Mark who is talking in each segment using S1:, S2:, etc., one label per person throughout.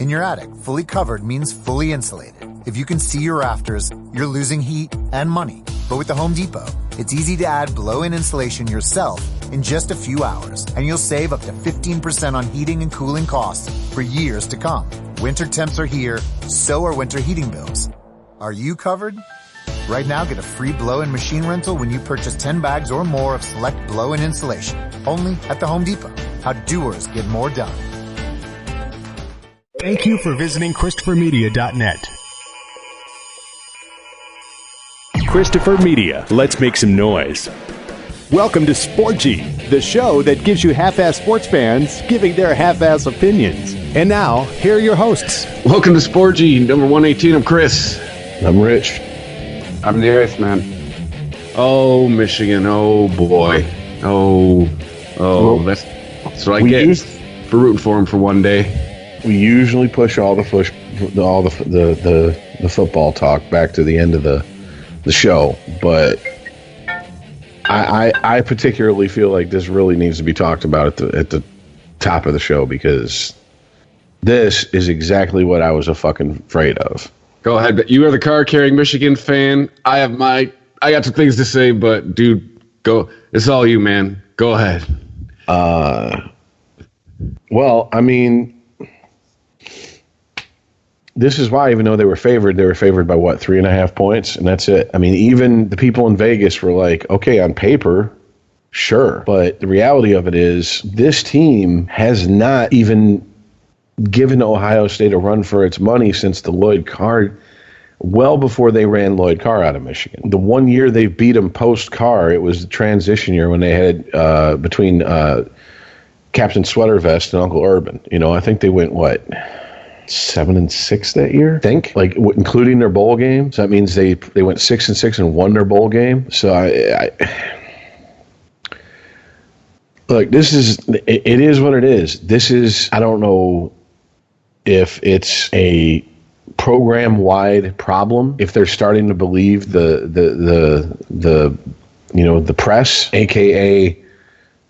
S1: In your attic, fully covered means fully insulated. If you can see your rafters, you're losing heat and money. But with the Home Depot, it's easy to add blow-in insulation yourself in just a few hours, and you'll save up to 15% on heating and cooling costs for years to come. Winter temps are here, so are winter heating bills. Are you covered? Right now, get a free blow-in machine rental when you purchase 10 bags or more of select blow-in insulation. Only at the Home Depot. How doers get more done.
S2: Thank you for visiting ChristopherMedia.net. Christopher Media, let's make some noise. Welcome to Sporgy, the show that gives you half-ass sports fans giving their half-ass opinions. And now, here are your hosts.
S3: Welcome to Sporgy, number 118. I'm Chris.
S4: I'm Rich.
S5: I'm the Iceman.
S3: Oh, Michigan. Oh, boy. Oh, that's what I get for rooting for him for one day.
S4: We usually push all the football talk back to the end of the show, but I particularly feel like this really needs to be talked about at the top of the show, because this is exactly what I was fucking afraid of.
S3: Go ahead. You are the card-carrying Michigan fan. I got some things to say, but dude, go. It's all you, man. Go ahead.
S4: Well, I mean, this is why, even though they were favored by what, 3.5 points, and that's it. I mean, even the people in Vegas were like, okay, on paper, sure, but the reality of it is this team has not even given Ohio State a run for its money since the Lloyd Carr, well before they ran Lloyd Carr out of Michigan. The 1 year they beat them post-Carr, it was the transition year when they had between Captain Sweater Vest and Uncle Urban. You know, I think they went, 7-6 that year, I think, like including their bowl game. So that means they went 6-6 and won their bowl game. So I look, it is what it is. This is, I don't know if it's a program-wide problem, if they're starting to believe the press, aka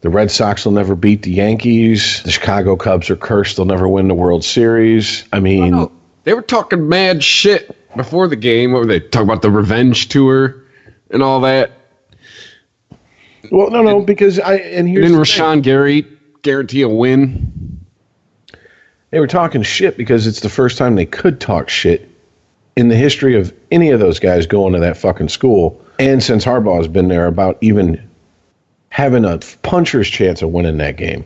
S4: the Red Sox will never beat the Yankees. The Chicago Cubs are cursed. They'll never win the World Series. I mean,
S3: no. They were talking mad shit before the game. What were they talking about? The revenge tour and all that.
S4: Well, no, because didn't
S3: Rashawn Gary guarantee a win?
S4: They were talking shit because it's the first time they could talk shit in the history of any of those guys going to that fucking school, and since Harbaugh has been there, about even having a puncher's chance of winning that game.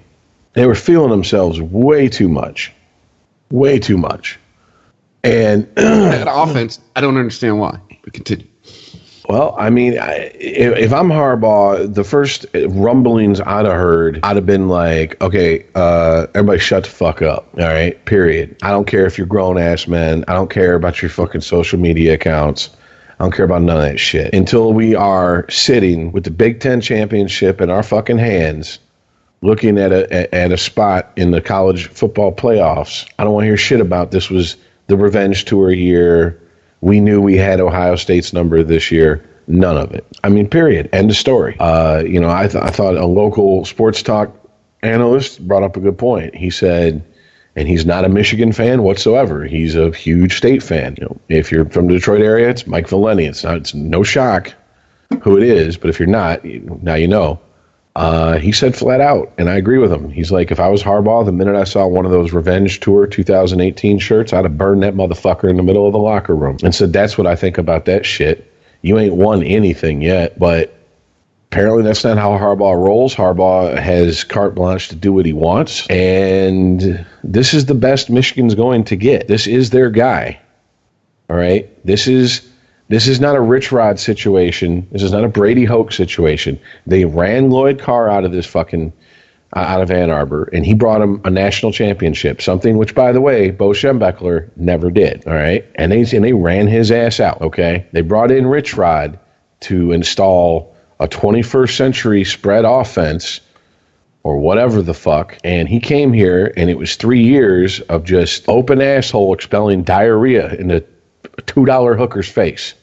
S4: They were feeling themselves way too much. And
S3: that offense, I don't understand why. But continue.
S4: Well, I mean, if I'm Harbaugh, the first rumblings I'd have heard, I'd have been like, okay, everybody shut the fuck up, all right, period. I don't care if you're grown-ass men. I don't care about your fucking social media accounts. I don't care about none of that shit. Until we are sitting with the Big Ten championship in our fucking hands, looking at a spot in the college football playoffs, I don't want to hear shit about this was the revenge tour year. We knew we had Ohio State's number this year. None of it. I mean, period. End of story. I thought a local sports talk analyst brought up a good point. He said, and he's not a Michigan fan whatsoever. He's a huge State fan. You know, if you're from the Detroit area, it's Mike Valeni. It's no shock who it is, but if you're not, now you know. He said flat out, and I agree with him. He's like, if I was Harbaugh, the minute I saw one of those Revenge Tour 2018 shirts, I'd have burned that motherfucker in the middle of the locker room. And said, that's what I think about that shit. You ain't won anything yet, but apparently that's not how Harbaugh rolls. Harbaugh has carte blanche to do what he wants, and this is the best Michigan's going to get. This is their guy, all right? This is not a Rich Rod situation. This is not a Brady Hoke situation. They ran Lloyd Carr out of this fucking out of Ann Arbor, and he brought him a national championship, something which, by the way, Bo Schembechler never did, all right? And they ran his ass out, okay? They brought in Rich Rod to install a 21st century spread offense or whatever the fuck, and he came here, and it was 3 years of just open asshole expelling diarrhea in the $2 hooker's face,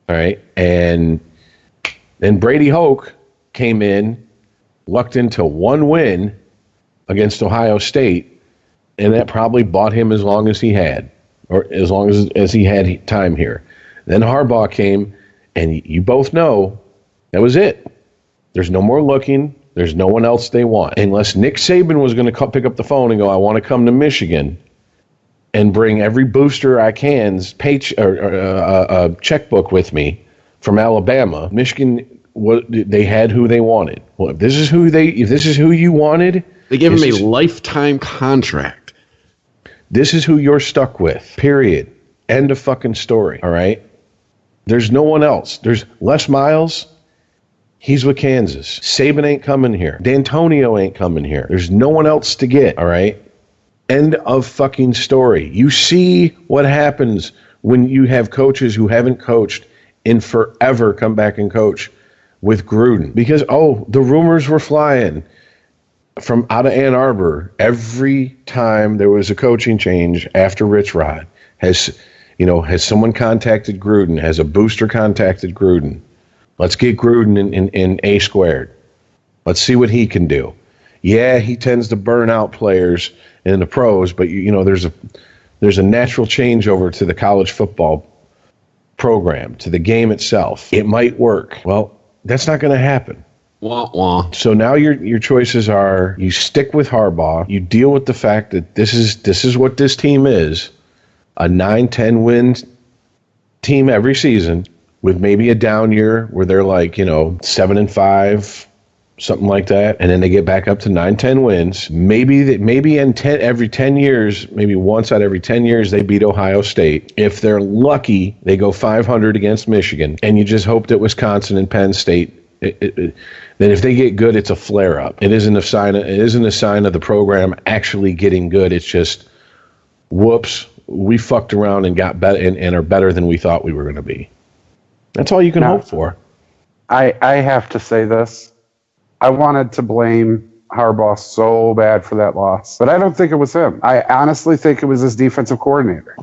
S4: all right? And then Brady Hoke came in, lucked into one win against Ohio State, and that probably bought him as long as he had, or as long as he had time here. Then Harbaugh came, and you both know that was it. There's no more looking. There's no one else they want. Unless Nick Saban was going to pick up the phone and go, I want to come to Michigan and bring every booster I can's checkbook with me from Alabama. Michigan, they had who they wanted. Well, if this is who you wanted,
S3: they gave him a lifetime contract.
S4: This is who you're stuck with. Period. End of fucking story. All right. There's no one else. There's Les Miles. He's with Kansas. Saban ain't coming here. D'Antonio ain't coming here. There's no one else to get. All right. End of fucking story. You see what happens when you have coaches who haven't coached in forever come back and coach with Gruden. Because, the rumors were flying from out of Ann Arbor. Every time there was a coaching change after Rich Rod, has someone contacted Gruden? Has a booster contacted Gruden? Let's get Gruden in A squared. Let's see what he can do. Yeah, he tends to burn out players in the pros, but there's a natural changeover to the college football program, to the game itself. It might work. Well, that's not going to happen.
S3: Wah, wah.
S4: So now your choices are: you stick with Harbaugh, you deal with the fact that this is what this team is, a 9-10 win team every season, with maybe a down year where they're like 7-5. Something like that, and then they get back up to 9-10 wins. Maybe every 10 years, maybe once out of every 10 years, they beat Ohio State. If they're lucky, they go 500 against Michigan, and you just hope that Wisconsin and Penn State. Then if they get good, it's a flare up. It isn't a sign of the program actually getting good. It's just, whoops, we fucked around and got better and are better than we thought we were going to be. That's all you can hope for.
S5: I have to say this. I wanted to blame Harbaugh so bad for that loss, but I don't think it was him. I honestly think it was his defensive coordinator.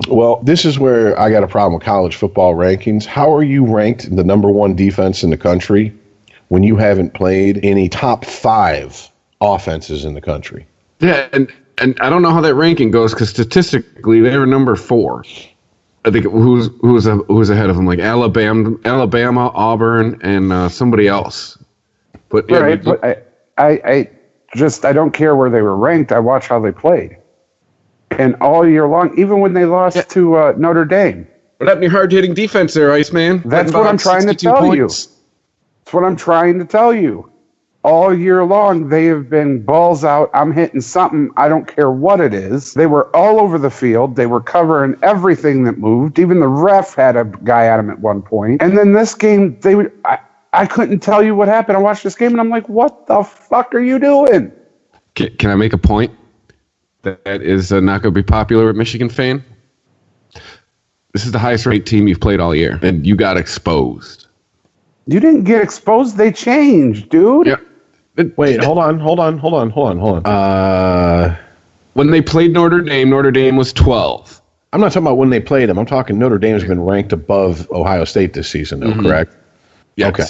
S4: Well, this is where I got a problem with college football rankings. How are you ranked the number one defense in the country when you haven't played any top 5 offenses in the country?
S3: Yeah, and I don't know how that ranking goes because statistically they were number 4. I think who's ahead of them, like Alabama, Auburn, and somebody else. But yeah,
S5: right, but I don't care where they were ranked. I watch how they played, and all year long, even when they lost to Notre Dame.
S3: What happened to your hard-hitting defense there, Iceman?
S5: That's what I'm trying to tell you. That's what I'm trying to tell you. All year long, they have been balls out. I'm hitting something. I don't care what it is. They were all over the field. They were covering everything that moved. Even the ref had a guy at him at one point. And then this game, I couldn't tell you what happened. I watched this game, and I'm like, what the fuck are you doing?
S3: Can I make a point that is not going to be popular with Michigan fan? This is the highest-ranked team you've played all year, and you got exposed.
S5: You didn't get exposed. They changed, dude.
S3: Yeah.
S4: Wait, hold on.
S3: When they played Notre Dame was 12.
S4: I'm not talking about when they played them. I'm talking Notre Dame's been ranked above Ohio State this season, though, correct?
S3: Yes.
S4: Okay.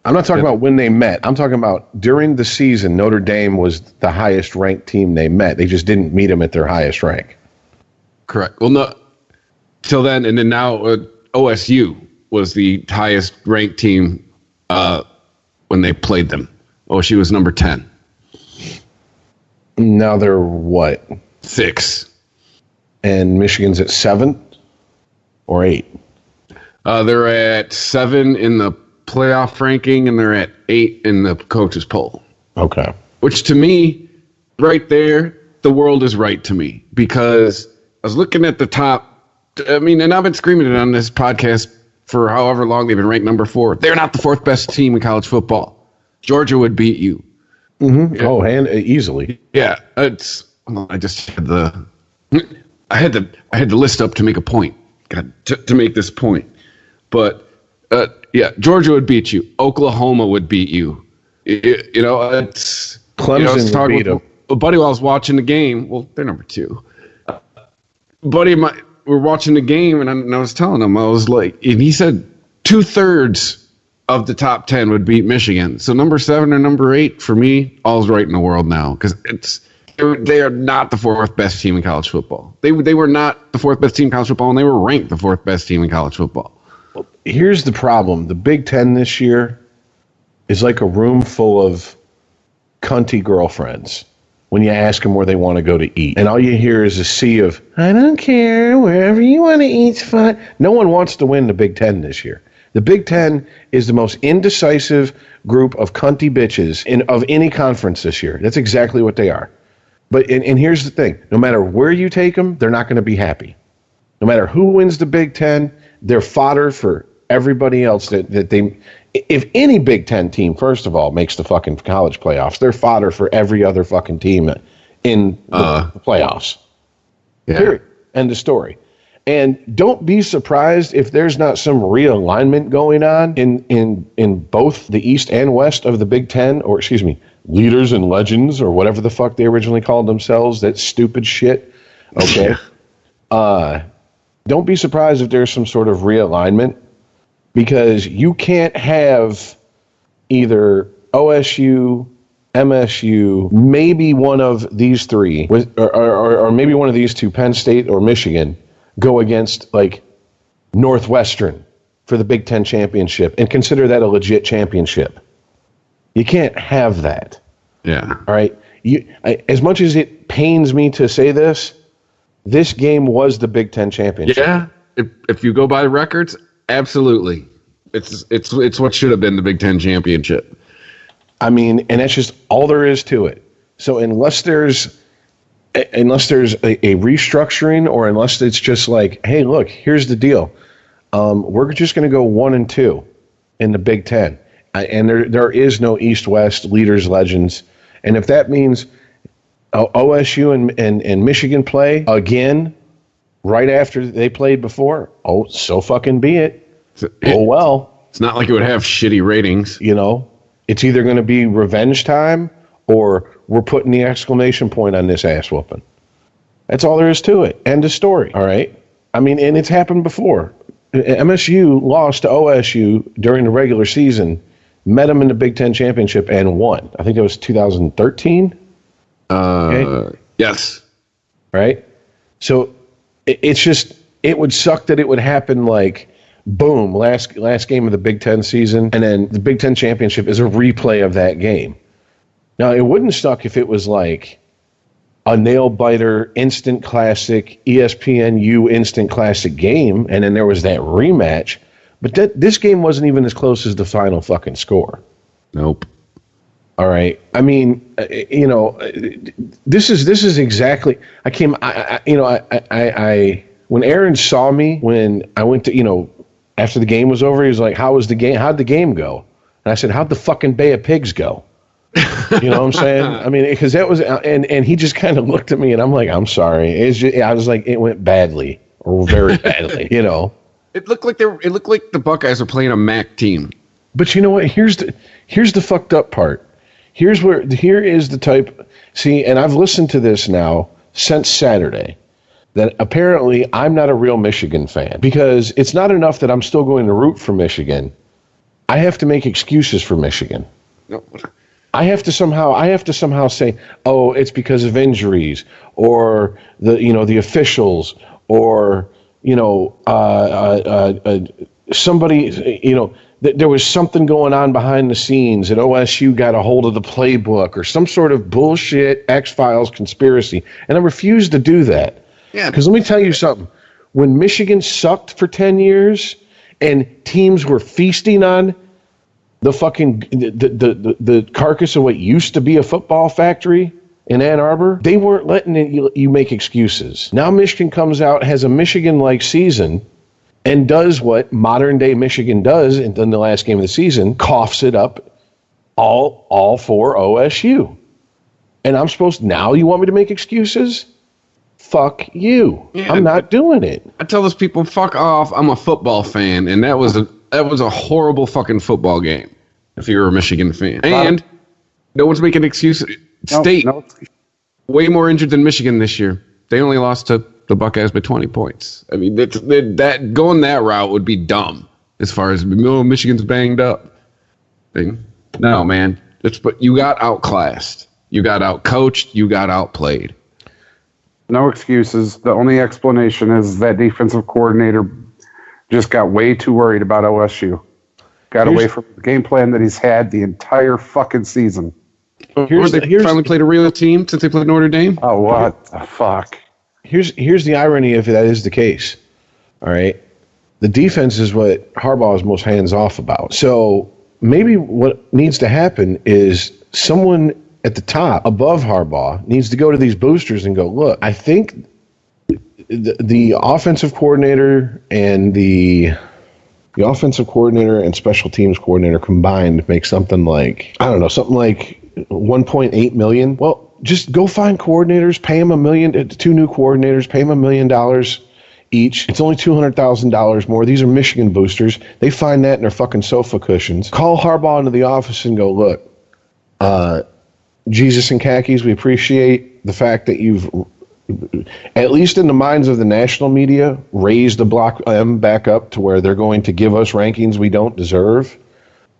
S4: I'm not talking about when they met. I'm talking about during the season, Notre Dame was the highest ranked team they met. They just didn't meet them at their highest rank.
S3: Correct. Well, no, till then, and then now OSU was the highest ranked team when they played them. OSU was number 10.
S4: Now they're what?
S3: 6.
S4: And Michigan's at 7 or 8?
S3: They're at 7 in the playoff ranking, and they're at 8 in the coaches poll.
S4: Okay.
S3: Which to me, right there, the world is right to me. Because I was looking at the top, and I've been screaming it on this podcast for however long they've been ranked number 4. They're not the 4th best team in college football. Georgia would beat you.
S4: Mm-hmm. Yeah. Oh, easily.
S3: Yeah, I just had I had the list up to make a point. To make this point, but Georgia would beat you. Oklahoma would beat you. It's
S4: Clemson would beat them.
S3: A buddy while I was watching the game. Well, they're number 2. Buddy of mine, we're watching the game, and I was telling him, I was like, and he said 2/3 of the top 10 would beat Michigan. So number 7 or number 8 for me, all's right in the world now because They are not the fourth best team in college football. They were not the fourth best team in college football, and they were ranked the fourth best team in college football.
S4: Here's the problem. The Big Ten this year is like a room full of cunty girlfriends when you ask them where they want to go to eat. And all you hear is a sea of, I don't care, wherever you want to eat's fine. No one wants to win the Big Ten this year. The Big Ten is the most indecisive group of cunty bitches of any conference this year. That's exactly what they are. But and here's the thing. No matter where you take them, they're not going to be happy. No matter who wins the Big Ten, they're fodder for everybody else that they... If any Big Ten team, first of all, makes the fucking college playoffs, they're fodder for every other fucking team in the playoffs. Yeah. Period. End of story. And don't be surprised if there's not some realignment going on in both the East and West of the Big Ten, or excuse me, leaders and legends, or whatever the fuck they originally called themselves, that stupid shit. Okay? Don't be surprised if there's some sort of realignment, because you can't have either OSU, MSU, maybe one of these three, or maybe one of these two, Penn State or Michigan, go against like Northwestern for the Big Ten championship and consider that a legit championship. You can't have that.
S3: Yeah.
S4: All right. As much as it pains me to say this game was the Big Ten championship.
S3: Yeah. If you go by records, absolutely. It's what should have been the Big Ten championship.
S4: I mean, and that's just all there is to it. So unless there's a restructuring, or unless it's just like, hey, look, here's the deal. We're just going to go 1-2 in the Big Ten. And there is no East-West leaders, legends. And if that means OSU and Michigan play again right after they played before, so fucking be it. Well.
S3: It's not like it would have shitty ratings.
S4: You know, it's either going to be revenge time or we're putting the exclamation point on this ass whooping. That's all there is to it. End of story. All right. I mean, and it's happened before. MSU lost to OSU during the regular season, met them in the Big Ten championship, and won. I think that was 2013.
S3: Okay. Yes.
S4: Right. So it's just, it would suck that it would happen like, boom, last game of the Big Ten season, and then the Big Ten championship is a replay of that game. Now, it wouldn't suck if it was like a nail-biter, instant classic, ESPNU instant classic game, and then there was that rematch. But this game wasn't even as close as the final fucking score.
S3: Nope.
S4: All right. I mean, this is exactly. When Aaron saw me when I went to, after the game was over, he was like, "How was the game? How'd the game go?" And I said, "How'd the fucking Bay of Pigs go?" You know what I'm saying? I mean, because that was, and he just kind of looked at me, and I'm like, "I'm sorry." I was like, it went badly, or very badly,
S3: It looked like the Buckeyes were playing a MAC team.
S4: But you know what? Here's the fucked up part. Here is the type. See, and I've listened to this now since Saturday, that apparently I'm not a real Michigan fan, because it's not enough that I'm still going to root for Michigan. I have to make excuses for Michigan.
S3: No.
S4: I have to somehow say, oh, it's because of injuries, or the officials, or somebody, there was something going on behind the scenes, that OSU got a hold of the playbook, or some sort of bullshit X-Files conspiracy, and I refuse to do that.
S3: Yeah.
S4: Because let me tell you something. When Michigan sucked for 10 years and teams were feasting on the fucking the carcass of what used to be a football factory in Ann Arbor, they weren't letting you make excuses. Now Michigan comes out, has a Michigan-like season, and does what modern-day Michigan does in the last game of the season, coughs it up all for OSU. And I'm now you want me to make excuses? Fuck you. Yeah, I'm not doing it.
S3: I tell those people, fuck off. I'm a football fan, and that was a horrible fucking football game if you're a Michigan fan. And no one's making excuses. State, way more injured than Michigan this year. They only lost to the Buckeyes by 20 points. I mean, that going that route would be dumb as far as Michigan's banged up. No, man. But you got outclassed. You got out-coached. You got outplayed.
S5: No excuses. The only explanation is that defensive coordinator just got way too worried about OSU. Got away from the game plan that he's had the entire fucking season.
S3: They finally played a real team since they played Notre Dame?
S5: Oh, what the fuck?
S4: Here's the irony if that is the case. All right. The defense is what Harbaugh is most hands-off about. So maybe what needs to happen is someone at the top above Harbaugh needs to go to these boosters and go, look, I think the offensive coordinator and the offensive coordinator and special teams coordinator combined make something like, I don't know, something like $1.8 million. Well, just go find coordinators, pay them $1 million, 2 new coordinators, pay them $1 million each. It's only $200,000 more. These are Michigan boosters. They find that in their fucking sofa cushions. Call Harbaugh into the office and go, look, Jesus and khakis, we appreciate the fact that you've, at least in the minds of the national media, raised the Block M back up to where they're going to give us rankings we don't deserve.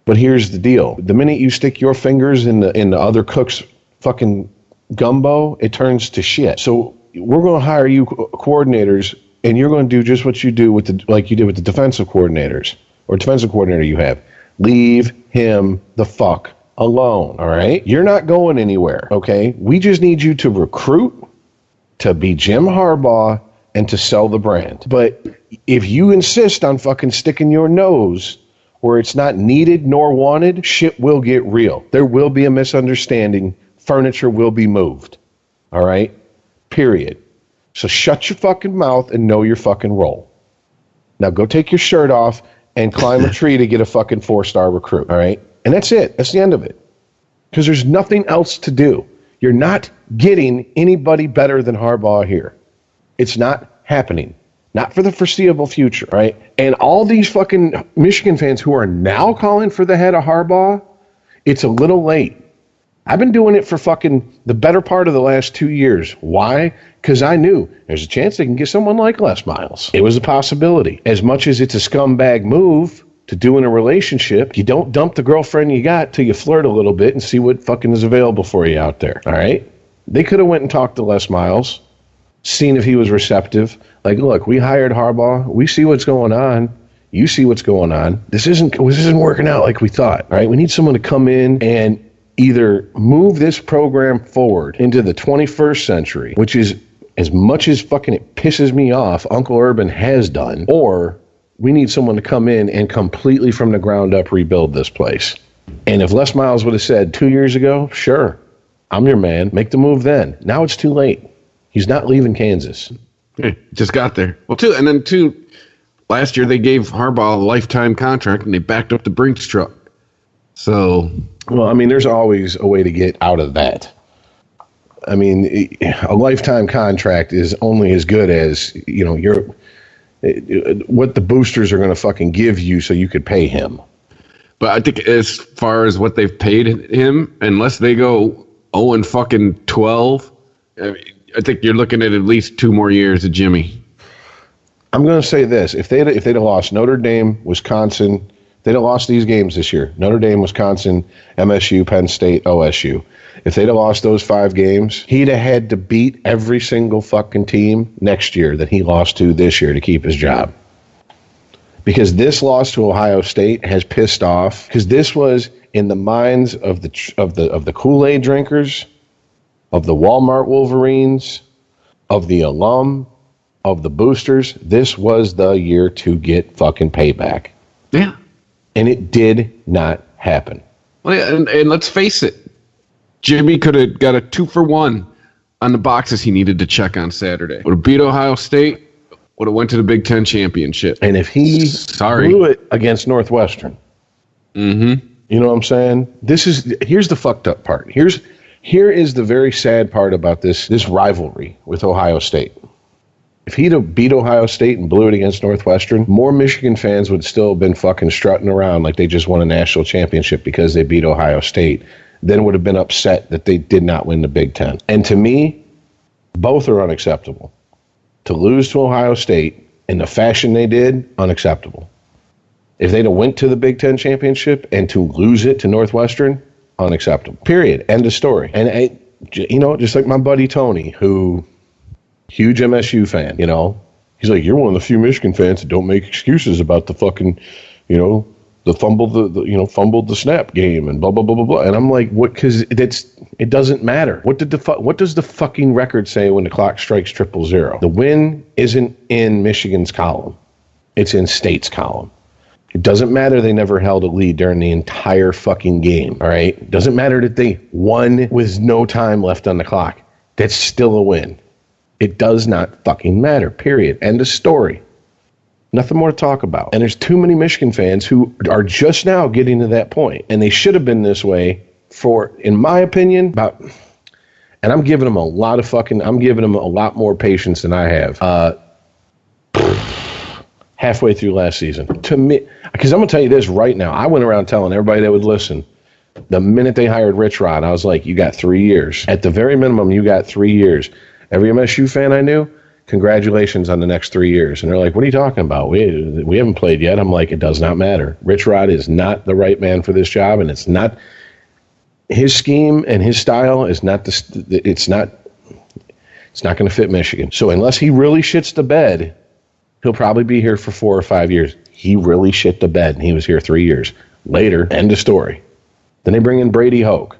S4: But here's the deal. The minute you stick your fingers in the other cook's fucking gumbo, it turns to shit. So we're going to hire you coordinators, and you're going to do just what you do like you did with the defensive coordinators or defensive coordinator you have. Leave him the fuck alone, all right? You're not going anywhere, okay? We just need you to recruit, to be Jim Harbaugh, and to sell the brand. But if you insist on fucking sticking your nose where it's not needed nor wanted, shit will get real. There will be a misunderstanding. Furniture will be moved, all right? Period. So shut your fucking mouth and know your fucking role. Now go take your shirt off and climb a tree to get a fucking 4-star recruit, all right? And that's it. That's the end of it. Because there's nothing else to do. You're not getting anybody better than Harbaugh here. It's not happening. Not for the foreseeable future, right? And all these fucking Michigan fans who are now calling for the head of Harbaugh, it's a little late. I've been doing it for fucking the better part of the last 2 years. Why? Because I knew there's a chance they can get someone like Les Miles. It was a possibility. As much as it's a scumbag move to do in a relationship, you don't dump the girlfriend you got till you flirt a little bit and see what fucking is available for you out there, all right? They could have went and talked to Les Miles, seen if he was receptive. Like, look, we hired Harbaugh. We see what's going on. You see what's going on. This isn't working out like we thought, all right? We need someone to come in and either move this program forward into the 21st century, which is as much as fucking it pisses me off, Uncle Urban has done, or we need someone to come in and completely from the ground up rebuild this place. And if Les Miles would have said 2 years ago, sure, I'm your man, make the move then. Now it's too late. He's not leaving Kansas.
S3: Hey, just got there. Well, last year they gave Harbaugh a lifetime contract and they backed up the Brinks truck. So,
S4: well, I mean, there's always a way to get out of that. I mean, a lifetime contract is only as good as, you know, what the boosters are going to fucking give you so you could pay him.
S3: But I think as far as what they've paid him, unless they go 0-12, I think you're looking at least 2 more years of Jimmy.
S4: I'm going to say this. If they'd have lost Notre Dame, Wisconsin, they'd have lost these games this year. Notre Dame, Wisconsin, MSU, Penn State, OSU. If they'd have lost those 5 games, he'd have had to beat every single fucking team next year that he lost to this year to keep his job. Because this loss to Ohio State has pissed off. Because this was in the minds of the Kool-Aid drinkers, of the Walmart Wolverines, of the alum, of the boosters. This was the year to get fucking payback.
S3: Yeah.
S4: And it did not happen.
S3: Well, yeah, and let's face it. Jimmy could have got a 2-for-1 on the boxes he needed to check on Saturday. Would have beat Ohio State, would have went to the Big Ten championship.
S4: And if he blew it against Northwestern, you know what I'm saying? Here's the fucked up part. Here is the very sad part about this rivalry with Ohio State. If he'd have beat Ohio State and blew it against Northwestern, more Michigan fans would still have been fucking strutting around like they just won a national championship because they beat Ohio State. Then would have been upset that they did not win the Big Ten. And to me, both are unacceptable. To lose to Ohio State in the fashion they did, unacceptable. If they'd have went to the Big Ten championship and to lose it to Northwestern, unacceptable. Period. End of story. And, just like my buddy Tony, who, huge MSU fan, he's like, you're one of the few Michigan fans that don't make excuses about the fucking, the fumbled the snap game and blah, blah, blah, blah, blah. And I'm like, what? Because it doesn't matter. What does the fucking record say when the clock strikes 000? The win isn't in Michigan's column. It's in State's column. It doesn't matter they never held a lead during the entire fucking game, all right? It doesn't matter that they won with no time left on the clock. That's still a win. It does not fucking matter, period. End of story. Nothing more to talk about. And there's too many Michigan fans who are just now getting to that point. And they should have been this way for, in my opinion, and I'm giving them a lot more patience than I have. Halfway through last season. To me, because I'm going to tell you this right now. I went around telling everybody that would listen. The minute they hired Rich Rod, I was like, you got 3 years. At the very minimum, you got 3 years. Every MSU fan I knew, congratulations on the next 3 years. And they're like, what are you talking about? We haven't played yet. I'm like, it does not matter. Rich Rod is not the right man for this job, and it's not his scheme and his style is not it's not going to fit Michigan. So unless he really shits the bed, he'll probably be here for 4 or 5 years. He really shit the bed, and he was here 3 years. Later, end of story. Then they bring in Brady Hoke,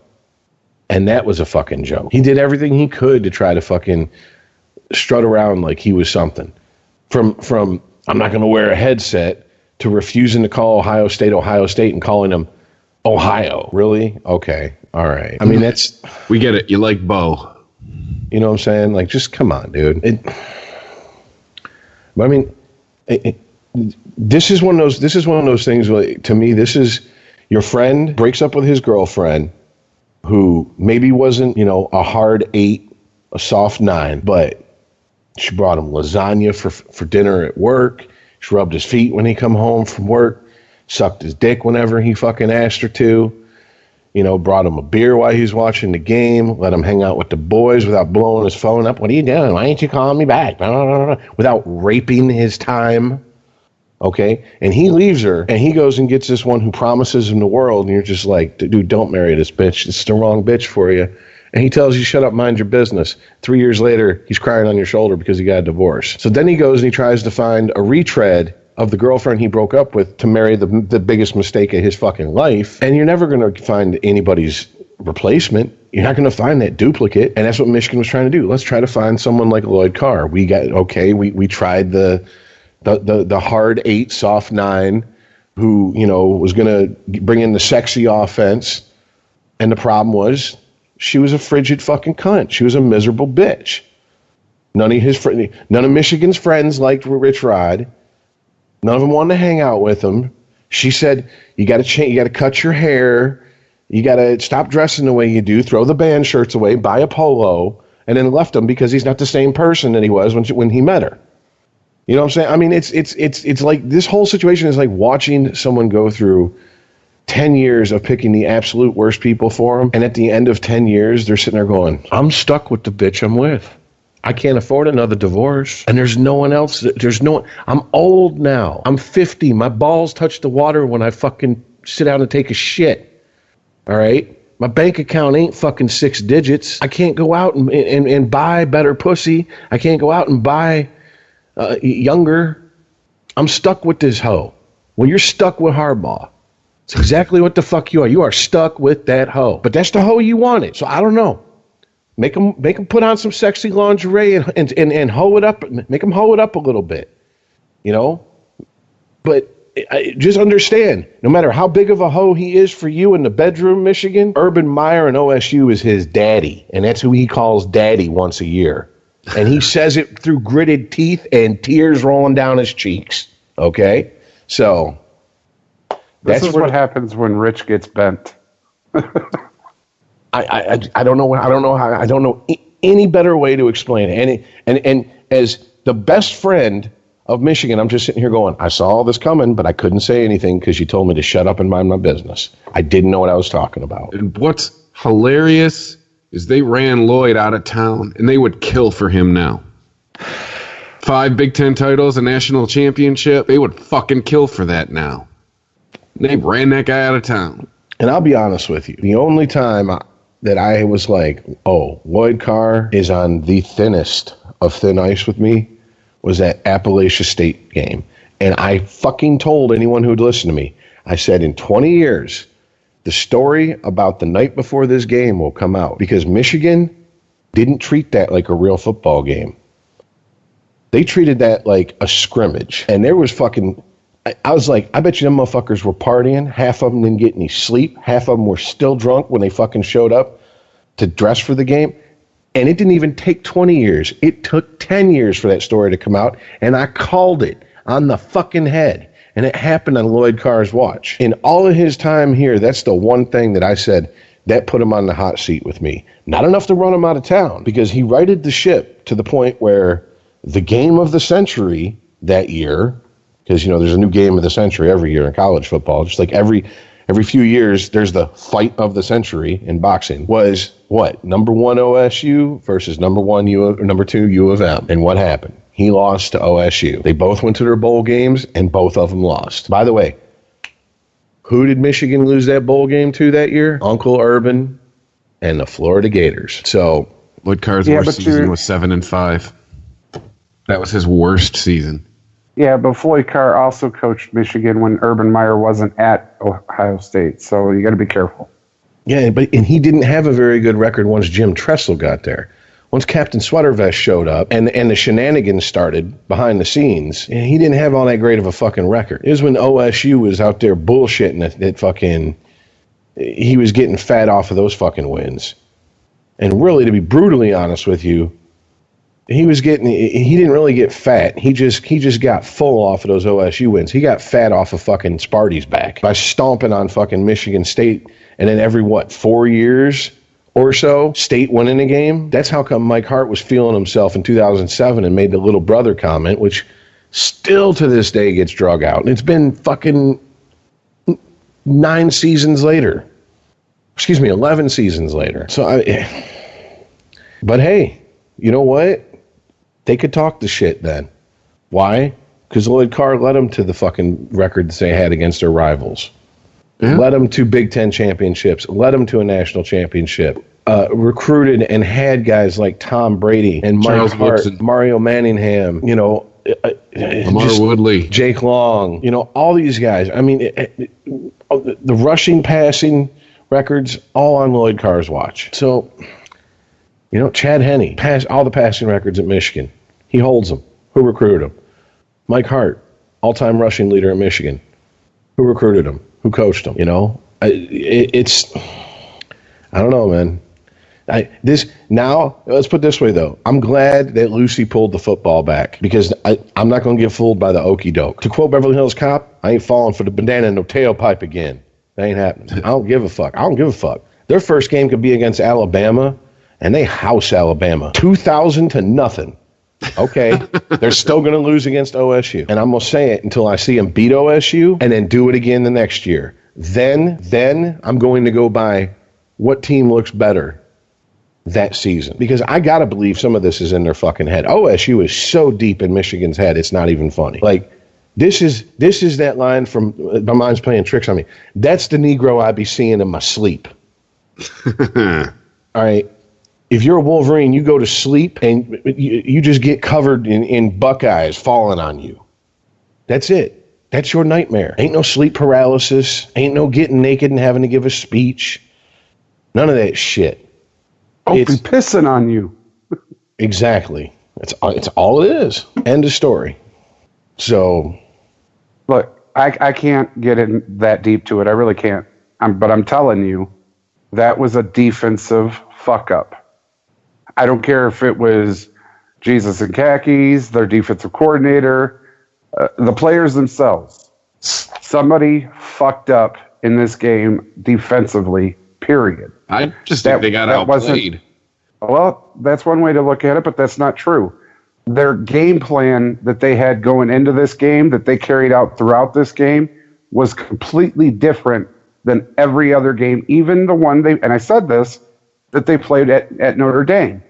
S4: and that was a fucking joke. He did everything he could to try to fucking strut around like he was something. From I'm not going to wear a headset to refusing to call Ohio State, and calling them Ohio. Really? Okay. All right. I mean,
S3: we get it. You like Bo.
S4: You know what I'm saying? Like, just come on, dude. But I mean, this is one of those things. To me, this is your friend breaks up with his girlfriend, who maybe wasn't, a hard 8, a soft 9, but she brought him lasagna for dinner at work. She rubbed his feet when he come home from work, sucked his dick whenever he fucking asked her to. Brought him a beer while he was watching the game, let him hang out with the boys without blowing his phone up. What are you doing? Why ain't you calling me back? Without raping his time. Okay? And he leaves her, and he goes and gets this one who promises him the world, and you're just like, dude, don't marry this bitch. It's the wrong bitch for you. And he tells you, shut up, mind your business. 3 years later, he's crying on your shoulder because he got a divorce. So then he goes and he tries to find a retread of the girlfriend he broke up with to marry the biggest mistake of his fucking life. And you're never going to find anybody's replacement. You're not going to find that duplicate. And that's what Michigan was trying to do. Let's try to find someone like Lloyd Carr. We tried the hard 8, soft 9, who, was going to bring in the sexy offense. And the problem was she was a frigid fucking cunt. She was a miserable bitch. None of Michigan's friends liked Rich Rod. None of them wanted to hang out with him. She said, you got to change. You got to cut your hair. You got to stop dressing the way you do. Throw the band shirts away. Buy a polo. And then left him because he's not the same person that he was when he met her. You know what I'm saying? I mean, it's like this whole situation is like watching someone go through 10 years of picking the absolute worst people for them. And at the end of 10 years, they're sitting there going, I'm stuck with the bitch I'm with. I can't afford another divorce. And there's no one else. I'm old now. I'm 50. My balls touch the water when I fucking sit down and take a shit. All right? My bank account ain't fucking 6 digits. I can't go out and buy better pussy. I can't go out and buy younger. I'm stuck with this hoe. Well, you're stuck with Harbaugh. It's exactly what the fuck you are. You are stuck with that hoe. But that's the hoe you wanted. So I don't know. Make them put on some sexy lingerie and hoe it up. Make them hoe it up a little bit, But just understand, no matter how big of a hoe he is for you in the bedroom, Michigan, Urban Meyer and OSU is his daddy, and that's who he calls daddy once a year. And he says it through gritted teeth and tears rolling down his cheeks. Okay, so
S5: this is what happens when Rich gets bent.
S4: I don't know how. I don't know any better way to explain it. And as the best friend of Michigan, I'm just sitting here going, I saw all this coming, but I couldn't say anything because you told me to shut up and mind my business. I didn't know what I was talking about.
S3: And what's hilarious is they ran Lloyd out of town, and they would kill for him now. 5 Big Ten titles, a national championship, they would fucking kill for that now. They ran that guy out of town.
S4: And I'll be honest with you. The only time that I was like, oh, Lloyd Carr is on the thinnest of thin ice with me was that Appalachia State game. And I fucking told anyone who'd listen to me, I said, in 20 years, the story about the night before this game will come out because Michigan didn't treat that like a real football game. They treated that like a scrimmage. And there was fucking, I was like, I bet you them motherfuckers were partying. Half of them didn't get any sleep. Half of them were still drunk when they fucking showed up to dress for the game. And it didn't even take 20 years. It took 10 years for that story to come out. And I called it on the fucking head. And it happened on Lloyd Carr's watch. In all of his time here, that's the one thing that I said that put him on the hot seat with me. Not enough to run him out of town, because he righted the ship to the point where the game of the century that year, because, you know, there's a new game of the century every year in college football, just like every few years there's the fight of the century in boxing, was what? Number 1 OSU versus number 2 U of M. And what happened? He lost to OSU. They both went to their bowl games, and both of them lost. By the way, who did Michigan lose that bowl game to that year? Uncle Urban and the Florida Gators. So
S3: Lloyd Carr's worst season was 7-5. That was his worst season.
S5: Yeah, but Floyd Carr also coached Michigan when Urban Meyer wasn't at Ohio State, so you got to be careful.
S4: Yeah, and he didn't have a very good record once Jim Tressel got there. Once Captain Sweatervest showed up and the shenanigans started behind the scenes, he didn't have all that great of a fucking record. It was when OSU was out there bullshitting that fucking, he was getting fat off of those fucking wins. And really, to be brutally honest with you, he didn't really get fat. He just got full off of those OSU wins. He got fat off of fucking Sparty's back by stomping on fucking Michigan State, and then every 4 years or so, State winning a game. That's how come Mike Hart was feeling himself in 2007 and made the little brother comment, which still to this day gets drug out. And it's been fucking 11 seasons later. So but hey, you know what? They could talk the shit then. Why? Because Lloyd Carr led them to the fucking records they had against their rivals. Yeah. Led them to Big Ten championships. Led them to a national championship. Recruited and had guys like Tom Brady and Mike Hart, Mario Manningham, you know,
S3: Lamar Woodley,
S4: Jake Long, you know, all these guys. I mean, the rushing, passing records, all on Lloyd Carr's watch. So, you know, Chad Henne, all the passing records at Michigan. He holds them. Who recruited him? Mike Hart, all-time rushing leader at Michigan. Who recruited him? Who coached him? You know, it's, I don't know, man. Let's put it this way, though. I'm glad that Lucy pulled the football back, because I'm not going to get fooled by the okey doke. To quote Beverly Hills Cop, I ain't falling for the bandana and no tailpipe again. That ain't happening. I don't give a fuck. Their first game could be against Alabama, and they house Alabama 2,000-0. Okay, they're still going to lose against OSU. And I'm going to say it until I see them beat OSU and then do it again the next year. Then I'm going to go by what team looks better that season. Because I got to believe some of this is in their fucking head. OSU is so deep in Michigan's head, it's not even funny. Like, this is that line from My Mind's Playing Tricks on Me. That's the Negro I be seeing in my sleep. All right. If you're a Wolverine, you go to sleep and you just get covered in Buckeyes falling on you. That's it. That's your nightmare. Ain't no sleep paralysis. Ain't no getting naked and having to give a speech. None of that shit.
S5: Be pissing on you.
S4: Exactly. It's all it is. End of story. So.
S5: Look, I can't get in that deep to it. I really can't. But I'm telling you, that was a defensive fuck up. I don't care if it was Jesus in khakis, their defensive coordinator, the players themselves. Somebody fucked up in this game defensively, period.
S3: I just think they got outplayed.
S5: Well, that's one way to look at it, but that's not true. Their game plan that they had going into this game, that they carried out throughout this game, was completely different than every other game, even the one and I said this, that they played at Notre Dame.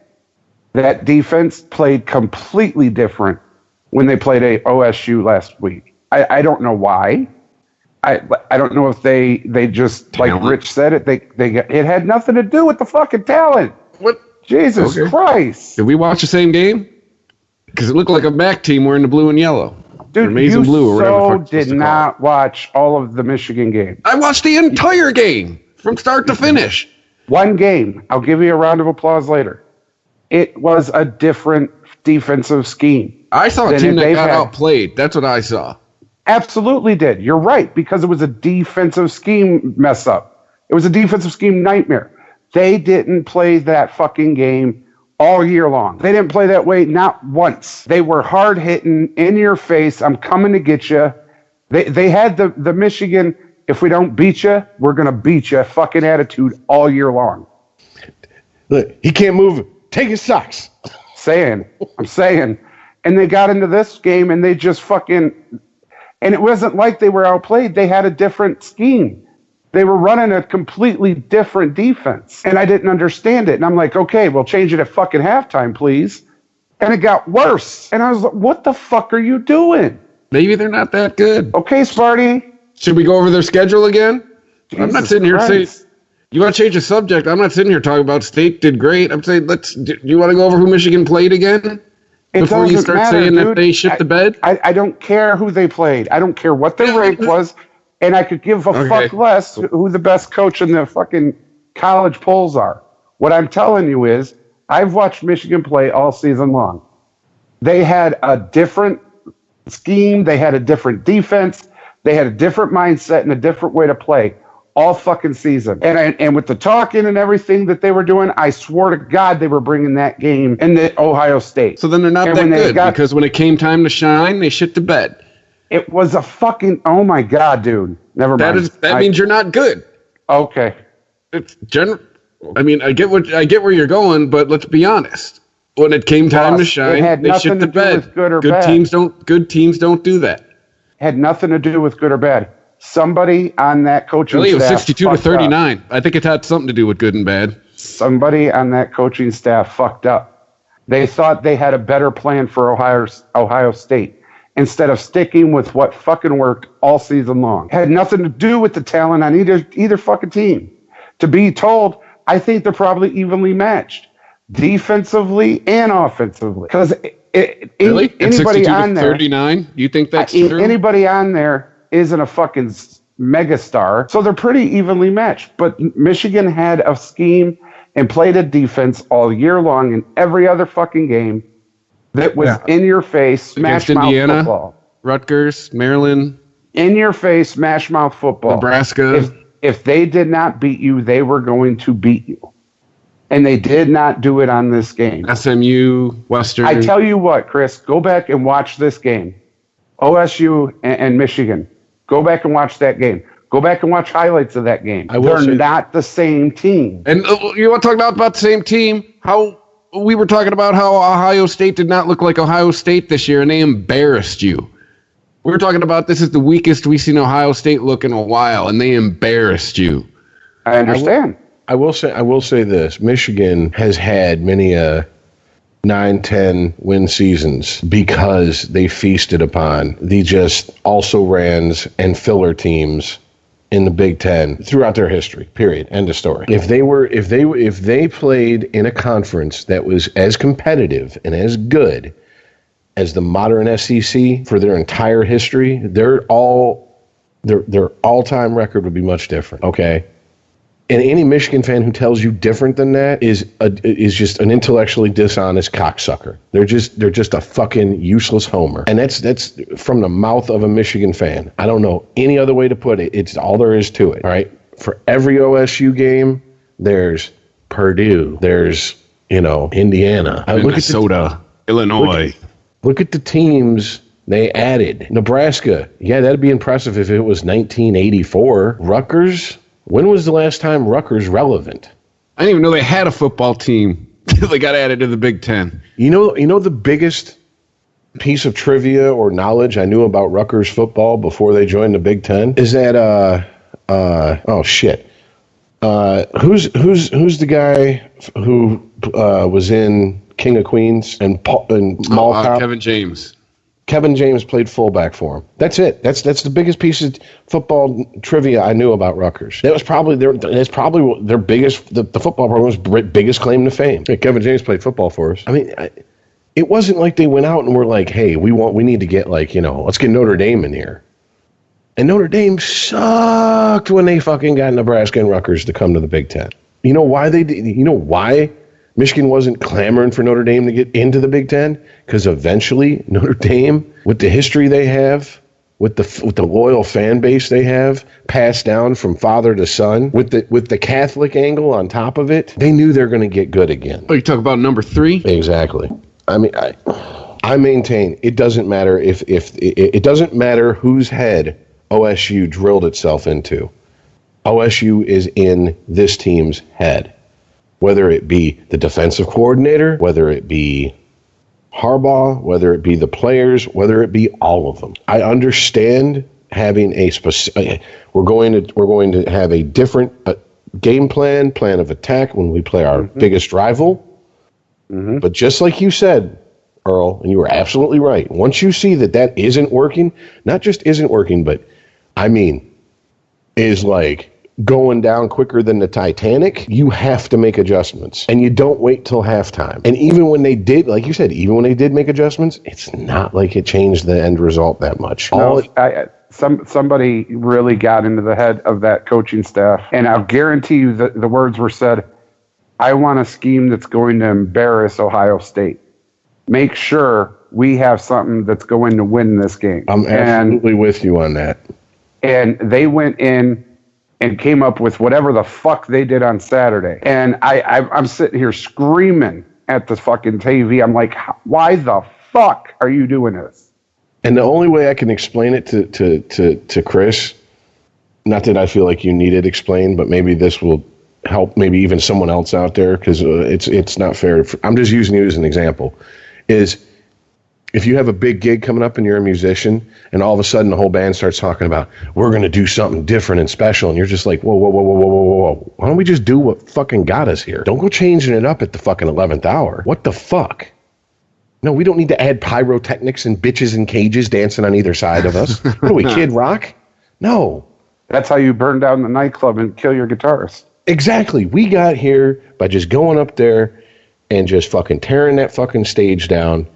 S5: That defense played completely different when they played OSU last week. I don't know why. I don't know if they just
S3: Talent.
S5: like Rich said it. It had nothing to do with the fucking talent.
S3: What?
S5: Jesus
S3: Okay.
S5: Christ,
S3: Did we watch the same game? Because it looked like a MAC team wearing the blue and yellow.
S5: dude!
S3: Amazing
S5: you
S3: blue or whatever the
S5: so
S3: fuck it's supposed
S5: did
S3: to call
S5: not watch all of the Michigan game.
S3: I watched the entire game from start to finish.
S5: One game. I'll give you a round of applause later. It was a different defensive scheme.
S3: I saw a
S5: Then
S3: team that
S5: they've
S3: got
S5: had-
S3: outplayed. That's what I saw.
S5: Absolutely did. You're right, because it was a defensive scheme mess up. It was a defensive scheme nightmare. They didn't play that fucking game all year long. They didn't play that way not once. They were hard hitting, in your face. I'm coming to get you. They had the Michigan, if we don't beat you, we're going to beat you fucking attitude all year long.
S4: Look, he can't move. Take his socks.
S5: I'm saying. And they got into this game and they just fucking, and it wasn't like they were outplayed. They had a different scheme. They were running a completely different defense. And I didn't understand it. And I'm like, okay, well, change it at fucking halftime, please. And it got worse. And I was like, what the fuck are you doing?
S3: Maybe they're not that good.
S5: Okay, Sparty.
S3: Should we go over their schedule again? I'm not
S5: Jesus
S3: sitting here
S5: Christ.
S3: saying, you want to change the subject? I'm not sitting here talking about State did great. I'm saying, do you want to go over who Michigan played again?
S5: It
S3: Before you
S5: doesn't
S3: start
S5: matter,
S3: saying that
S5: dude.
S3: they shit the bed?
S5: I don't care who they played. I don't care what their rank was. And I could give a
S3: Okay.
S5: fuck less who the best coach in the fucking college polls are. What I'm telling you is, I've watched Michigan play all season long. They had a different scheme. They had a different defense. They had a different mindset and a different way to play all fucking season. And with the talking and everything that they were doing, I swore to God they were bringing that game in the Ohio State.
S3: So then they're not
S5: And
S3: that
S5: when they
S3: good
S5: got-
S3: because when it came time to shine, they shit the bed.
S5: It was a fucking, oh my God, dude. Never mind.
S3: That means you're not good.
S5: Okay.
S3: It's I mean, I get where you're going, but let's be honest. When it came time
S5: Boss,
S3: to
S5: it
S3: shine,
S5: had
S3: they
S5: nothing
S3: shit the
S5: to do
S3: bed.
S5: with good or bad.
S3: Good teams don't do that.
S5: Had nothing to do with good or bad. Somebody on that coaching
S3: Really, it was
S5: staff
S3: 62 to
S5: fucked up.
S3: 39. I think it had something to do with good and bad.
S5: Somebody on that coaching staff fucked up. They thought they had a better plan for Ohio State instead of sticking with what fucking worked all season long. Had nothing to do with the talent on either fucking team. To be told, I think they're probably evenly matched, defensively and offensively. Because
S3: Really? At
S5: anybody
S3: 62
S5: on
S3: to
S5: there,
S3: 39? You think that's true?
S5: anybody on there isn't a fucking megastar, so they're pretty evenly matched. But Michigan had a scheme and played a defense all year long in every other fucking game that was in your face, smash
S3: Against
S5: mouth
S3: Indiana?
S5: football.
S3: Rutgers, Maryland,
S5: In your face, smash mouth football.
S3: Nebraska.
S5: If they did not beat you, they were going to beat you. And they did not do it on this game.
S3: SMU, Western.
S5: I tell you what, Chris, go back and watch this game. OSU and Michigan. Go back and watch that game. Go back and watch highlights of that game.
S4: I will
S5: They're
S4: say-
S5: not the same team.
S3: And you want to talk about the same team? How we were talking about how Ohio State did not look like Ohio State this year, and they embarrassed you. We were talking about this is the weakest we've seen Ohio State look in a while, and they embarrassed you.
S5: I understand.
S4: I will say this. Michigan has had many 9-10 win seasons because they feasted upon the just also-rans and filler teams in the Big Ten throughout their history. Period. End of story. If they played in a conference that was as competitive and as good as the modern SEC for their entire history, their all-time record would be much different. Okay. And any Michigan fan who tells you different than that is just an intellectually dishonest cocksucker. They're just a fucking useless homer. And that's from the mouth of a Michigan fan. I don't know any other way to put it. It's all there is to it. All right. For every OSU game, there's Purdue. There's, Indiana.
S3: Minnesota, Illinois.
S4: Look at the teams they added. Nebraska. Yeah, that'd be impressive if it was 1984. Rutgers. When was the last time Rutgers relevant?
S3: I didn't even know they had a football team. They got added to the Big Ten.
S4: You know the biggest piece of trivia or knowledge I knew about Rutgers football before they joined the Big Ten is that oh shit. Who's the guy who was in King of Queens and Mall Cop?
S3: Kevin James.
S4: Kevin James played fullback for him. That's it. That's the biggest piece of football trivia I knew about Rutgers. That's probably their biggest, the football program's biggest claim to fame.
S6: Hey, Kevin James played football for us.
S4: I mean, it wasn't like they went out and were like, hey, we need to get let's get Notre Dame in here. And Notre Dame sucked when they fucking got Nebraska and Rutgers to come to the Big Ten. You know why they did? You know why Michigan wasn't clamoring for Notre Dame to get into the Big Ten? Because eventually Notre Dame, with the history they have, with the loyal fan base they have, passed down from father to son, with the Catholic angle on top of it, they knew they're going to get good again.
S3: Oh, you talk about number 3?
S4: Exactly. I mean, I maintain it doesn't matter if it doesn't matter whose head OSU drilled itself into. OSU is in this team's head. Whether it be the defensive coordinator, whether it be Harbaugh, whether it be the players, whether it be all of them. I understand having we're going to have a different game plan of attack when we play our biggest rival. Mm-hmm. But just like you said, Earl, and you were absolutely right. Once you see that isn't working, not just isn't working, but I mean, is like going down quicker than the Titanic, you have to make adjustments. And you don't wait till halftime. And even when they did, like you said, even when they did make adjustments, it's not like it changed the end result that much.
S5: Somebody really got into the head of that coaching staff. And I'll guarantee you that the words were said, I want a scheme that's going to embarrass Ohio State. Make sure we have something that's going to win this game.
S4: I'm absolutely with you on that.
S5: And they went in and came up with whatever the fuck they did on Saturday. And I'm sitting here screaming at the fucking TV. I'm like, why the fuck are you doing this?
S4: And the only way I can explain it to Chris, not that I feel like you need it explained, but maybe this will help maybe even someone else out there, because it's not fair. I'm just using you as an example, is if you have a big gig coming up and you're a musician and all of a sudden the whole band starts talking about, we're going to do something different and special. And you're just like, whoa. Why don't we just do what fucking got us here? Don't go changing it up at the fucking 11th hour. What the fuck? No, we don't need to add pyrotechnics and bitches in cages dancing on either side of us. What are we, Kid Rock? No.
S5: That's how you burn down the nightclub and kill your guitarist.
S4: Exactly. We got here by just going up there and just fucking tearing that fucking stage down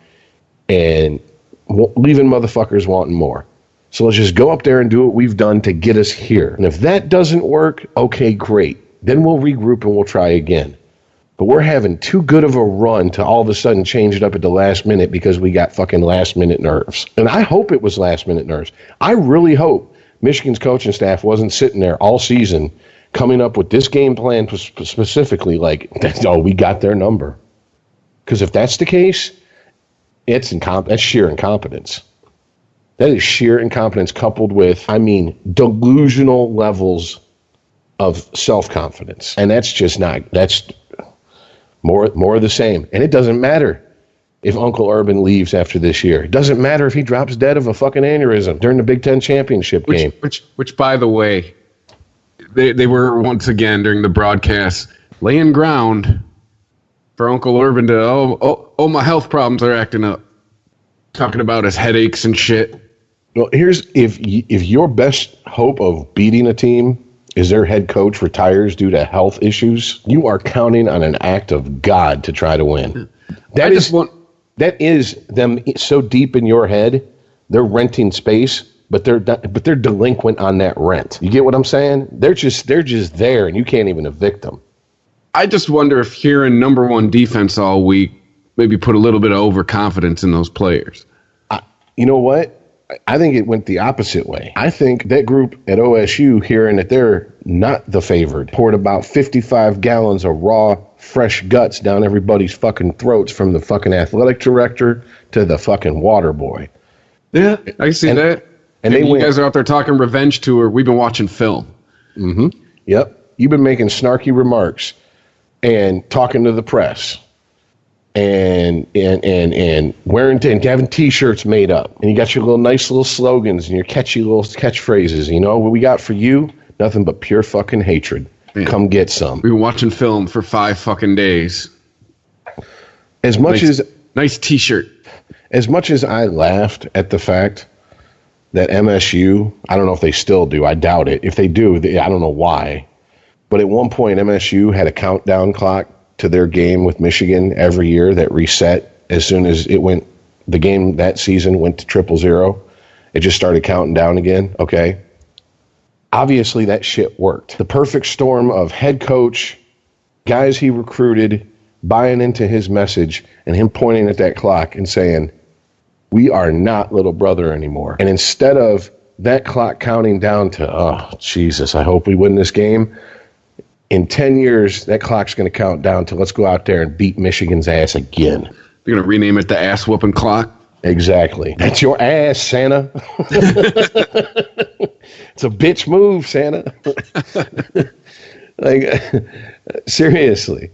S4: and leaving motherfuckers wanting more. So let's just go up there and do what we've done to get us here. And if that doesn't work, okay, great. Then we'll regroup and we'll try again. But we're having too good of a run to all of a sudden change it up at the last minute because we got fucking last minute nerves. And I hope it was last minute nerves. I really hope Michigan's coaching staff wasn't sitting there all season coming up with this game plan specifically like, oh, we got their number. Because if that's the case, that's sheer incompetence. That is sheer incompetence coupled with, delusional levels of self-confidence. And that's just that's more of the same. And it doesn't matter if Uncle Urban leaves after this year. It doesn't matter if he drops dead of a fucking aneurysm during the Big Ten championship game.
S3: Which, by the way, they were once again during the broadcast laying ground for Uncle Urban to, oh, my health problems are acting up. Talking about his headaches and shit.
S4: Well, if your best hope of beating a team is their head coach retires due to health issues, you are counting on an act of God to try to win. That is them so deep in your head, they're renting space, but they're delinquent on that rent. You get what I'm saying? They're just there, and you can't even evict them.
S3: I just wonder if hearing number one defense all week maybe put a little bit of overconfidence in those players.
S4: You know what? I think it went the opposite way. I think that group at OSU, hearing that they're not the favored, poured about 55 gallons of raw, fresh guts down everybody's fucking throats, from the fucking athletic director to the fucking water boy.
S3: Yeah, I see that. And you guys are out there talking revenge tour. We've been watching film.
S4: Mm-hmm. Yep. You've been making snarky remarks and talking to the press. And wearing and having T-shirts made up, and you got your nice little slogans and your catchy little catchphrases. You know what we got for you? Nothing but pure fucking hatred. Man, come get some.
S3: We've been watching film for 5 fucking days.
S4: Nice T-shirt. as much as I laughed at the fact that MSU, I don't know if they still do, I doubt it. If they do, I don't know why. But at one point, MSU had a countdown clock to their game with Michigan every year that reset as soon as the game that season went to 0-0. It just started counting down again, okay? Obviously, that shit worked. The perfect storm of head coach, guys he recruited, buying into his message, and him pointing at that clock and saying, we are not little brother anymore. And instead of that clock counting down to, oh, Jesus, I hope we win this game, in 10 years, that clock's going to count down to let's go out there and beat Michigan's ass again.
S3: You're going to rename it the ass-whooping clock?
S4: Exactly. That's your ass, Santa. It's a bitch move, Santa. Like, seriously.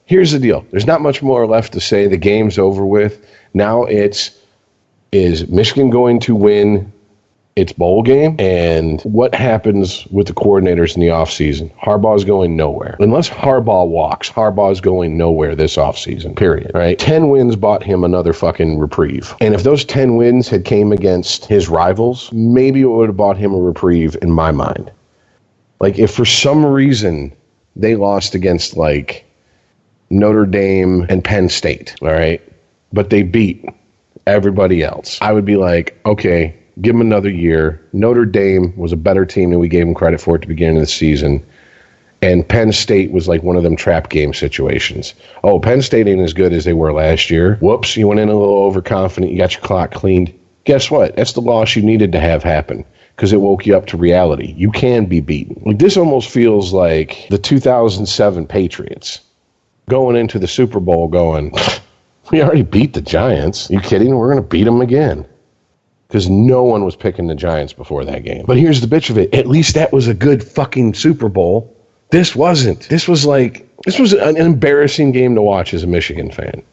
S4: Here's the deal. There's not much more left to say. The game's over with. Now is Michigan going to win its bowl game? And what happens with the coordinators in the offseason? Harbaugh's going nowhere. Unless Harbaugh walks, Harbaugh's going nowhere this offseason, period. Right? 10 wins bought him another fucking reprieve. And if those 10 wins had came against his rivals, maybe it would have bought him a reprieve in my mind. Like, if for some reason they lost against, like, Notre Dame and Penn State, all right, but they beat everybody else, I would be like, okay, give them another year. Notre Dame was a better team than we gave them credit for at the beginning of the season. And Penn State was like one of them trap game situations. Oh, Penn State ain't as good as they were last year. Whoops, you went in a little overconfident. You got your clock cleaned. Guess what? That's the loss you needed to have happen because it woke you up to reality. You can be beaten. Like, this almost feels like the 2007 Patriots going into the Super Bowl going, we already beat the Giants. Are you kidding? We're going to beat them again. Because no one was picking the Giants before that game. But here's the bitch of it. At least that was a good fucking Super Bowl. This wasn't. This was an embarrassing game to watch as a Michigan fan.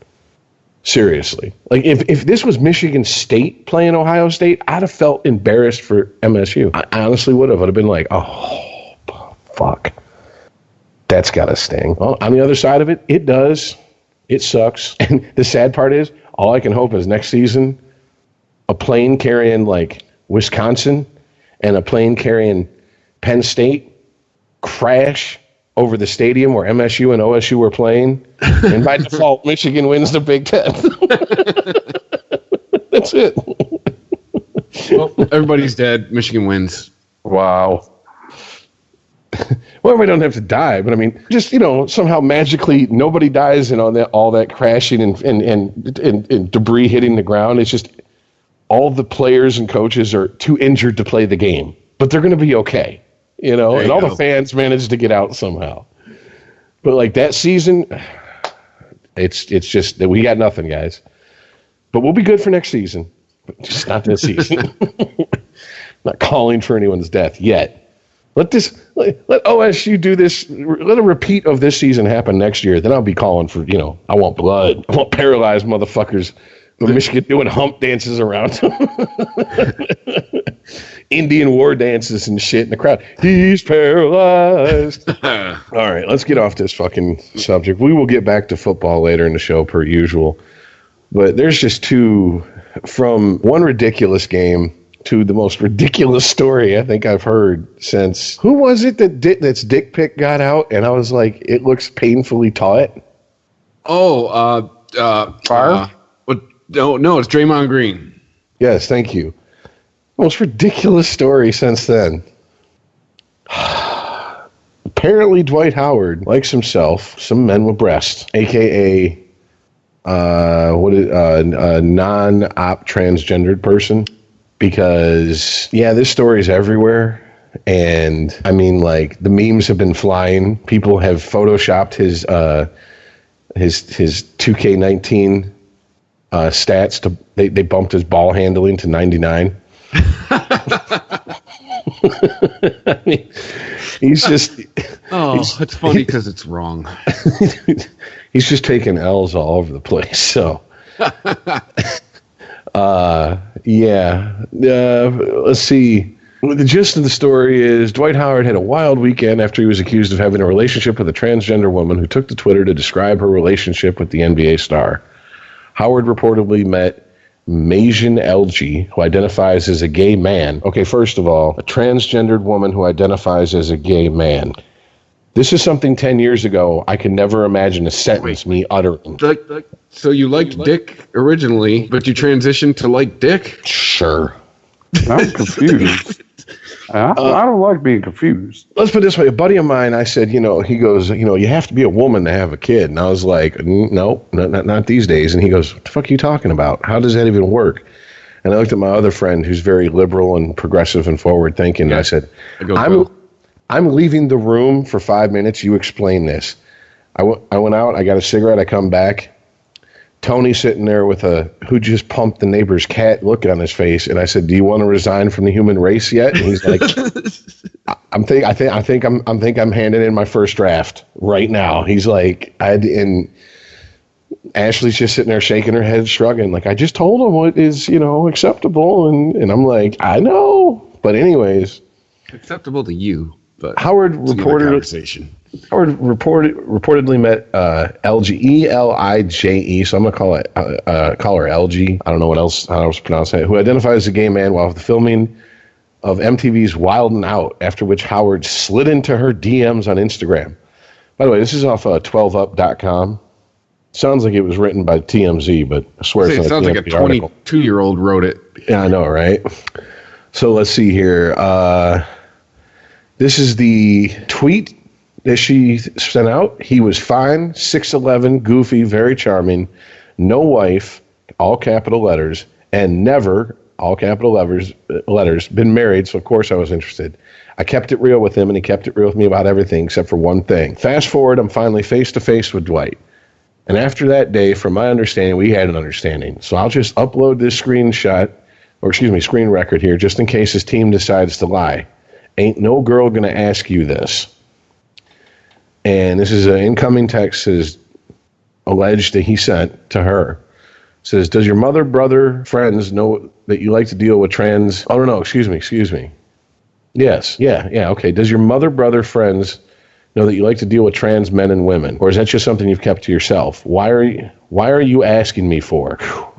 S4: Seriously. Like, if this was Michigan State playing Ohio State, I'd have felt embarrassed for MSU. I honestly would have. I'd have been like, oh, fuck. That's got to sting. Well, on the other side of it, it does. It sucks. And the sad part is, all I can hope is next season, a plane carrying, like, Wisconsin and a plane carrying Penn State crash over the stadium where MSU and OSU were playing. And by default, Michigan wins the Big Ten. That's it.
S3: Well, everybody's dead. Michigan wins.
S4: Wow. Well, we don't have to die, but I mean, just, somehow magically nobody dies and all that crashing and debris hitting the ground. It's just all the players and coaches are too injured to play the game, but they're going to be okay, and all the fans managed to get out somehow. But like that season, it's just that we got nothing, guys. But we'll be good for next season, but just not this season. Not calling for anyone's death yet. Let OSU do this. Let a repeat of this season happen next year. Then I'll be calling for, I want blood. I want paralyzed motherfuckers from Michigan doing hump dances around Indian war dances and shit in the crowd. He's paralyzed. All right, let's get off this fucking subject. We will get back to football later in the show per usual. But there's just from one ridiculous game to the most ridiculous story I think I've heard since. Who was it that's dick pic got out? And I was like, it looks painfully taut.
S3: Oh,
S4: Favre?
S3: No, it's Draymond Green.
S4: Yes, thank you. Most ridiculous story since then. Apparently, Dwight Howard likes himself some men with breasts, aka a non-op transgendered person. Because, this story is everywhere. And, I mean, like, the memes have been flying. People have photoshopped his 2K19 stats. They bumped his ball handling to 99. I mean, he's just...
S3: it's funny because it's wrong.
S4: He's just taking L's all over the place, so... Let's see. The gist of the story is Dwight Howard had a wild weekend after he was accused of having a relationship with a transgender woman who took to Twitter to describe her relationship with the NBA star. Howard reportedly met Majan Elgi, who identifies as a gay man. Okay, first of all, a transgendered woman who identifies as a gay man. This is something 10 years ago I can never imagine a sentence me uttering.
S3: So you liked Dick originally, but you transitioned to like Dick?
S4: Sure.
S5: I'm confused. I don't like being confused.
S4: Let's put it this way. A buddy of mine, I said, he goes, you have to be a woman to have a kid. And I was like, no, not these days. And he goes, what the fuck are you talking about? How does that even work? And I looked at my other friend who's very liberal and progressive and forward thinking. Yeah. And I said, I'm leaving the room for 5 minutes. You explain this. I went out. I got a cigarette. I come back. Tony's sitting there with who just pumped the neighbor's cat look on his face, and I said, "Do you want to resign from the human race yet?" And he's like, I think I'm handing in my first draft right now." He's like, and Ashley's just sitting there shaking her head, shrugging, like, "I just told him what is acceptable," and I'm like, "I know," but anyways,
S3: acceptable to you. But
S4: Howard reportedly met Elije, so I'm gonna call her Elgie. I don't know how else to pronounce that. Who identifies as a gay man while the filming of MTV's Wild 'N Out, after which Howard slid into her DMs on Instagram. By the way, this is off 12up.com. Sounds like it was written by TMZ, but I swear
S3: it sounds like a 22-year-old wrote it.
S4: Yeah, I know, right? So let's see here. This is the tweet that she sent out. He was fine, 6'11", goofy, very charming, no wife, all capital letters, and never, all capital letters, been married, so of course I was interested. I kept it real with him, and he kept it real with me about everything except for one thing. Fast forward, I'm finally face-to-face with Dwight. And after that day, from my understanding, we had an understanding. So I'll just upload this screen record here, just in case his team decides to lie. Ain't no girl gonna ask you this. And this is an incoming text, says, alleged that he sent to her. It says, does your mother, brother, friends know that you like to deal with trans... Oh, no, excuse me. Yes, yeah, okay. Does your mother, brother, friends know that you like to deal with trans men and women? Or is that just something you've kept to yourself? Why are you asking me for?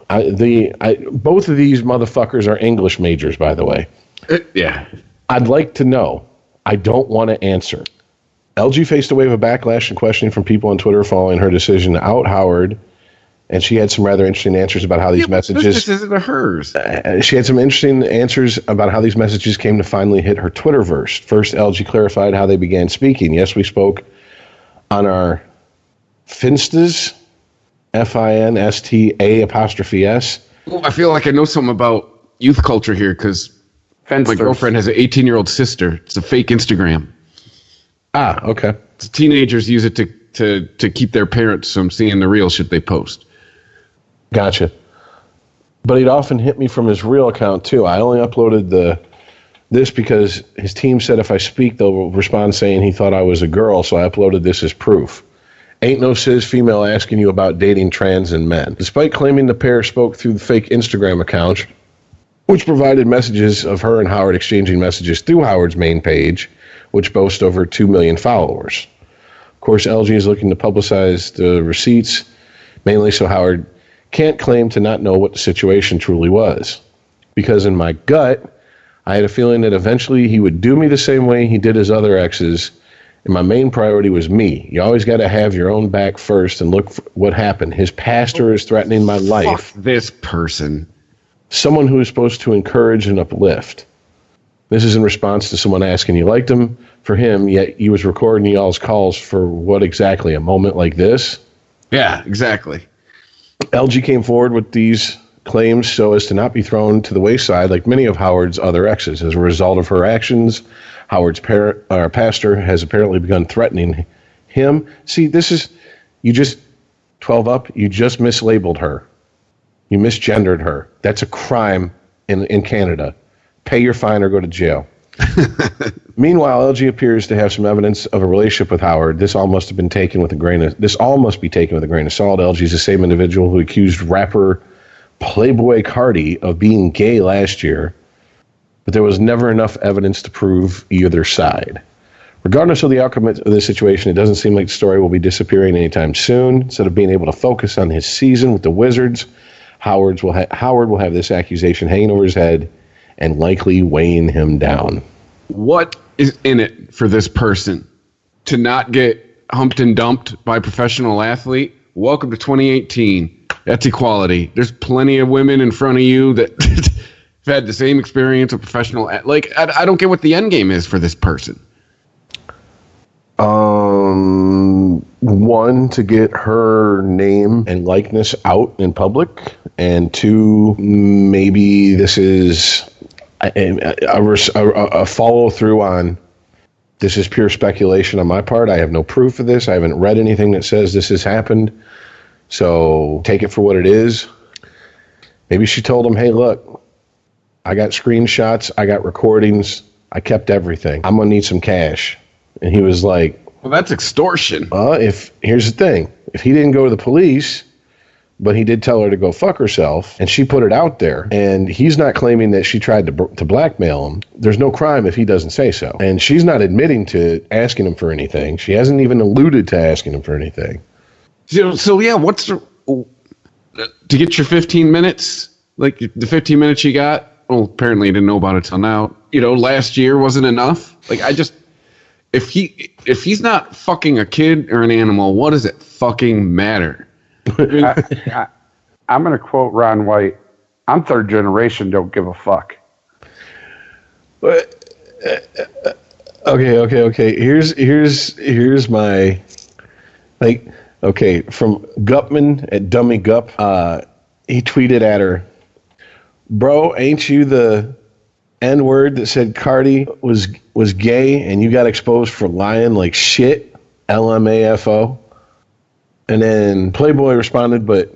S4: Both of these motherfuckers are English majors, by the way.
S3: Yeah.
S4: I'd like to know. I don't want to answer. LG faced a wave of backlash and questioning from people on Twitter following her decision to out Howard, and she had some rather interesting answers about how these messages...
S3: This isn't hers.
S4: She had some interesting answers about how these messages came to finally hit her Twitterverse. First, LG clarified how they began speaking. Yes, we spoke on our Finstas, Finsta''S.
S3: Well, I feel like I know something about youth culture here, because my girlfriend has an 18-year-old sister. It's a fake Instagram.
S4: Ah, okay.
S3: Teenagers use it to keep their parents from seeing the real shit they post.
S4: Gotcha. But he'd often hit me from his real account, too. I only uploaded this because his team said if I speak, they'll respond saying he thought I was a girl, so I uploaded this as proof. Ain't no cis female asking you about dating trans and men. Despite claiming the pair spoke through the fake Instagram account, which provided messages of her and Howard exchanging messages through Howard's main page, which boasts over 2 million followers. Of course, LG is looking to publicize the receipts, mainly so Howard can't claim to not know what the situation truly was. Because in my gut, I had a feeling that eventually he would do me the same way he did his other exes, and my main priority was me. You always got to have your own back first and look for what happened. His pastor is threatening my life.
S3: Fuck this person.
S4: Someone who is supposed to encourage and uplift. This is in response to someone asking you liked him for him, yet he was recording y'all's calls for what exactly? A moment like this?
S3: Yeah, exactly.
S4: LG came forward with these claims so as to not be thrown to the wayside like many of Howard's other exes. As a result of her actions, Howard's pastor has apparently begun threatening him. See, this is, 12 up, you just mislabeled her. You misgendered her. That's a crime in Canada. Pay your fine or go to jail. Meanwhile, LG appears to have some evidence of a relationship with Howard. This all must be taken with a grain of salt. LG is the same individual who accused rapper Playboi Carti of being gay last year. but there was never enough evidence to prove either side. Regardless of the outcome of this situation, it doesn't seem like the story will be disappearing anytime soon. Instead of being able to focus on his season with the Wizards, Howard will have this accusation hanging over his head and likely weighing him down.
S3: What is in it for this person to not get humped and dumped by a professional athlete? Welcome to 2018. That's equality. There's plenty of women in front of you that have had the same experience with professional. Like, I don't get what the end game is for this person.
S4: One, to get her name and likeness out in public, and two, maybe this is a follow through on. This is pure speculation on my part. I have no proof of this. I haven't read anything that says this has happened. So take it for what it is. Maybe she told him, hey, look, I got screenshots. I got recordings. I kept everything. I'm going to need some cash. And he was like,
S3: well, that's extortion.
S4: Here's the thing. If he didn't go to the police, but he did tell her to go fuck herself, and she put it out there, and he's not claiming that she tried to blackmail him, there's no crime if he doesn't say so. And she's not admitting to asking him for anything. She hasn't even alluded to asking him for anything.
S3: So yeah, what's to get your 15 minutes? Like the 15 minutes you got? Well, apparently you didn't know about it till now. Last year wasn't enough. Like, if he's not fucking a kid or an animal, what does it fucking matter?
S5: I'm going to quote Ron White. I'm third generation, don't give a fuck.
S4: But, okay. Here's my, from Gutman at Dummy Gup. He tweeted at her, bro, ain't you the N-word that said Cardi was gay and you got exposed for lying like shit? LMAFO. And then Playboy responded, but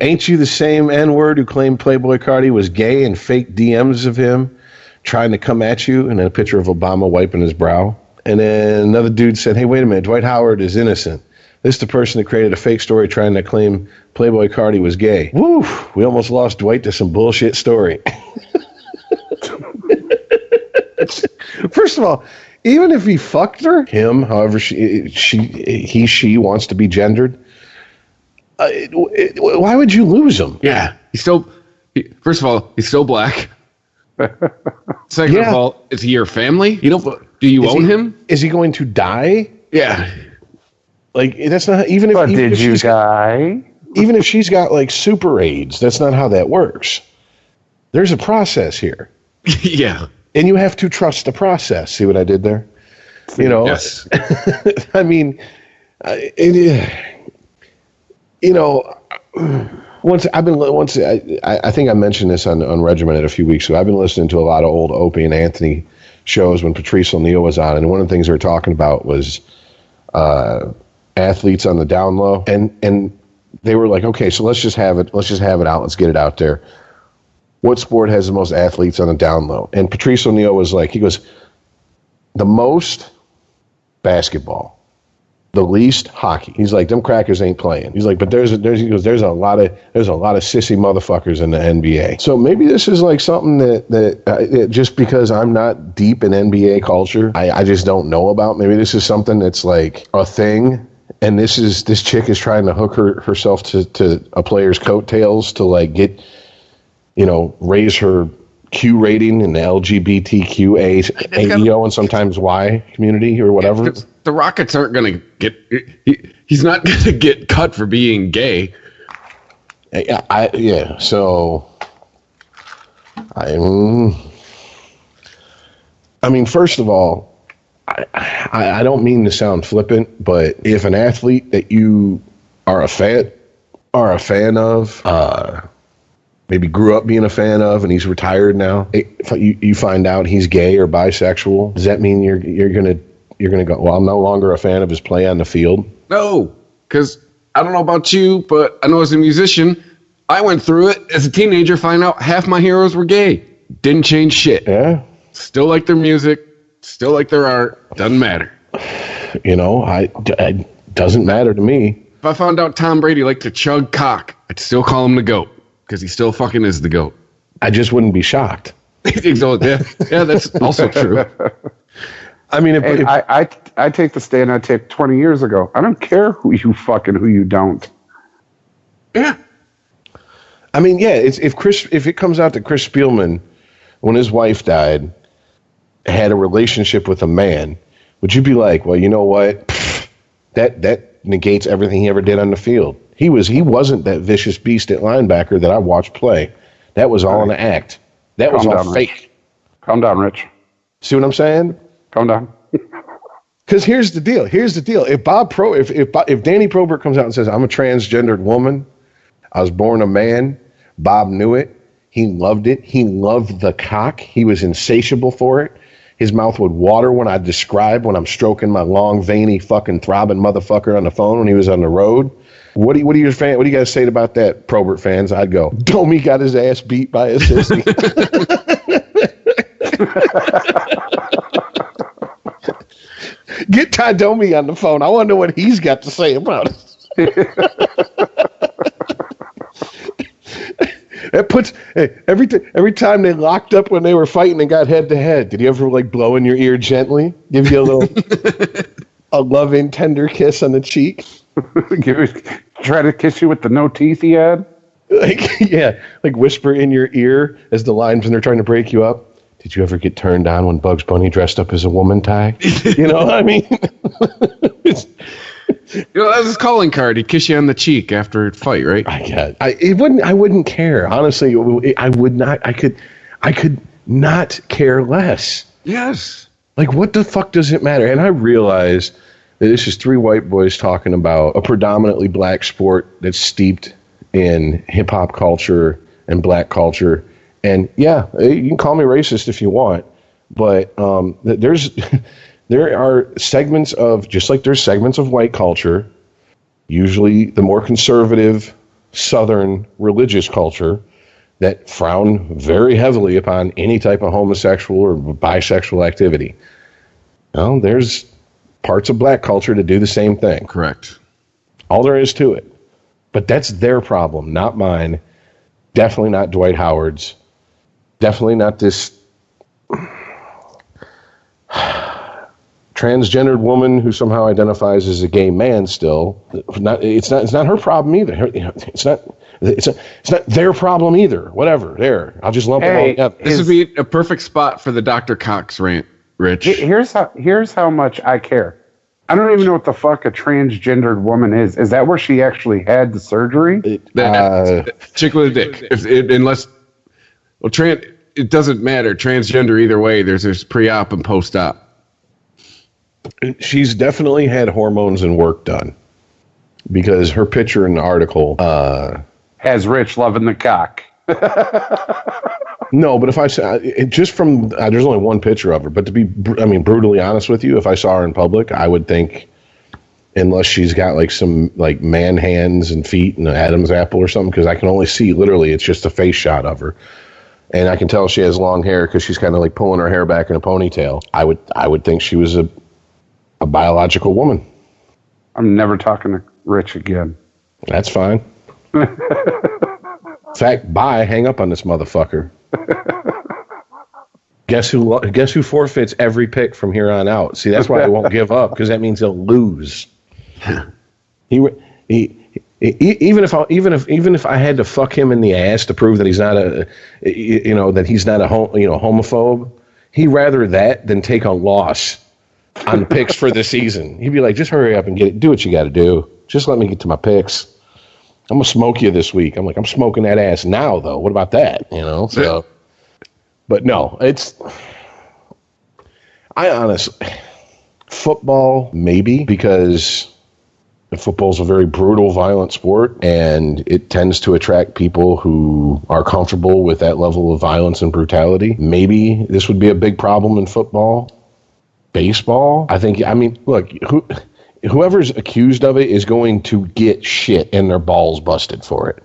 S4: ain't you the same N-word who claimed Playboy Cardi was gay and fake DMs of him trying to come at you? And then a picture of Obama wiping his brow. And then another dude said, hey, wait a minute, Dwight Howard is innocent. This is the person that created a fake story trying to claim Playboy Cardi was gay. Woo! We almost lost Dwight to some bullshit story. First of all, even if he fucked her, him, however she wants to be gendered, why would you lose him?
S3: Yeah, first of all, he's still black. Second of all, is he your family? Do you own him?
S4: Is he going to die?
S3: Yeah.
S4: Like, that's not, even if...
S5: But did you die?
S4: Even if she's got, like, super AIDS, that's not how that works. There's a process here.
S3: Yeah.
S4: And you have to trust the process. See what I did there?
S3: Yes.
S4: I mean, I think I mentioned this on Regimented a few weeks ago. I've been listening to a lot of old Opie and Anthony shows when Patrice O'Neal was on, and one of the things they were talking about was athletes on the down low, and they were like, okay, so let's just have it out, let's get it out there. What sport has the most athletes on the down low? And Patrice O'Neal was like, he goes, the most basketball, the least hockey. He's like, them crackers ain't playing. He's like, but there's a lot of sissy motherfuckers in the NBA. So maybe this is like something that just because I'm not deep in NBA culture, I just don't know about. Maybe this is something that's like a thing. And this chick is trying to hook herself to a player's coattails to like get, raise her Q rating in the LGBTQ AEO and sometimes Y community or whatever.
S3: The Rockets aren't going to get. He's not going to get cut for being gay.
S4: So I mean, first of all, I don't mean to sound flippant, but if an athlete that you are a fan of, maybe grew up being a fan of, and he's retired now, you find out he's gay or bisexual, does that mean you're gonna go, well, I'm no longer a fan of his play on the field?
S3: No, because I don't know about you, but I know as a musician, I went through it as a teenager, find out half my heroes were gay. Didn't change shit.
S4: Yeah.
S3: Still like their music, still like their art, doesn't matter.
S4: It doesn't matter to me.
S3: If I found out Tom Brady liked to chug cock, I'd still call him the GOAT, because he still fucking is the GOAT.
S4: I just wouldn't be shocked.
S3: Yeah, that's also true.
S4: I mean,
S5: I take the stand I took 20 years ago. I don't care who you fuck and who you don't.
S3: Yeah.
S4: I mean, yeah, if it comes out that Chris Spielman, when his wife died, had a relationship with a man, would you be like, well, you know what? That negates everything he ever did on the field. He wasn't that vicious beast at linebacker that I watched play. That was all an act. That was all fake.
S5: Rich. Calm down, Rich.
S4: See what I'm saying?
S5: Calm down.
S4: Because here's the deal. If Danny Probert comes out and says, I'm a transgendered woman, I was born a man, Bob knew it. He loved it. He loved the cock. He was insatiable for it. His mouth would water when I describe when I'm stroking my long, veiny, fucking throbbing motherfucker on the phone when he was on the road. What do you guys say about that, Probert fans? I'd go, Domi got his ass beat by a sissy. Get Ty Domi on the phone. I want to know what he's got to say about it. That puts every time they locked up when they were fighting and got head to head. Did he ever like blow in your ear gently, give you a loving, tender kiss on the cheek?
S5: Try to kiss you with the no teeth he had.
S4: Like whisper in your ear as the linesmen are trying to break you up. Did you ever get turned on when Bugs Bunny dressed up as a woman, Ty? You know what I mean?
S3: That was his calling card. He'd kiss you on the cheek after a fight, right?
S4: I wouldn't care. Honestly, I would not. I could not care less.
S3: Yes.
S4: Like, what the fuck does it matter? And I realize that this is three white boys talking about a predominantly black sport that's steeped in hip hop culture and black culture. And yeah, you can call me racist if you want, but there are segments of, just like there's segments of white culture, usually the more conservative Southern religious culture, that frown very heavily upon any type of homosexual or bisexual activity. Well, there's parts of black culture that do the same thing.
S3: Correct.
S4: All there is to it. But that's their problem, not mine. Definitely not Dwight Howard's. Definitely not this transgendered woman who somehow identifies as a gay man still. It's not her problem either. It's not their problem either. Whatever. There. I'll just lump them all together.
S3: This would be a perfect spot for the Dr. Cox rant, Rich.
S5: Here's how much I care. I don't even know what the fuck a transgendered woman is. Is that where she actually had the surgery?
S3: Chick with a dick. It doesn't matter. Transgender either way. There's pre-op and post-op.
S4: She's definitely had hormones and work done, because her picture in the article
S5: has Rich loving the cock.
S4: No, but if I say just from there's only one picture of her, but to be brutally honest with you, if I saw her in public, I would think, unless she's got like some like man hands and feet and an Adam's apple or something, because I can only see literally it's just a face shot of her. And I can tell she has long hair because she's kind of like pulling her hair back in a ponytail. I would think she was a biological woman.
S5: I'm never talking to Rich again.
S4: That's fine. In fact, bye. Hang up on this motherfucker. Guess who forfeits every pick from here on out? See, that's why I won't give up, because that means he'll lose. Even if I had to fuck him in the ass to prove that he's not homophobe, he'd rather that than take a loss on the picks for the season. He'd be like, just hurry up and do what you got to do. Just let me get to my picks. I'm gonna smoke you this week. I'm like, I'm smoking that ass now, though. What about that? So, but no, I honestly, football maybe, because football's a very brutal, violent sport, and it tends to attract people who are comfortable with that level of violence and brutality. Maybe this would be a big problem in football. Baseball, look, whoever's accused of it is going to get shit and their balls busted for it.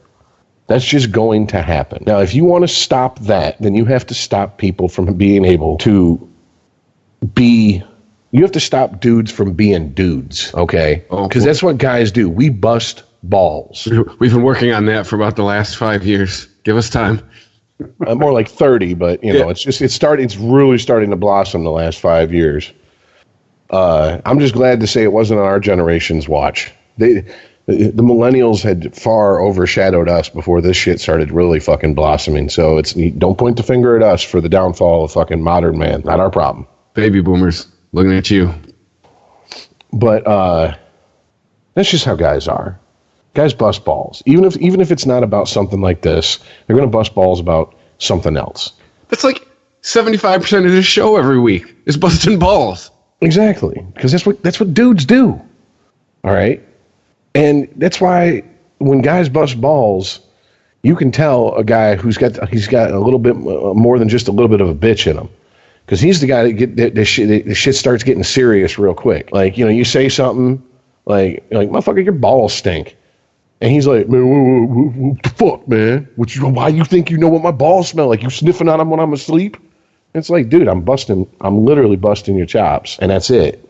S4: That's just going to happen. Now, if you want to stop that, then you have to stop people from being able to be... You have to stop dudes from being dudes, okay? Because that's what guys do. We bust balls.
S3: We've been working on that for about the last 5 years. Give us time.
S4: More like 30, but it's really starting to blossom the last 5 years. I'm just glad to say it wasn't on our generation's watch. The millennials had far overshadowed us before this shit started really fucking blossoming. So don't point the finger at us for the downfall of fucking modern man. Not our problem.
S3: Baby boomers looking at you.
S4: But that's just how guys are. Guys bust balls. Even if it's not about something like this, they're going to bust balls about something else.
S3: That's like 75% of this show every week is busting balls. Exactly,
S4: because that's what dudes do. All right, and that's why when guys bust balls, you can tell a guy he's got a little bit more than just a little bit of a bitch in him, because he's the guy that the shit starts getting serious real quick. Like, you say something like motherfucker, your balls stink. And he's like, man, what the fuck, man? Why you think you know what my balls smell like? You sniffing on them when I'm asleep? It's like, dude, I'm literally busting your chops, and that's it.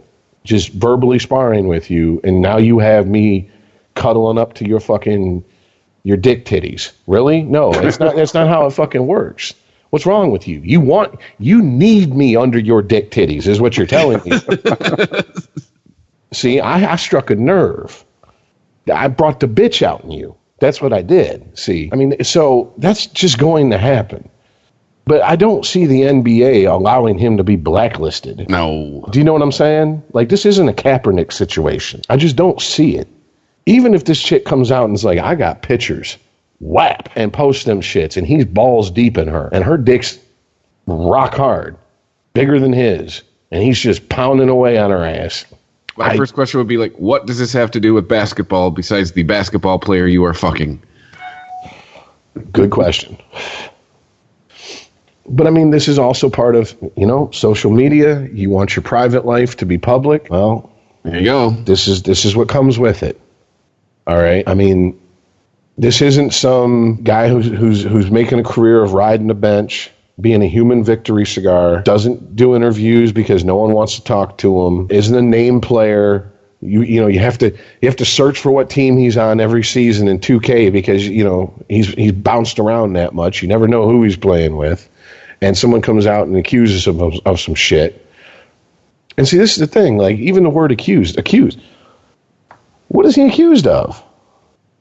S4: Just verbally sparring with you, and now you have me cuddling up to your dick titties. Really? No, that's not how it fucking works. What's wrong with you? You need me under your dick titties, is what you're telling me. See, I struck a nerve. I brought the bitch out in you. That's what I did. See, I mean, so that's just going to happen. But I don't see the NBA allowing him to be blacklisted.
S3: No.
S4: Do you know what I'm saying? Like, this isn't a Kaepernick situation. I just don't see it. Even if this chick comes out and is like, I got pictures, whap, and posts them shits, and he's balls deep in her, and her dick's rock hard, bigger than his, and he's just pounding away on her ass.
S3: My first question would be like, what does this have to do with basketball besides the basketball player you are fucking?
S4: Good question. But I mean, this is also part of, social media. You want your private life to be public. Well,
S3: there you go.
S4: This is what comes with it. All right. I mean, this isn't some guy who's making a career of riding the bench, being a human victory cigar, doesn't do interviews because no one wants to talk to him, isn't a name player. You have to search for what team he's on every season in 2K because he's bounced around that much. You never know who he's playing with. And someone comes out and accuses him of some shit. And see, this is the thing. Like, even the word accused. What is he accused of?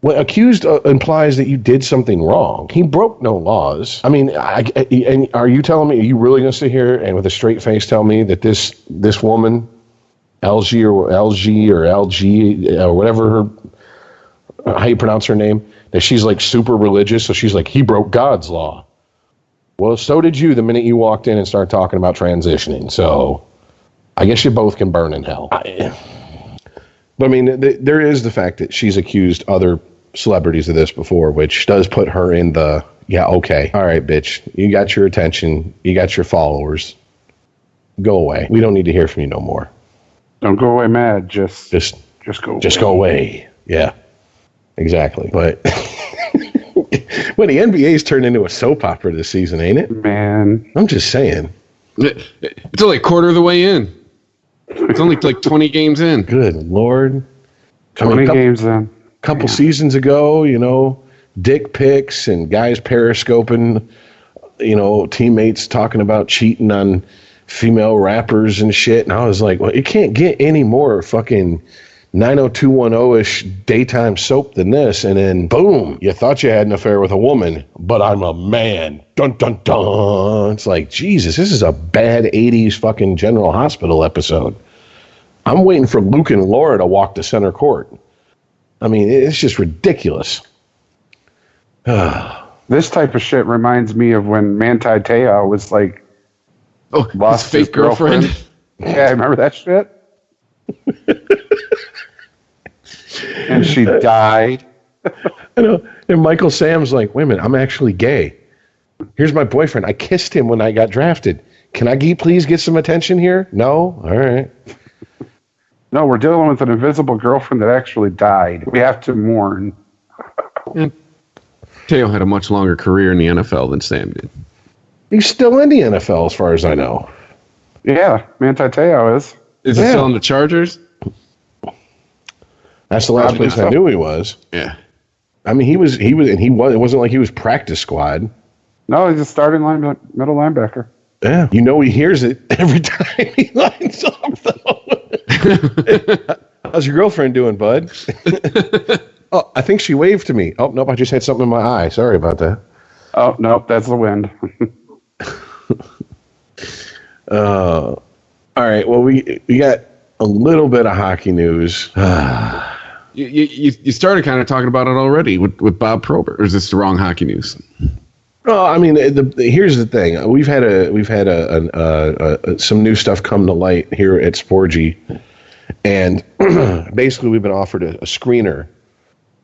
S4: Well, accused implies that you did something wrong. He broke no laws. I mean, and are you telling me, are you really going to sit here and with a straight face tell me that this woman, LG or whatever how you pronounce her name, that she's like super religious, so she's like, he broke God's law. Well, so did you the minute you walked in and started talking about transitioning. So I guess you both can burn in hell. But I mean, there is the fact that she's accused other celebrities of this before, which does put her in the, yeah, okay, all right, bitch, you got your attention, you got your followers, go away. We don't need to hear from you no more.
S5: Don't go away mad, just go away.
S4: Just go away. Yeah, exactly. But well, the NBA's turned into a soap opera this season, ain't it?
S5: Man.
S4: I'm just saying.
S3: It's only a quarter of the way in. It's only like 20 games in.
S4: Good Lord.
S5: 20 games in.
S4: Couple seasons ago, dick pics and guys periscoping, teammates talking about cheating on female rappers and shit. And I was like, well, it can't get any more fucking 90210-ish daytime soap than this. And then, boom, you thought you had an affair with a woman, but I'm a man. Dun, dun, dun. It's like, Jesus, this is a bad 80s fucking General Hospital episode. I'm waiting for Luke and Laura to walk to center court. I mean, it's just ridiculous.
S5: This type of shit reminds me of when Manti Te'o was like,
S3: lost his fake girlfriend.
S5: Yeah, I remember that shit. And she died.
S4: I know. And Michael Sam's like, wait a minute, I'm actually gay. Here's my boyfriend. I kissed him when I got drafted. Can I please get some attention here? No? All right.
S5: No, we're dealing with an invisible girlfriend that actually died. We have to mourn.
S3: And Te'o had a much longer career in the NFL than Sam did.
S4: He's still in the NFL as far as I know.
S5: Yeah, Manti Te'o is.
S3: Is he still on the Chargers?
S4: That's the last place I knew he was.
S3: Yeah.
S4: I mean, he was, and it wasn't like he was practice squad.
S5: No, he's a starting middle linebacker.
S4: Yeah, he hears it every time he lines up, though. How's your girlfriend doing, bud? Oh, I think she waved to me. Oh, nope, I just had something in my eye. Sorry about that.
S5: Oh, nope, that's the wind.
S4: All right, well, we got a little bit of hockey news.
S3: You started kind of talking about it already with Bob Probert, or is this the wrong hockey news?
S4: Well, I mean, here's the thing. We've had some new stuff come to light here at Sporgy, and basically we've been offered a screener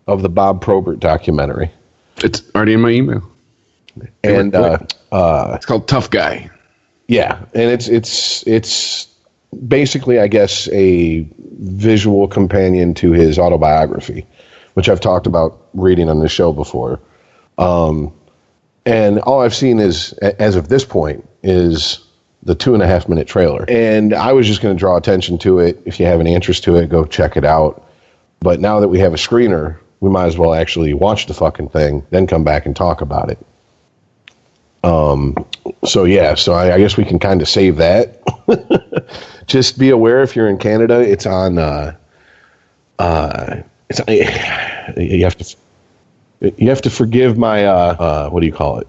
S4: of the Bob Probert documentary.
S3: It's already in my email,
S4: and
S3: it's called Tough Guy.
S4: Yeah, and it's basically, I guess, a visual companion to his autobiography, which I've talked about reading on the show before. And all I've seen is, as of this point, is the 2.5-minute trailer. And I was just going to draw attention to it. If you have any interest to it, go check it out. But now that we have a screener, we might as well actually watch the fucking thing, then come back and talk about it. So I guess we can kind of save that. Just be aware, if you're in Canada, it's on. You have to forgive my what do you call it?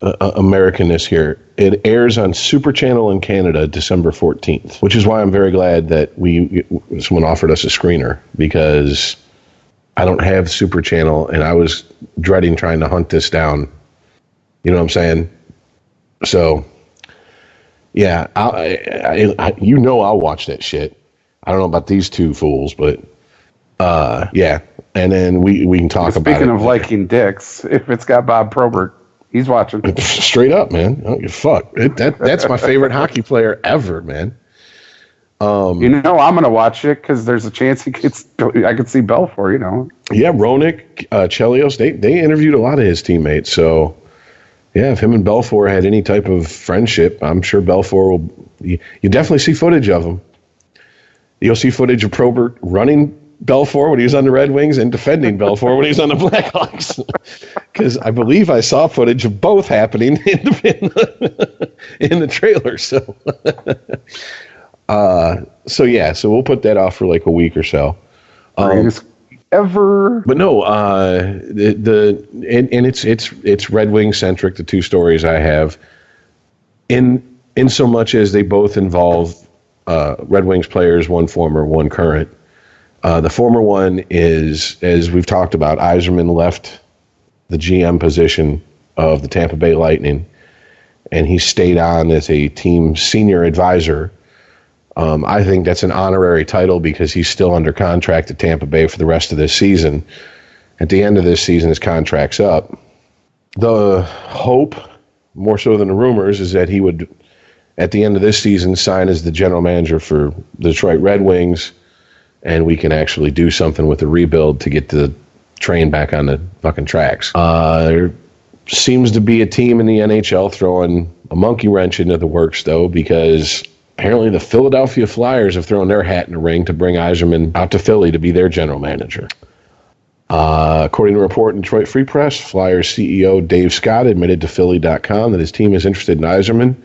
S4: Americanness here. It airs on Super Channel in Canada December 14th, which is why I'm very glad that someone offered us a screener, because I don't have Super Channel and I was dreading trying to hunt this down. You know what I'm saying? So, yeah, I'll watch that shit. I don't know about these two fools, but yeah. And then we can talk about it.
S5: Speaking of liking dicks, if it's got Bob Probert, he's watching.
S4: Straight up, man. I don't give a fuck. That's my favorite hockey player ever, man.
S5: I'm going to watch it because there's a chance I could see Belfour,
S4: Yeah, Roenick, Chelios, they interviewed a lot of his teammates. So, yeah, if him and Belfour had any type of friendship, I'm sure Belfour will. You definitely see footage of him. You'll see footage of Probert running Belfour when he was on the Red Wings and defending Belfour when he was on the Blackhawks. Because I believe I saw footage of both happening in the trailer. So, so we'll put that off for like a week or so.
S5: Ever,
S4: but no, it's Red Wing centric. The two stories I have, in so much as they both involve Red Wings players, one former, one current. The former one is, as we've talked about, Yzerman left the GM position of the Tampa Bay Lightning, and he stayed on as a team senior advisor. I think that's an honorary title because he's still under contract at Tampa Bay for the rest of this season. At the end of this season, his contract's up. The hope, more so than the rumors, is that he would, at the end of this season, sign as the general manager for the Detroit Red Wings, and we can actually do something with the rebuild to get the train back on the fucking tracks. There seems to be a team in the NHL throwing a monkey wrench into the works, though, because apparently the Philadelphia Flyers have thrown their hat in the ring to bring Yzerman out to Philly to be their general manager. According to a report in Detroit Free Press, Flyers CEO Dave Scott admitted to Philly.com that his team is interested in Yzerman,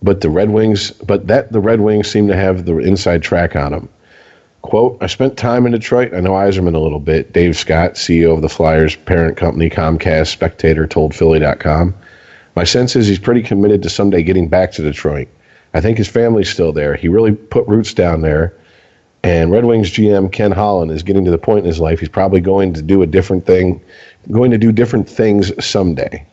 S4: but the Red Wings seem to have the inside track on him. Quote, I spent time in Detroit. I know Yzerman a little bit. Dave Scott, CEO of the Flyers parent company Comcast Spectator, told Philly.com. My sense is he's pretty committed to someday getting back to Detroit. I think his family's still there. He really put roots down there. And Red Wings GM Ken Holland is getting to the point in his life he's probably going to do different things someday.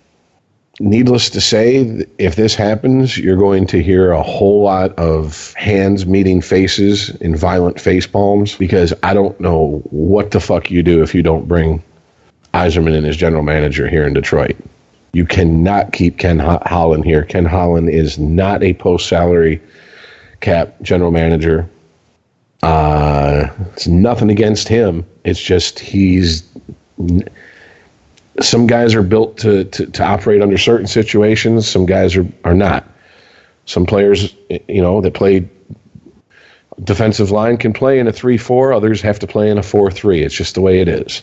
S4: Needless to say, if this happens, you're going to hear a whole lot of hands meeting faces in violent face palms, because I don't know what the fuck you do if you don't bring Yzerman and his general manager here in Detroit. You cannot keep Ken Holland here. Ken Holland is not a post-salary cap general manager. It's nothing against him. It's just some guys are built to operate under certain situations. Some guys are not. Some players, that play defensive line can play in a 3-4. Others have to play in a 4-3. It's just the way it is.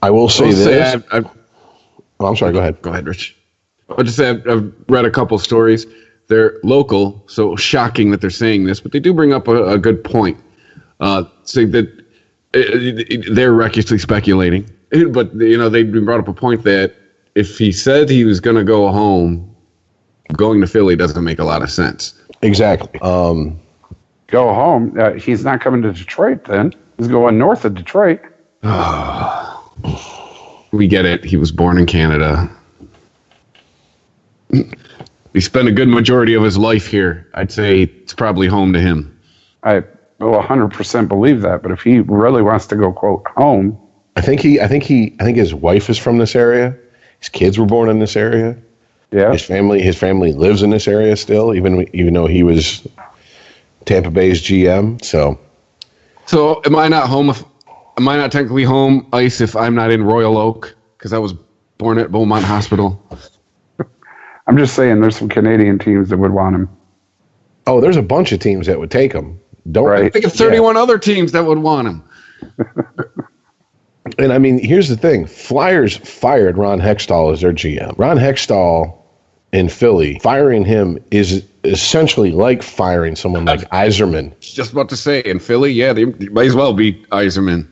S4: I will say this. I'm sorry. Go ahead.
S3: Go ahead, Rich. I'll just say I've read a couple stories. They're local, so shocking that they're saying this, but they do bring up a good point. Saying that they're recklessly speculating, but they brought up a point that if he said he was going to go home, going to Philly doesn't make a lot of sense.
S4: Exactly.
S5: Go home. He's not coming to Detroit then. He's going north of Detroit.
S3: We get it. He was born in Canada. He spent a good majority of his life here. I'd say it's probably home to him.
S5: I will 100% believe that. But if he really wants to go, quote, home.
S4: I think his wife is from this area. His kids were born in this area.
S5: Yeah.
S4: His family lives in this area still, even though he was Tampa Bay's GM. So
S3: am I not home? Am I not technically home ice if I'm not in Royal Oak because I was born at Beaumont Hospital?
S5: I'm just saying, there's some Canadian teams that would want him.
S4: Oh, there's a bunch of teams that would take him.
S3: I think of 31 other teams that would want him.
S4: And I mean, here's the thing: Flyers fired Ron Hextall as their GM. Ron Hextall in Philly, firing him is essentially like firing someone like Yzerman.
S3: Just about to say, in Philly, they might as well be Yzerman.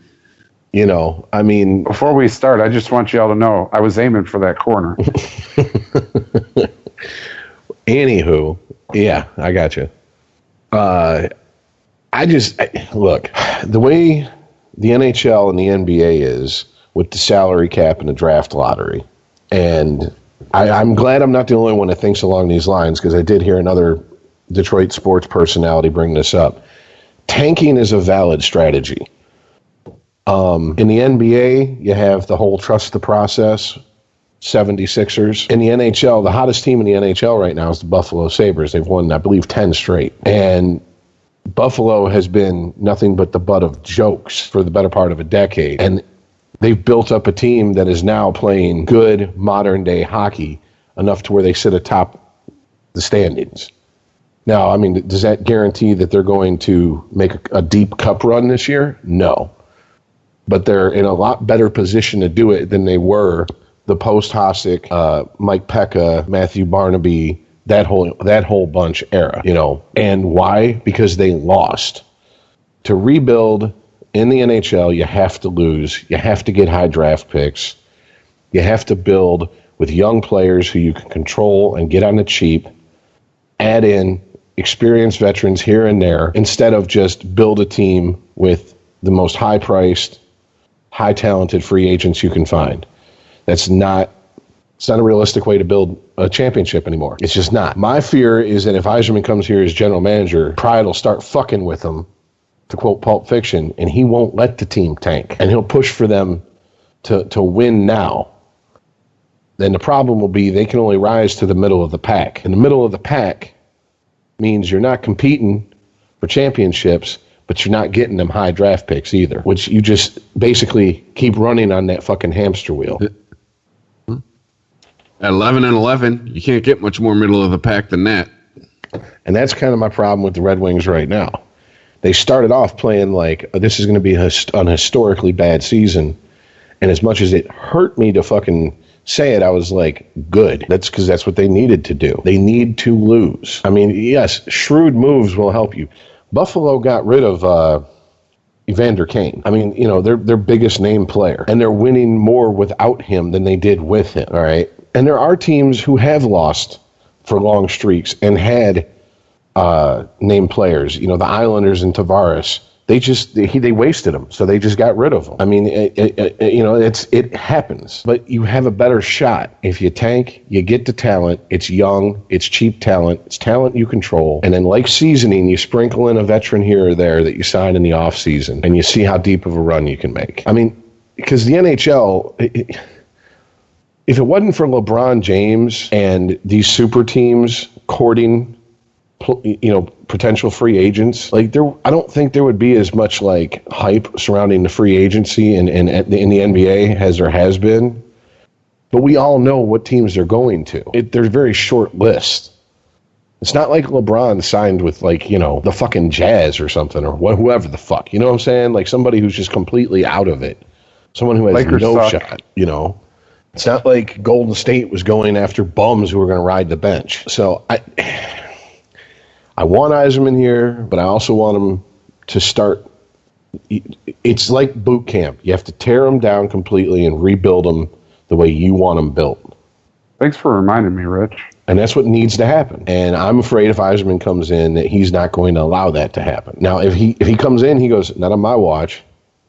S4: I mean...
S5: Before we start, I just want you all to know I was aiming for that corner.
S4: Anywho, yeah, I got you. Look, the way the NHL and the NBA is with the salary cap and the draft lottery, and I'm glad I'm not the only one that thinks along these lines, because I did hear another Detroit sports personality bring this up. Tanking is a valid strategy. In the NBA, you have the whole trust the process, 76ers. In the NHL, the hottest team in the NHL right now is the Buffalo Sabres. They've won, I believe, 10 straight. And Buffalo has been nothing but the butt of jokes for the better part of a decade. And they've built up a team that is now playing good modern-day hockey enough to where they sit atop the standings. Now, I mean, does that guarantee that they're going to make a deep cup run this year? No. But they're in a lot better position to do it than they were the post-Hasek, Mike Pekka, Matthew Barnaby, that whole bunch era, And why? Because they lost. To rebuild in the NHL, you have to lose. You have to get high draft picks. You have to build with young players who you can control and get on the cheap. Add in experienced veterans here and there instead of just build a team with the most high-priced, high-talented free agents you can find. It's not a realistic way to build a championship anymore. It's just not. My fear is that if Yzerman comes here as general manager, pride will start fucking with him, to quote Pulp Fiction, and he won't let the team tank. And he'll push for them to win now. Then the problem will be they can only rise to the middle of the pack. And the middle of the pack means you're not competing for championships, but you're not getting them high draft picks either, which you just basically keep running on that fucking hamster wheel.
S3: At 11-11, you can't get much more middle of the pack than that.
S4: And that's kind of my problem with the Red Wings right now. They started off playing like this is going to be an historically bad season. And as much as it hurt me to fucking say it, I was like, good. That's because that's what they needed to do. They need to lose. I mean, yes, shrewd moves will help you. Buffalo got rid of Evander Kane. I mean, their biggest name player. And they're winning more without him than they did with him, all right? And there are teams who have lost for long streaks and had named players. The Islanders and Tavares. They wasted them, so they just got rid of them. I mean, it happens. But you have a better shot if you tank. You get the talent. It's young. It's cheap talent. It's talent you control. And then, like seasoning, you sprinkle in a veteran here or there that you sign in the off season, and you see how deep of a run you can make. I mean, because the NHL. If it wasn't for LeBron James and these super teams courting, potential free agents, I don't think there would be as much hype surrounding the free agency in the NBA as there has been. But we all know what teams they're going to. They're a very short list. It's not like LeBron signed with the fucking Jazz or something or whoever the fuck. You know what I'm saying? Like somebody who's just completely out of it. someone who has
S5: Lakers
S4: no
S5: suck.
S4: shot, you know. It's not like Golden State was going after bums who were going to ride the bench. So I want Yzerman here, but I also want him to start. It's like boot camp. You have to tear them down completely and rebuild them the way you want them built.
S5: Thanks for reminding me, Rich.
S4: And that's what needs to happen. And I'm afraid if Yzerman comes in that he's not going to allow that to happen. Now, if he comes in, he goes, not on my watch,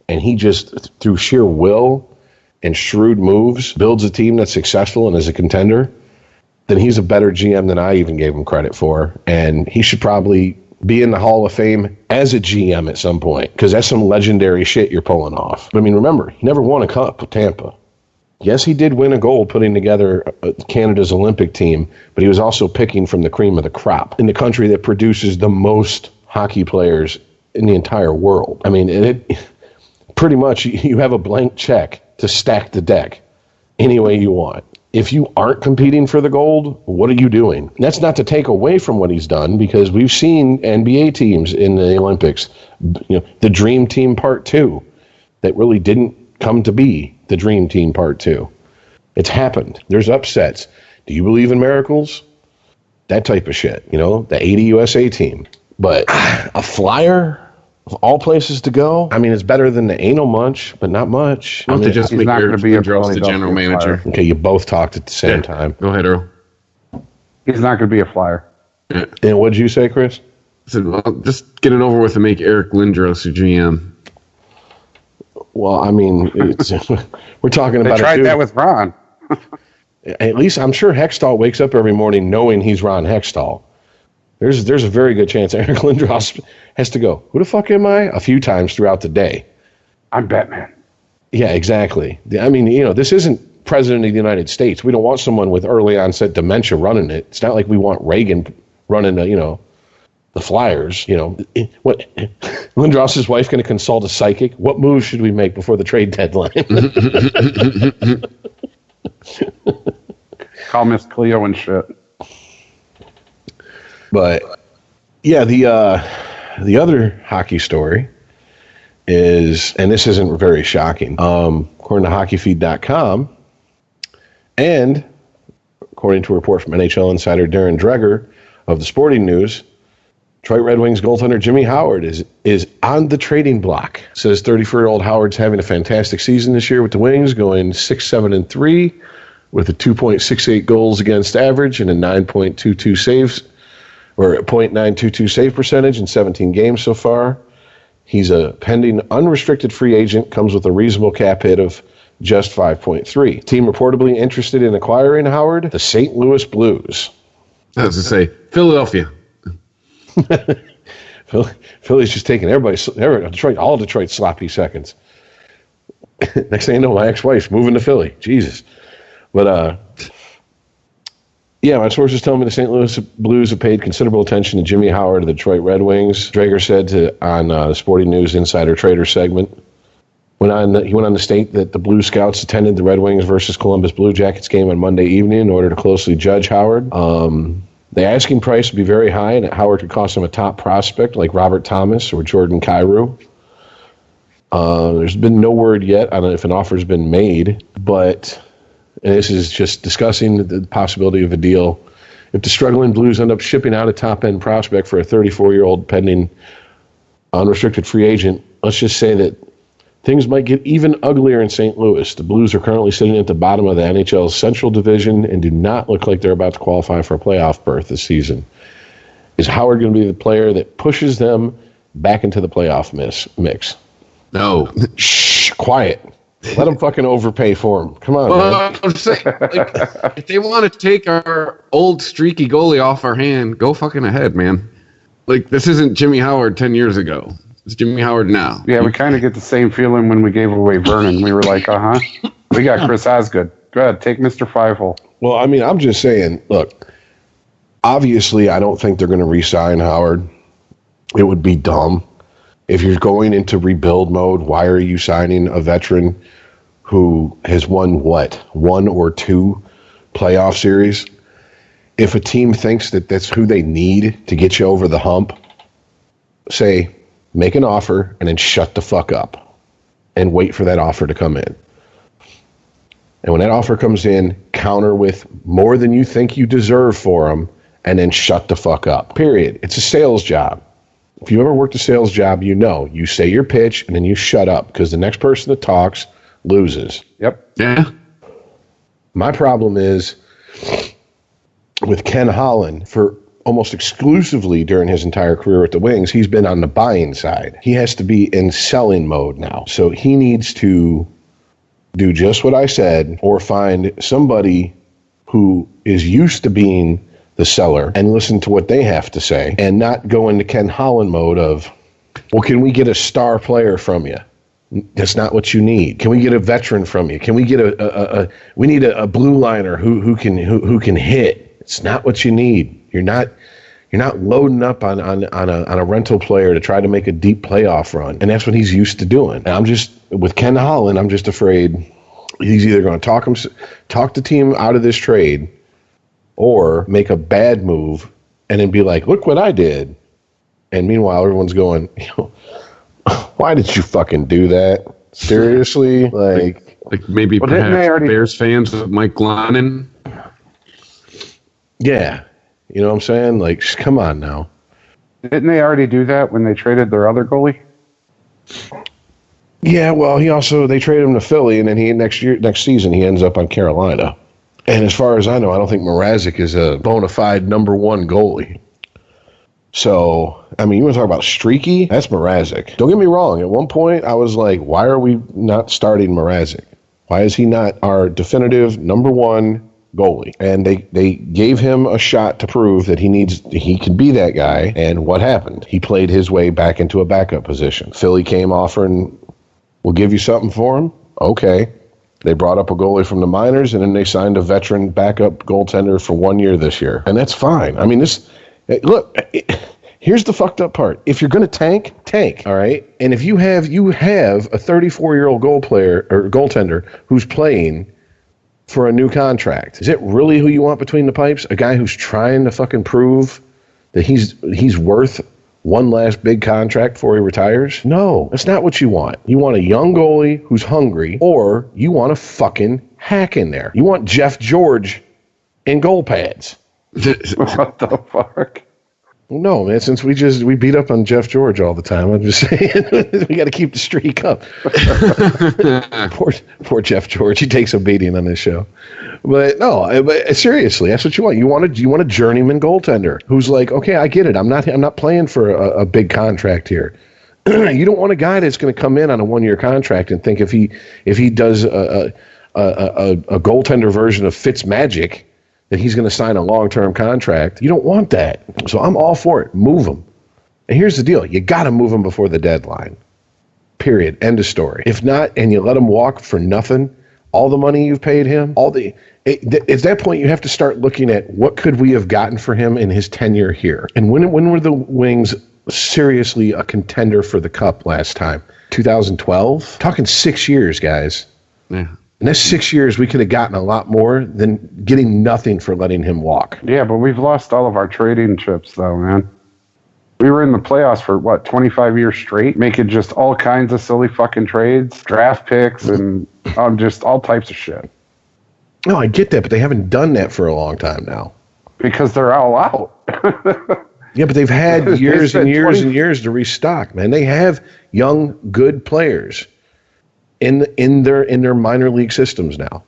S4: and he just, through sheer will and shrewd moves, builds a team that's successful and is a contender, then he's a better GM than I even gave him credit for. And he should probably be in the Hall of Fame as a GM at some point, because that's some legendary shit you're pulling off. But I mean, remember, he never won a cup with Tampa. Yes, he did win a gold putting together Canada's Olympic team, but he was also picking from the cream of the crop in the country that produces the most hockey players in the entire world. I mean, it pretty much you have a blank check to stack the deck any way you want. If you aren't competing for the gold, what are you doing? And that's not to take away from what he's done, because we've seen NBA teams in the Olympics, you know, the Dream Team Part 2, that really didn't come to be the Dream Team Part 2. It's happened. There's upsets. Do you believe in miracles? That type of shit, you know, the 80 USA team. But a Flyer of all places to go, I mean, it's better than the Anal Munch, but not much.
S3: I want to just
S5: he's
S3: make
S5: not
S3: Eric
S5: gonna be a
S3: Lindros the
S5: Philadelphia
S3: general manager.
S5: Flyer.
S4: Okay, you both talked at the same time.
S3: Go ahead, Earl.
S5: He's not going to be a Flyer.
S3: Yeah.
S4: And what'd you say, Chris?
S3: I said, well, just get it over with and make Eric Lindros your GM.
S4: Well, I mean, we're talking
S5: They
S4: about
S5: tried that with Ron.
S4: At least I'm sure Hextall wakes up every morning knowing he's Ron Hextall. There's a very good chance Eric Lindros has to go, who the fuck am I? A few times throughout the day.
S5: I'm Batman.
S4: Yeah, exactly. I mean, you know, this isn't President of the United States. We don't want someone with early onset dementia running it. It's not like we want Reagan running the Flyers. You know, what Lindros' wife going to consult a psychic? What moves should we make before the trade deadline?
S5: Call Miss Cleo and shit.
S4: But yeah, the other hockey story is, and this isn't very shocking, according to hockeyfeed.com, and according to a report from NHL insider Darren Dreger of the Sporting News, Detroit Red Wings goaltender Jimmy Howard is on the trading block. Says 34-year-old Howard's having a fantastic season this year with the Wings, going 6-7-3 with a 2.68 goals against average and a 9.22 saves, or a .922 save percentage in 17 games so far. He's a pending unrestricted free agent, comes with a reasonable cap hit of just 5.3. Team reportedly interested in acquiring Howard, the St. Louis Blues.
S3: I was to say, Philadelphia.
S4: Philly's just taking all Detroit sloppy seconds. Next thing you know, my ex-wife's moving to Philly. Jesus. But, yeah, my sources tell me the St. Louis Blues have paid considerable attention to Jimmy Howard of the Detroit Red Wings. Drager said on the Sporting News Insider Trader segment, he went on to state that the Blue Scouts attended the Red Wings versus Columbus Blue Jackets game on Monday evening in order to closely judge Howard. The asking price would be very high, and Howard could cost them a top prospect like Robert Thomas or Jordan Kyrou. There's been no word yet on if an offer's been made, but... And this is just discussing the possibility of a deal. If the struggling Blues end up shipping out a top-end prospect for a 34-year-old pending unrestricted free agent, let's just say that things might get even uglier in St. Louis. The Blues are currently sitting at the bottom of the NHL's Central Division and do not look like they're about to qualify for a playoff berth this season. Is Howard going to be the player that pushes them back into the playoff mix?
S3: No.
S4: Shh, quiet. Let them fucking overpay for him. Come on, man.
S3: I'm saying, if they want to take our old streaky goalie off our hand, go fucking ahead, man. This isn't Jimmy Howard 10 years ago. It's Jimmy Howard now.
S5: Yeah, we kind of get the same feeling when we gave away Vernon. We were like, we got Chris Osgood. Go ahead, take Mr. Fievel.
S4: Well, I mean, I'm just saying, look, obviously I don't think they're going to re-sign Howard. It would be dumb. If you're going into rebuild mode, why are you signing a veteran who has won, one or two playoff series? If a team thinks that that's who they need to get you over the hump, say, make an offer and then shut the fuck up. and wait for that offer to come in. And when that offer comes in, counter with more than you think you deserve for them, and then shut the fuck up. Period. It's a sales job. If you ever worked a sales job, you know. You say your pitch, and then you shut up, because the next person that talks loses.
S5: Yep.
S3: Yeah.
S4: My problem is with Ken Holland, for almost exclusively during his entire career with the Wings, he's been on the buying side. He has to be in selling mode now. So he needs to do just what I said, or find somebody who is used to being the seller and listen to what they have to say, and not go into Ken Holland mode of, well, can we get a star player from you? That's not what you need. Can we get a veteran from you? Can we get we need a blue liner who can hit? It's not what you need. You're not loading up on a rental player to try to make a deep playoff run, and that's what he's used to doing. And I'm just, with Ken Holland, I'm just afraid he's either going to talk the team out of this trade, or make a bad move and then be like, look what I did. And meanwhile, everyone's going, why did you fucking do that? Seriously? Like
S3: maybe perhaps Bears fans with Mike Glennon.
S4: Yeah. You know what I'm saying? Like, come on now.
S5: Didn't they already do that when they traded their other goalie?
S4: Yeah, well, they traded him to Philly, and then next season he ends up on Carolina. And as far as I know, I don't think Mrazek is a bona fide number one goalie. So, I mean, you want to talk about streaky? That's Mrazek. Don't get me wrong. At one point, I was like, why are we not starting Mrazek? Why is he not our definitive number one goalie? And they gave him a shot to prove that he could be that guy. And what happened? He played his way back into a backup position. Philly came offering, we'll give you something for him. Okay. They brought up a goalie from the minors, and then they signed a veteran backup goaltender for 1 year this year. And that's fine. I mean, here's the fucked up part. If you're going to tank, all right? And if you have a 34-year-old goaltender who's playing for a new contract, is it really who you want between the pipes? A guy who's trying to fucking prove that he's worth one last big contract before he retires? No, that's not what you want. You want a young goalie who's hungry, or you want a fucking hack in there. You want Jeff George in goal pads.
S5: What the fuck?
S4: No, man, since we beat up on Jeff George all the time, I'm just saying we got to keep the streak up. Poor Jeff George. He takes a beating on this show. But no, but seriously, that's what you want. You want a journeyman goaltender who's like, okay, I get it. I'm not playing for a big contract here. You don't want a guy that's going to come in on a 1 year contract and think if he does a goaltender version of Fitzmagic, that he's going to sign a long-term contract. You don't want that. So I'm all for it. Move him. And here's the deal. You got to move him before the deadline. Period. End of story. If not, and you let him walk for nothing, all the money you've paid him, at that point, you have to start looking at what could we have gotten for him in his tenure here. And when were the Wings seriously a contender for the Cup last time? 2012? Talking 6 years, guys.
S3: Yeah.
S4: In this 6 years, we could have gotten a lot more than getting nothing for letting him walk.
S5: Yeah, but we've lost all of our trading chips, though, man. We were in the playoffs for, 25 years straight, making just all kinds of silly fucking trades, draft picks, and just all types of shit.
S4: No, I get that, but they haven't done that for a long time now.
S5: Because they're all out.
S4: Yeah, but they've had years and years and years to restock, man. They have young, good players in their minor league systems now.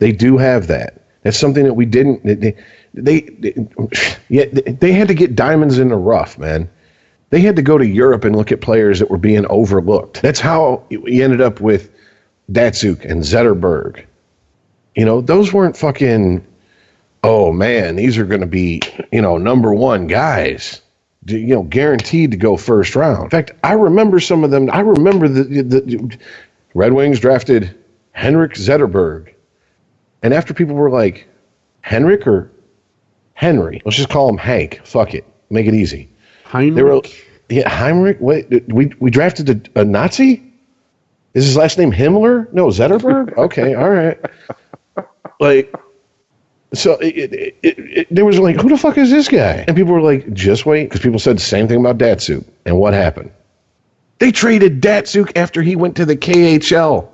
S4: They do have that. That's something that we didn't. They had to get diamonds in the rough, man. They had to go to Europe and look at players that were being overlooked. That's how we ended up with Datsuk and Zetterberg. You know, those weren't fucking, oh man, these are going to be, number one guys, guaranteed to go first round. In fact, I remember some of them. I remember the Red Wings drafted Henrik Zetterberg. And after people were like, Henrik or Henry? Let's just call him Hank. Fuck it. Make it easy.
S3: Heinrich?
S4: Heinrich? Wait, we drafted a Nazi? Is his last name Himmler? No, Zetterberg? Okay, all right. So there was like, who the fuck is this guy? And people were like, just wait, because people said the same thing about Datsuk. And what happened? They traded Datsuk after he went to the KHL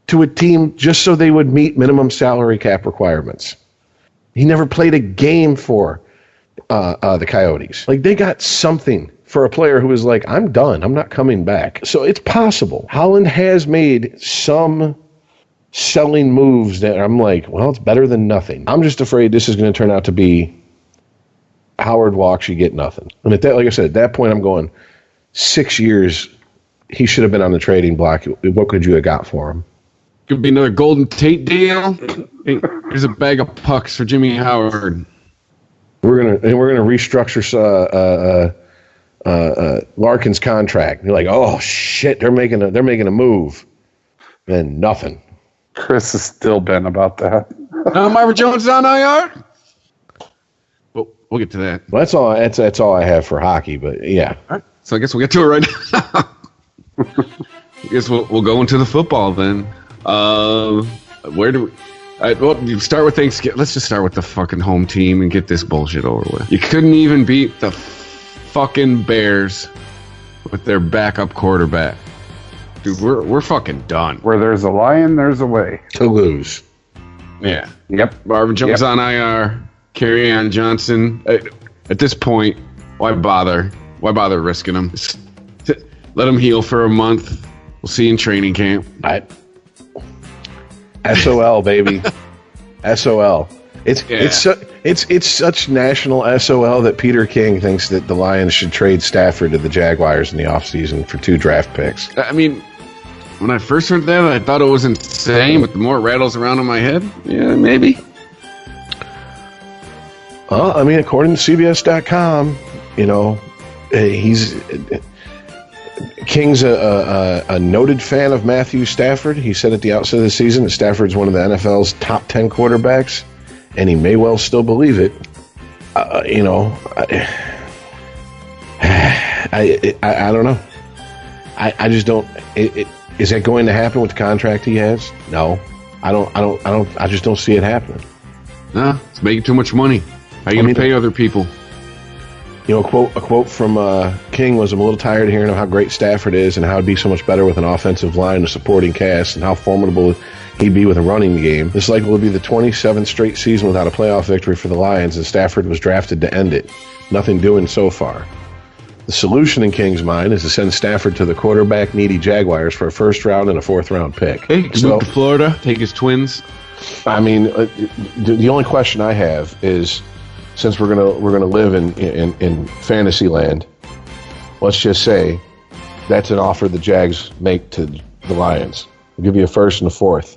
S4: to a team just so they would meet minimum salary cap requirements. He never played a game for the Coyotes. Like, they got something for a player who was like, I'm done. I'm not coming back. So it's possible. Holland has made some selling moves that I'm like, well, it's better than nothing. I'm just afraid this is going to turn out to be Howard walks, you get nothing. And at that, like I said, at that point, I'm going 6 years. He should have been on the trading block. What could you have got for him?
S3: Could be another Golden Tate deal. Hey, here's a bag of pucks for Jimmy Howard.
S4: We're gonna restructure Larkin's contract. You're like, oh shit, they're making a move, and nothing.
S5: Chris has still been about that.
S3: Myra Jones is on IR. We'll get to that.
S4: Well, that's all I have for hockey. But yeah.
S3: All right. So I guess we'll get to it right now. I guess we'll go into the football then. Where do we? You start with Thanksgiving. Let's just start with the fucking home team and get this bullshit over with. You couldn't even beat the fucking Bears with their backup quarterback. Dude, we're fucking done.
S5: Where there's a lion, there's a way
S4: to lose.
S3: Yeah.
S5: Yep.
S3: Marvin Jones on IR. Kerryon Johnson. At this point, why bother? Why bother risking him? Let him heal for a month. We'll see you in training camp.
S4: SOL, baby. SOL. It's such national SOL that Peter King thinks that the Lions should trade Stafford to the Jaguars in the offseason for 2 draft picks.
S3: I mean, when I first heard that, I thought it was insane, but the more it rattles around in my head, yeah, maybe.
S4: Well, I mean, according to CBS.com, King's a noted fan of Matthew Stafford. He said at the outset of the season that Stafford's one of the NFL's top 10 quarterbacks, and he may well still believe it. I don't know. I just don't. Is that going to happen with the contract he has? No, I just don't see it happening.
S3: No, it's making too much money. How are you going to pay other people?
S4: A quote from King was, I'm a little tired of hearing how great Stafford is and how it'd be so much better with an offensive line and a supporting cast and how formidable he'd be with a running game. This likely will be the 27th straight season without a playoff victory for the Lions, and Stafford was drafted to end it. Nothing doing so far. The solution in King's mind is to send Stafford to the quarterback-needy Jaguars for a first round and a 4th round pick.
S3: Hey, move to Florida, take his twins.
S4: I mean, the only question I have is, since we're gonna live in fantasy land, let's just say that's an offer the Jags make to the Lions. We'll give you a 1st and a 4th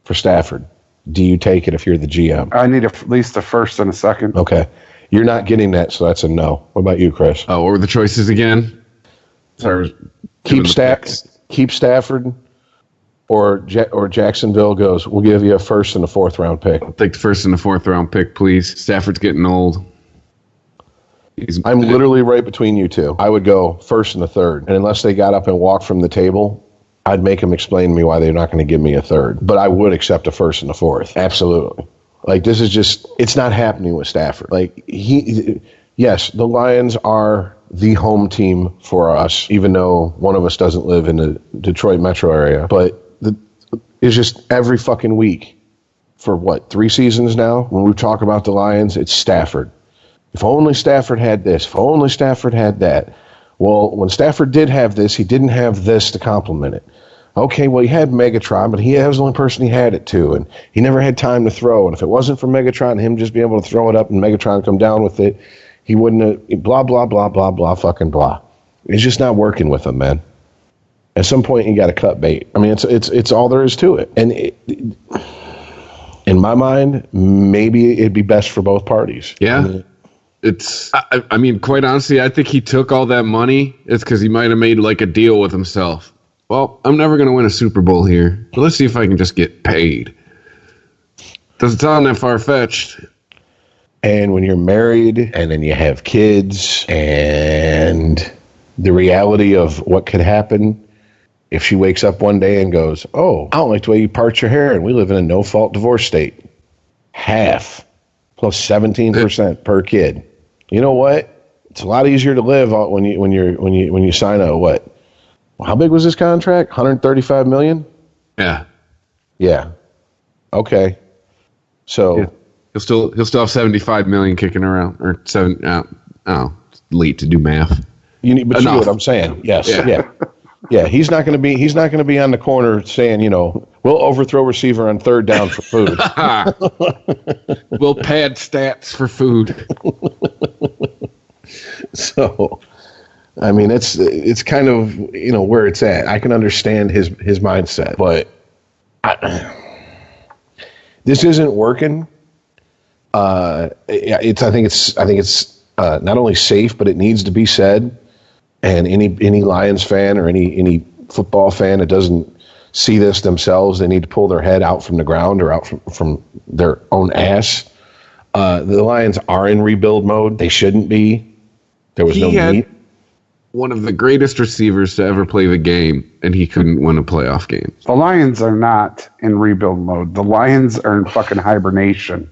S4: for Stafford. Do you take it if you're the GM?
S5: I need at least a 1st and a 2nd.
S4: Okay. You're not getting that, so that's a no. What about you, Chris?
S3: Oh, what were the choices again? Sorry.
S4: Keep Stafford, or Jacksonville goes, we'll give you a 1st and a 4th round pick.
S3: I'll take the 1st and the 4th round pick, please. Stafford's getting old.
S4: I'm literally right between you two. I would go 1st and a 3rd. And unless they got up and walked from the table, I'd make them explain to me why they're not going to give me a 3rd. But I would accept a 1st and a 4th. Absolutely. Like, this is just, it's not happening with Stafford. Like, yes, the Lions are the home team for us, even though one of us doesn't live in the Detroit metro area. But it's just every fucking week for 3 seasons now, when we talk about the Lions, it's Stafford. If only Stafford had this, if only Stafford had that. Well, when Stafford did have this, he didn't have this to complement it. Okay, well, he had Megatron, but he was the only person he had it to, and he never had time to throw. And if it wasn't for Megatron and him just being able to throw it up and Megatron come down with it, he wouldn't have, blah, blah, blah, blah, blah, fucking blah. It's just not working with him, man. At some point, you got to cut bait. I mean, it's all there is to it. And in my mind, maybe it'd be best for both parties.
S3: Yeah. I mean, quite honestly, I think he took all that money. It's because he might have made like a deal with himself. Well, I'm never going to win a Super Bowl here, but let's see if I can just get paid. Doesn't sound that far-fetched.
S4: And when you're married and then you have kids and the reality of what could happen if she wakes up one day and goes, oh, I don't like the way you part your hair, and we live in a no-fault divorce state. Half plus 17% per kid. You know what? It's a lot easier to live when you sign a How big was his contract? $135 million?
S3: Yeah.
S4: Yeah. Okay. So
S3: Yeah. He'll still have $75 million kicking around, or seven. It's late to do math.
S4: you know what I'm saying? Yes. Yeah. He's not going to be on the corner saying, we'll overthrow receiver on third down for food.
S3: We'll pad stats for food.
S4: So, I mean, it's kind of where it's at. I can understand his mindset, but this isn't working. I think it's not only safe, but it needs to be said. And any Lions fan or any football fan that doesn't see this themselves, they need to pull their head out from the ground or out from their own ass. The Lions are in rebuild mode. They shouldn't be. There was no need.
S3: One of the greatest receivers to ever play the game, and he couldn't win a playoff game.
S5: The Lions are not in rebuild mode. The Lions are in fucking hibernation.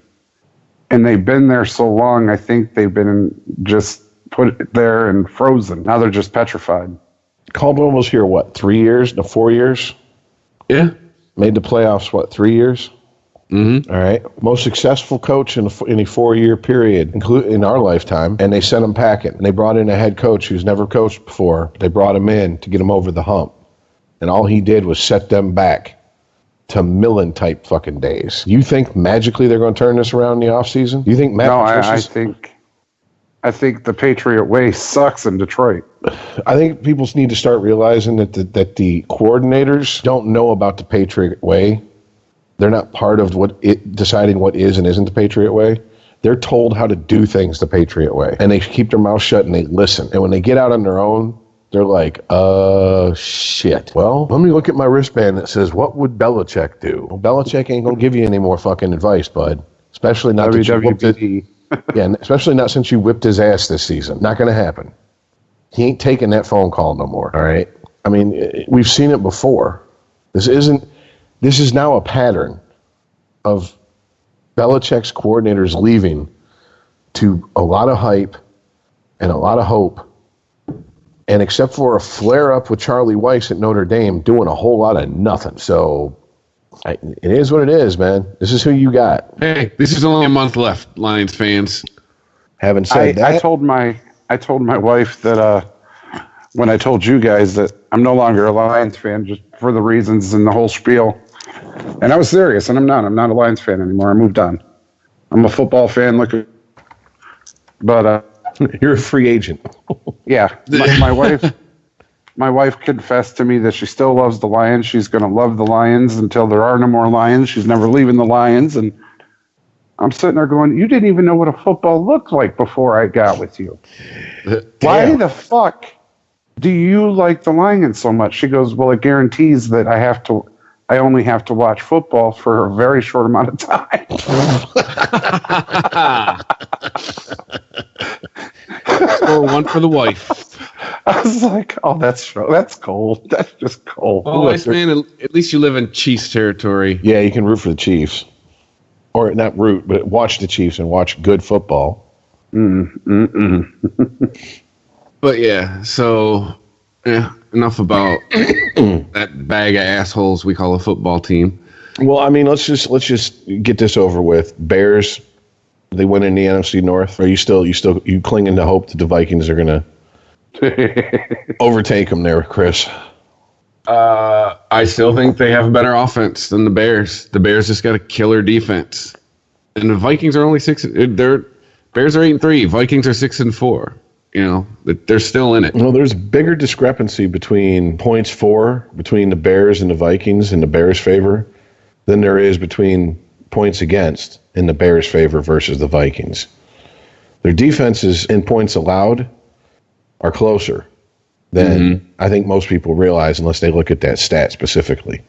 S5: And they've been there so long, I think they've been just put there and frozen. Now they're just petrified.
S4: Caldwell was here, 3 years? No, 4 years?
S3: Yeah.
S4: Made the playoffs, 3 years?
S3: Mm-hmm.
S4: All right. Most successful coach in a 4-year period, including in our lifetime, and they sent him packing. And they brought in a head coach who's never coached before. They brought him in to get him over the hump. And all he did was set them back to Millen-type fucking days. You think magically they're going to turn this around in the offseason? You think
S5: I think the Patriot way sucks in Detroit.
S4: I think people need to start realizing that the coordinators don't know about the Patriot way. They're not part of deciding what is and isn't the Patriot way. They're told how to do things the Patriot way. And they keep their mouth shut and they listen. And when they get out on their own, they're like, shit. Well, let me look at my wristband that says, what would Belichick do? Well, Belichick ain't going to give you any more fucking advice, bud. Especially not that you whipped it. Yeah, especially not since you whipped his ass this season. Not going to happen. He ain't taking that phone call no more, all right? I mean, we've seen it before. This is now a pattern of Belichick's coordinators leaving to a lot of hype and a lot of hope. And except for a flare-up with Charlie Weiss at Notre Dame, doing a whole lot of nothing. So it is what it is, man. This is who you got.
S3: Hey, this is only a month left, Lions fans.
S4: Having said that,
S5: I told my wife that when I told you guys that I'm no longer a Lions fan, just for the reasons and the whole spiel. And I was serious, and I'm not. I'm not a Lions fan anymore. I moved on. I'm a football fan. But
S4: you're a free agent.
S5: Yeah, my wife confessed to me that she still loves the Lions. She's going to love the Lions until there are no more Lions. She's never leaving the Lions. And I'm sitting there going, you didn't even know what a football looked like before I got with you. Why the fuck do you like the Lions so much? She goes, well, it guarantees that I only have to watch football for a very short amount of time.
S3: Score one for the wife.
S5: I was like, oh, that's cold. That's just cold.
S3: Oh, nice, man. At least you live in Chiefs territory.
S4: Yeah, you can root for the Chiefs. Or not root, but watch the Chiefs and watch good football.
S3: But yeah, so enough about that bag of assholes we call a football team.
S4: Well, I mean, let's just get this over with. Bears, they win in the NFC North. Are you clinging to hope that the Vikings are going to overtake them there, Chris?
S3: I still think they have a better offense than the Bears. The Bears just got a killer defense, and the Vikings are only 6. Bears are 8-3. Vikings are 6-4. You know, they're still in it.
S4: Well, there's a bigger discrepancy between points for between the Bears and the Vikings in the Bears' favor than there is between points against in the Bears' favor versus the Vikings. Their defenses in points allowed are closer than I think most people realize unless they look at that stat specifically.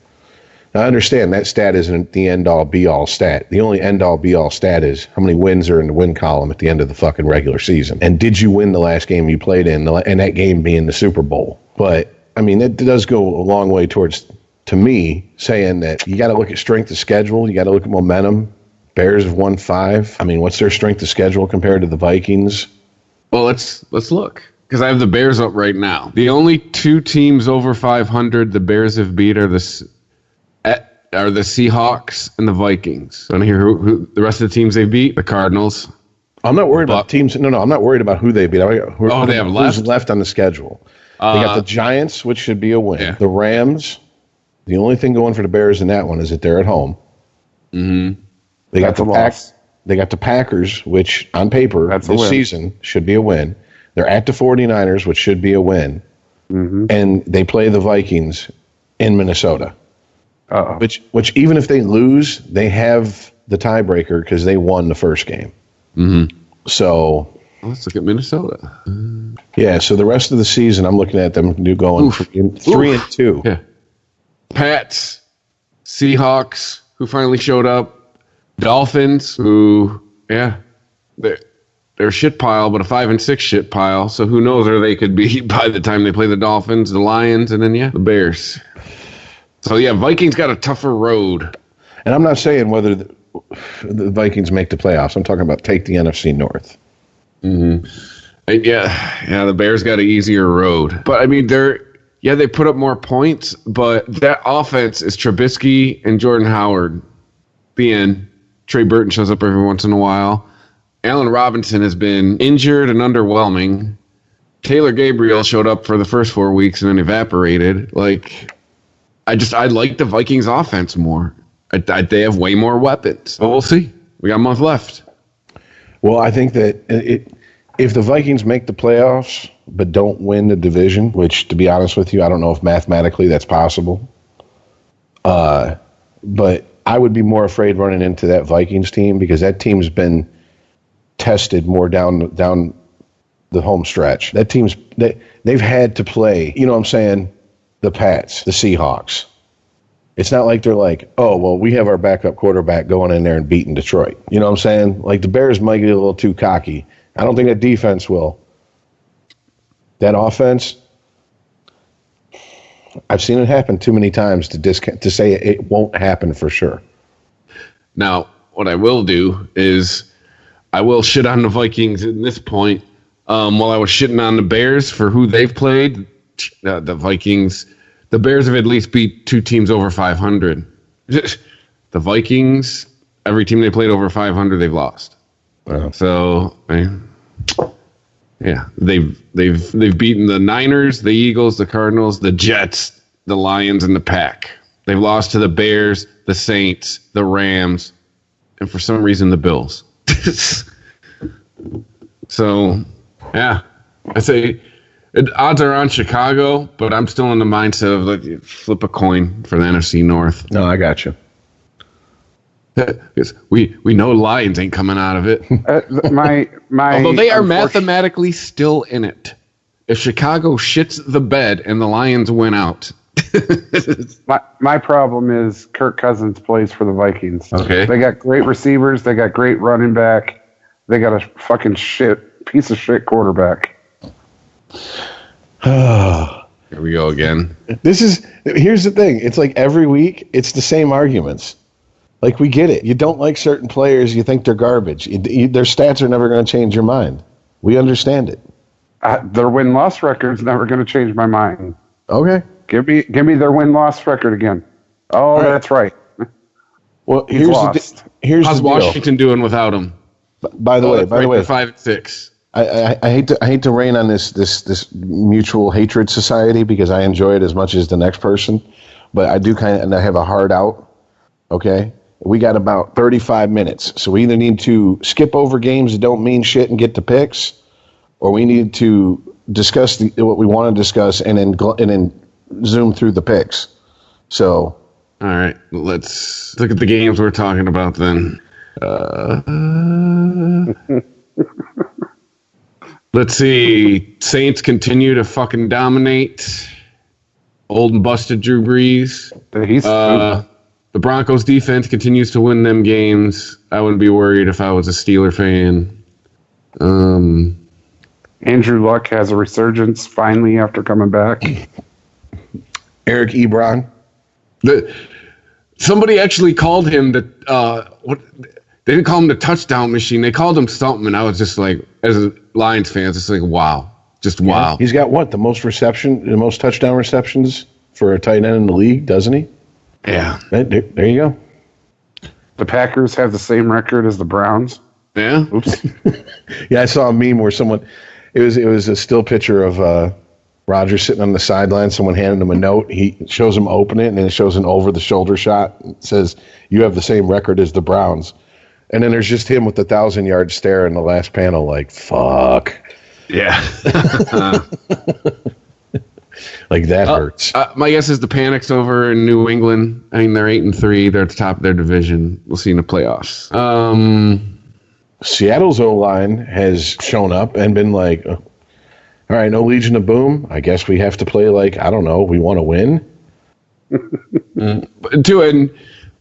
S4: Now, I understand that stat isn't the end-all, be-all stat. The only end-all, be-all stat is how many wins are in the win column at the end of the fucking regular season. And did you win the last game you played in, and that game being the Super Bowl? But, I mean, it does go a long way towards, to me, saying that you got to look at strength of schedule. You got to look at momentum. Bears have won 5. I mean, what's their strength of schedule compared to the Vikings?
S3: Well, let's look. because I have the Bears up right now. The only two teams over 500 the Bears have beat are the Seahawks and the Vikings. Want to hear who the rest of the teams they beat? The Cardinals.
S4: I'm not worried about teams. No, I'm not worried about who they beat.
S3: They have left?
S4: Who's left on the schedule? They got the Giants, which should be a win. Yeah. The Rams. The only thing going for the Bears in that one is that they're at home.
S3: Mm-hmm.
S4: They got the Packers, which on paper this season should be a win. They're at the 49ers, which should be a win.
S5: Mm-hmm.
S4: And they play the Vikings in Minnesota.
S5: Uh-oh.
S4: Which even if they lose, they have the tiebreaker because they won the first game.
S3: Mm-hmm.
S4: So
S3: let's look at Minnesota.
S4: Yeah, so the rest of the season, I'm looking at them going 3-2.
S3: Yeah. Pats, Seahawks, who finally showed up, Dolphins, who, they're a shit pile, but a 5-6 shit pile. So who knows where they could be by the time they play the Dolphins, the Lions, and then the Bears. So Vikings got a tougher road.
S4: And I'm not saying whether the Vikings make the playoffs. I'm talking about take the NFC North.
S3: Mm-hmm. And the Bears got an easier road. But I mean, they put up more points, but that offense is Trubisky and Jordan Howard. The end. Trey Burton shows up every once in a while. Allen Robinson has been injured and underwhelming. Taylor Gabriel showed up for the first 4 weeks and then evaporated. I like the Vikings offense more. They have way more weapons. But we'll see. We got a month left.
S4: Well, I think that if the Vikings make the playoffs but don't win the division, which, to be honest with you, I don't know if mathematically that's possible. But I would be more afraid running into that Vikings team because that team's been tested more down the home stretch. That team's they've had to play, you know what I'm saying, the Pats, the Seahawks. It's not like they're like, oh, well, we have our backup quarterback going in there and beating Detroit. You know what I'm saying? Like the Bears might get a little too cocky. I don't think that defense will. That offense, I've seen it happen too many times to say it won't happen for sure.
S3: Now, what I will do is I will shit on the Vikings at this point. While I was shitting on the Bears for who they've played, the Vikings, the Bears have at least beat two teams over 500. The Vikings, every team they played over 500, they've lost.
S4: Wow.
S3: So, they've beaten the Niners, the Eagles, the Cardinals, the Jets, the Lions, and the Pack. They've lost to the Bears, the Saints, the Rams, and for some reason the Bills. So, I say odds are on Chicago, but I'm still in the mindset of flip a coin for the NFC North.
S4: No, I got you.
S3: Because we know Lions ain't coming out of it.
S5: Although
S3: they are mathematically still in it. If Chicago shits the bed and the Lions win out.
S5: my problem is Kirk Cousins plays for the Vikings.
S3: Okay.
S5: They got great receivers. They got great running back. They got a fucking piece of shit quarterback.
S3: Here we go again.
S4: Here's the thing. It's like every week, it's the same arguments. Like, we get it. You don't like certain players. You think they're garbage. Their stats are never going to change your mind. We understand it.
S5: Their win-loss record's never going to change my mind.
S4: Okay.
S5: Give me their win-loss record again. Oh, right. That's right.
S4: Well,
S3: how's Washington doing without him?
S4: By the way,
S3: 5-6.
S4: I hate to rain on this mutual hatred society because I enjoy it as much as the next person, but I do kind of have a hard out. Okay. We got about 35 minutes. So we either need to skip over games that don't mean shit and get to picks, or we need to discuss what we want to discuss and then zoom through the picks. So.
S3: All right. Let's look at the games we're talking about then. Let's see. Saints continue to fucking dominate. Old and busted Drew Brees. The Broncos defense continues to win them games. I wouldn't be worried if I was a Steeler fan.
S5: Andrew Luck has a resurgence finally after coming back.
S4: Eric Ebron.
S3: Somebody actually called him they didn't call him the touchdown machine. They called him something, and I was just like, as a Lions fan, it's just like, wow. Just wow.
S4: He's got what? The most touchdown receptions for a tight end in the league, doesn't he?
S3: Yeah.
S4: There you go.
S5: The Packers have the same record as the Browns.
S3: Yeah.
S5: Oops.
S4: Yeah, I saw a meme where it was a still picture of Rodgers sitting on the sideline. Someone handed him a note. He shows him open it, and it shows an over-the-shoulder shot. It says, "You have the same record as the Browns." And then there's just him with the 1,000-yard stare in the last panel, like, fuck.
S3: Yeah.
S4: Like, that hurts.
S3: My guess is the panic's over in New England. I mean, they're 8-3. They're at the top of their division. We'll see in the playoffs.
S4: Seattle's O-line has shown up and been like, all right, no Legion of Boom. I guess we have to play like, I don't know, we want to win.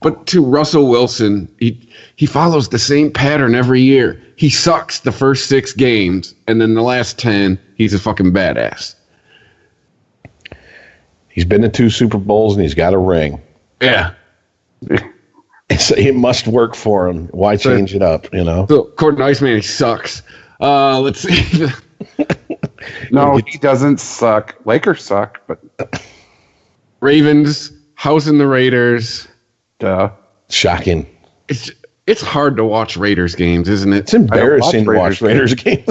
S3: But to Russell Wilson, he follows the same pattern every year. He sucks the first 6 games, and then the last 10, he's a fucking badass.
S4: He's been to 2 Super Bowls, and he's got a ring.
S3: Yeah.
S4: It must work for him. Why change it up, you know?
S3: So, Gordon Iceman, he sucks. Let's see.
S5: No, he doesn't suck. Lakers suck, but
S3: Ravens, housing the Raiders.
S5: duh.
S4: Shocking.
S3: It's hard to watch Raiders games, isn't it?
S4: It's embarrassing to watch Raiders games.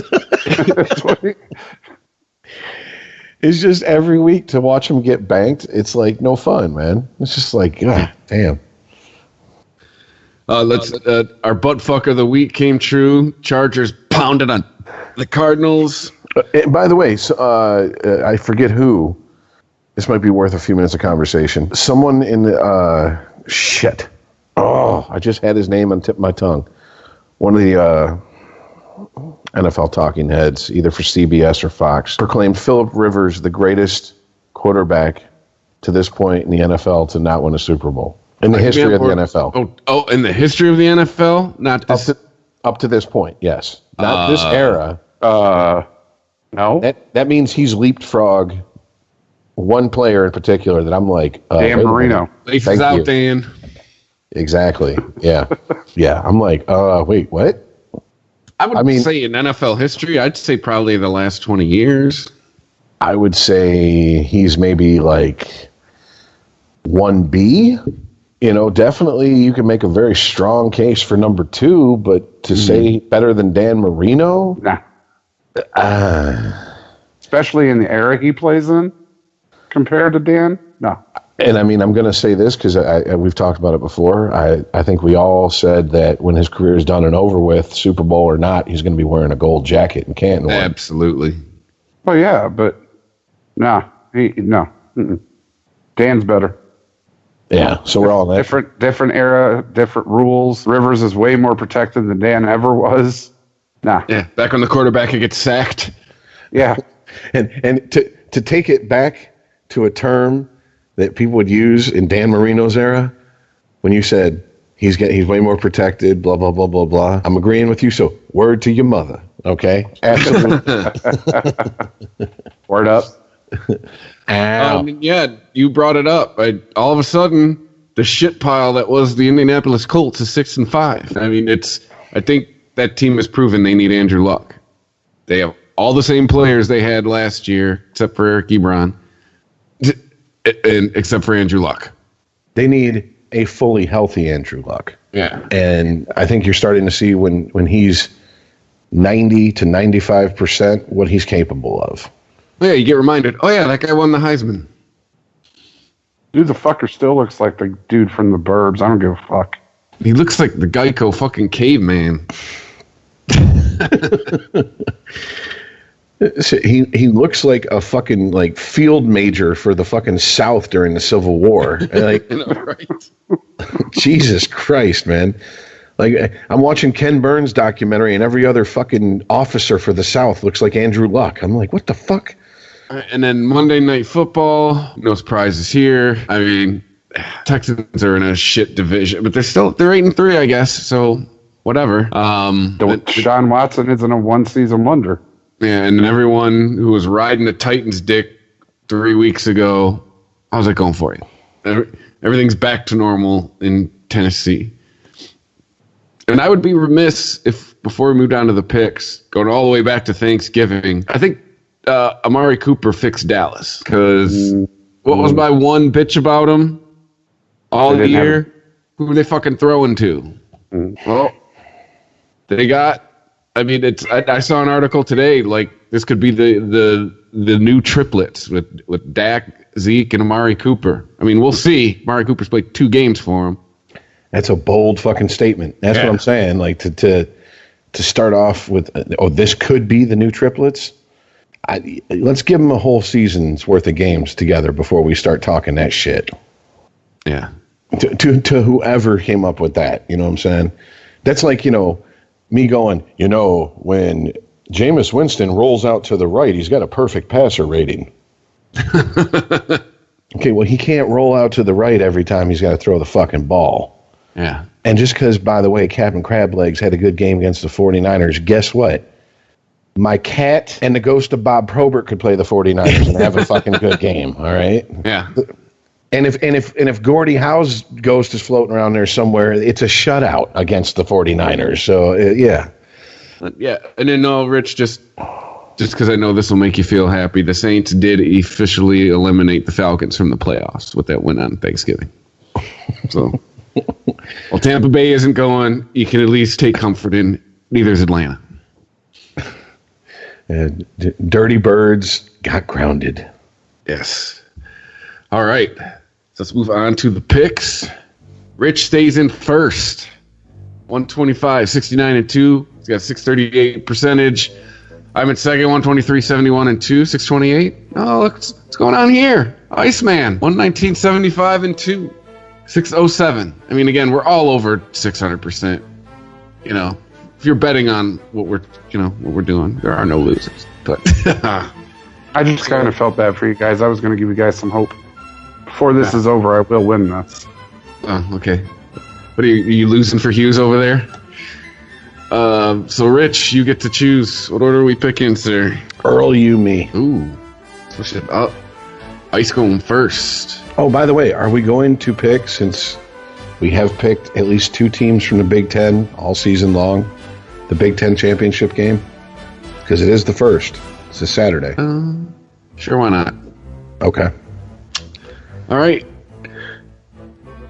S4: It's just every week to watch them get banked. It's like no fun, man. It's just like, God damn.
S3: Our butt fuck of the week came true. Chargers pounded on the Cardinals.
S4: And by the way, I forget who. This might be worth a few minutes of conversation. Someone in the shit. Oh, I just had his name on the tip of my tongue. One of the NFL talking heads, either for CBS or Fox, proclaimed Phillip Rivers the greatest quarterback to this point in the NFL to not win a Super Bowl in the history of the NFL.
S3: Oh, in the history of the NFL, not this.
S4: Up to this point, yes, not this era.
S5: No.
S4: That means he's leapfrogged one player in particular that I'm like,
S5: Dan Marino.
S3: Laces out, Dan.
S4: Exactly. Yeah. Yeah. I'm like, wait, what?
S3: I mean, say in NFL history, I'd say probably the last 20 years.
S4: I would say he's maybe like 1B. You know, definitely you can make a very strong case for number 2, but to say better than Dan Marino?
S5: Nah. Especially in the era he plays in compared to Dan? No.
S4: And I mean, I'm going to say this because we've talked about it before. I think we all said that when his career is done and over with, Super Bowl or not, he's going to be wearing a gold jacket in Canton.
S3: Absolutely.
S5: Oh, yeah, but no. Mm-mm. Dan's better.
S4: Yeah, so we're all
S5: different era, different rules. Rivers is way more protected than Dan ever was. Nah.
S3: Yeah, back when the quarterback could get sacked.
S5: Yeah.
S4: And to take it back to a term that people would use in Dan Marino's era, when you said he's way more protected, blah, blah, blah, blah, blah. I'm agreeing with you, so word to your mother, okay? Absolutely.
S5: Word up.
S3: Yeah, you brought it up. All of a sudden, the shit pile that was the Indianapolis Colts is 6-5. I mean, I think that team has proven they need Andrew Luck. They have all the same players they had last year, except for Eric Ebron, and except for Andrew Luck.
S4: They need a fully healthy Andrew Luck.
S3: Yeah.
S4: And I think you're starting to see when he's 90 to 95% what he's capable of.
S3: Yeah, you get reminded, oh yeah, that guy won the Heisman.
S5: Dude, the fucker still looks like the dude from the Burbs. I don't give a fuck.
S3: He looks like the Geico fucking caveman.
S4: He looks like a fucking like field major for the fucking South during the Civil War. Like,
S3: I know, right?
S4: Jesus Christ, man. Like, I'm watching Ken Burns documentary and every other fucking officer for the South looks like Andrew Luck. I'm like, what the fuck?
S3: And then Monday Night Football, no surprises here. I mean, Texans are in a shit division, but they're 8-3, I guess. So whatever.
S5: Deshaun Watson isn't a one-season wonder.
S3: Yeah, and everyone who was riding the Titans' dick 3 weeks ago, how's it going for you? Everything's back to normal in Tennessee. And I would be remiss if, before we move down to the picks, going all the way back to Thanksgiving, I think Amari Cooper fixed Dallas. Because what was my one bitch about him all year? Who were they fucking throwing to? Well, they got. I mean, I saw an article today. Like this could be the new triplets with Dak, Zeke, and Amari Cooper. I mean, we'll see. Amari Cooper's played 2 games for him.
S4: That's a bold fucking statement. That's what I'm saying. Like to start off with, this could be the new triplets. Let's give them a whole season's worth of games together before we start talking that shit.
S3: Yeah.
S4: To whoever came up with that, you know what I'm saying? That's like, me going, when Jameis Winston rolls out to the right, he's got a perfect passer rating. Okay, well, he can't roll out to the right every time he's got to throw the fucking ball.
S3: Yeah.
S4: And just because, by the way, Captain Crablegs had a good game against the 49ers, guess what? My cat and the ghost of Bob Probert could play the 49ers and have a fucking good game, all right?
S3: Yeah.
S4: And if Gordie Howe's ghost is floating around there somewhere, it's a shutout against the 49ers. So, yeah.
S3: Yeah. And then, Rich, just because I know this will make you feel happy, the Saints did officially eliminate the Falcons from the playoffs with that win on Thanksgiving. So, well, Tampa Bay isn't going. You can at least take comfort in neither is Atlanta.
S4: Dirty Birds got grounded.
S3: Yes. All right. So let's move on to the picks. Rich stays in first. 125, 69 and 2. He's got 638 percentage. I'm at second, 123, 71 and 2, 628. Oh, look what's going on here. Iceman, 119, 75 and 2, 607. I mean, again, we're all over 600%. If you're betting on what we're doing, there are no losers. But
S5: I just kind of felt bad for you guys. I was going to give you guys some hope. Before this is over, I will win this.
S3: Oh, okay. What are you losing for Hughes over there? So Rich, you get to choose. What order are we picking, sir?
S4: Earl, you, me.
S3: Ooh, push it up. Ice going first.
S4: Oh, by the way, are we going to pick, since we have picked at least 2 teams from the Big Ten all season long, the Big Ten championship game? Because it is the first. It's a Saturday.
S3: Sure, why not?
S4: Okay.
S3: All right.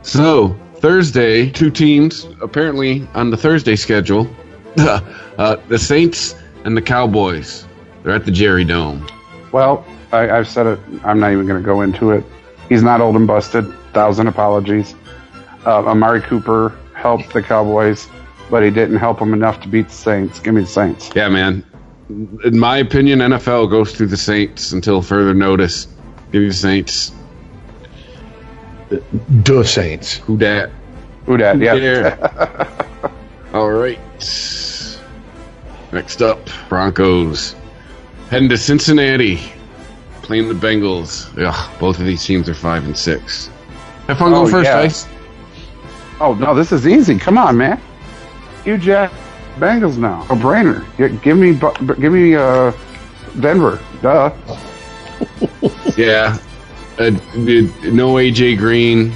S3: So, Thursday, 2 teams apparently on the Thursday schedule. The Saints and the Cowboys. They're at the Jerry Dome.
S5: Well, I've said it. I'm not even going to go into it. He's not old and busted. 1,000 apologies. Amari Cooper helped the Cowboys, but he didn't help them enough to beat the Saints. Give me the Saints.
S3: Yeah, man. In my opinion, NFL goes through the Saints until further notice. Give me the Saints.
S4: The Saints.
S3: Who dat?
S5: Yeah.
S3: All right. Next up, Broncos. Heading to Cincinnati. Playing the Bengals. Ugh, both of these teams are 5 and 6. Have fun going first, Ice.
S5: Oh, no, this is easy. Come on, man. You Jack Bengals now. A brainer. Give me Denver. Duh.
S3: Yeah. No AJ Green.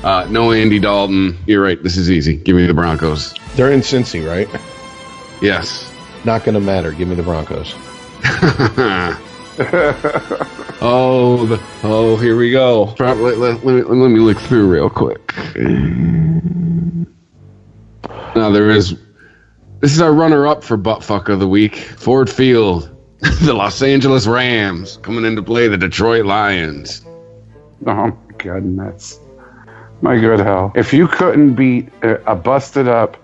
S3: No Andy Dalton. You're right. This is easy. Give me the Broncos.
S4: They're in Cincy, right?
S3: Yes.
S4: Not going to matter. Give me the Broncos.
S3: Here we go. Let me look through real quick. Now this is our runner-up for buttfuck of the week. Ford Field, the Los Angeles Rams coming in to play the Detroit Lions.
S5: Oh my goodness, my good hell! If you couldn't beat a busted up,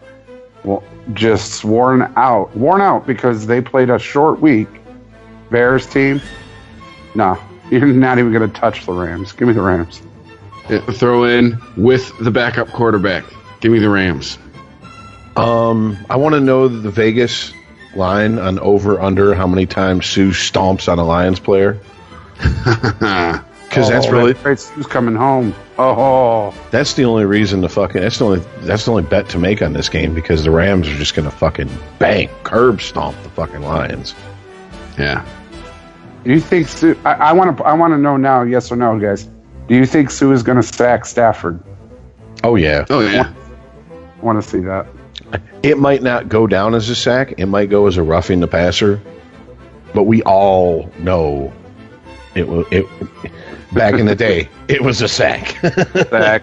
S5: well, just worn out because they played a short week, Bears team, nah, you're not even going to touch the Rams. Give me the Rams.
S3: Throw in with the backup quarterback. Give me the Rams.
S4: I want to know the Vegas line on over/under how many times Sue stomps on a Lions player. Because that's really
S5: Sue's coming home. Oh,
S4: that's the only reason that's the only bet to make on this game, because the Rams are just going to fucking curb stomp the fucking Lions.
S3: Yeah.
S5: Do you think Sue? I want to know now, yes or no, guys. Do you think Sue is going to sack Stafford?
S4: Oh yeah.
S5: I want to see that.
S4: It might not go down as a sack. It might go as a roughing the passer. but we all know it back in the day, it was a sack.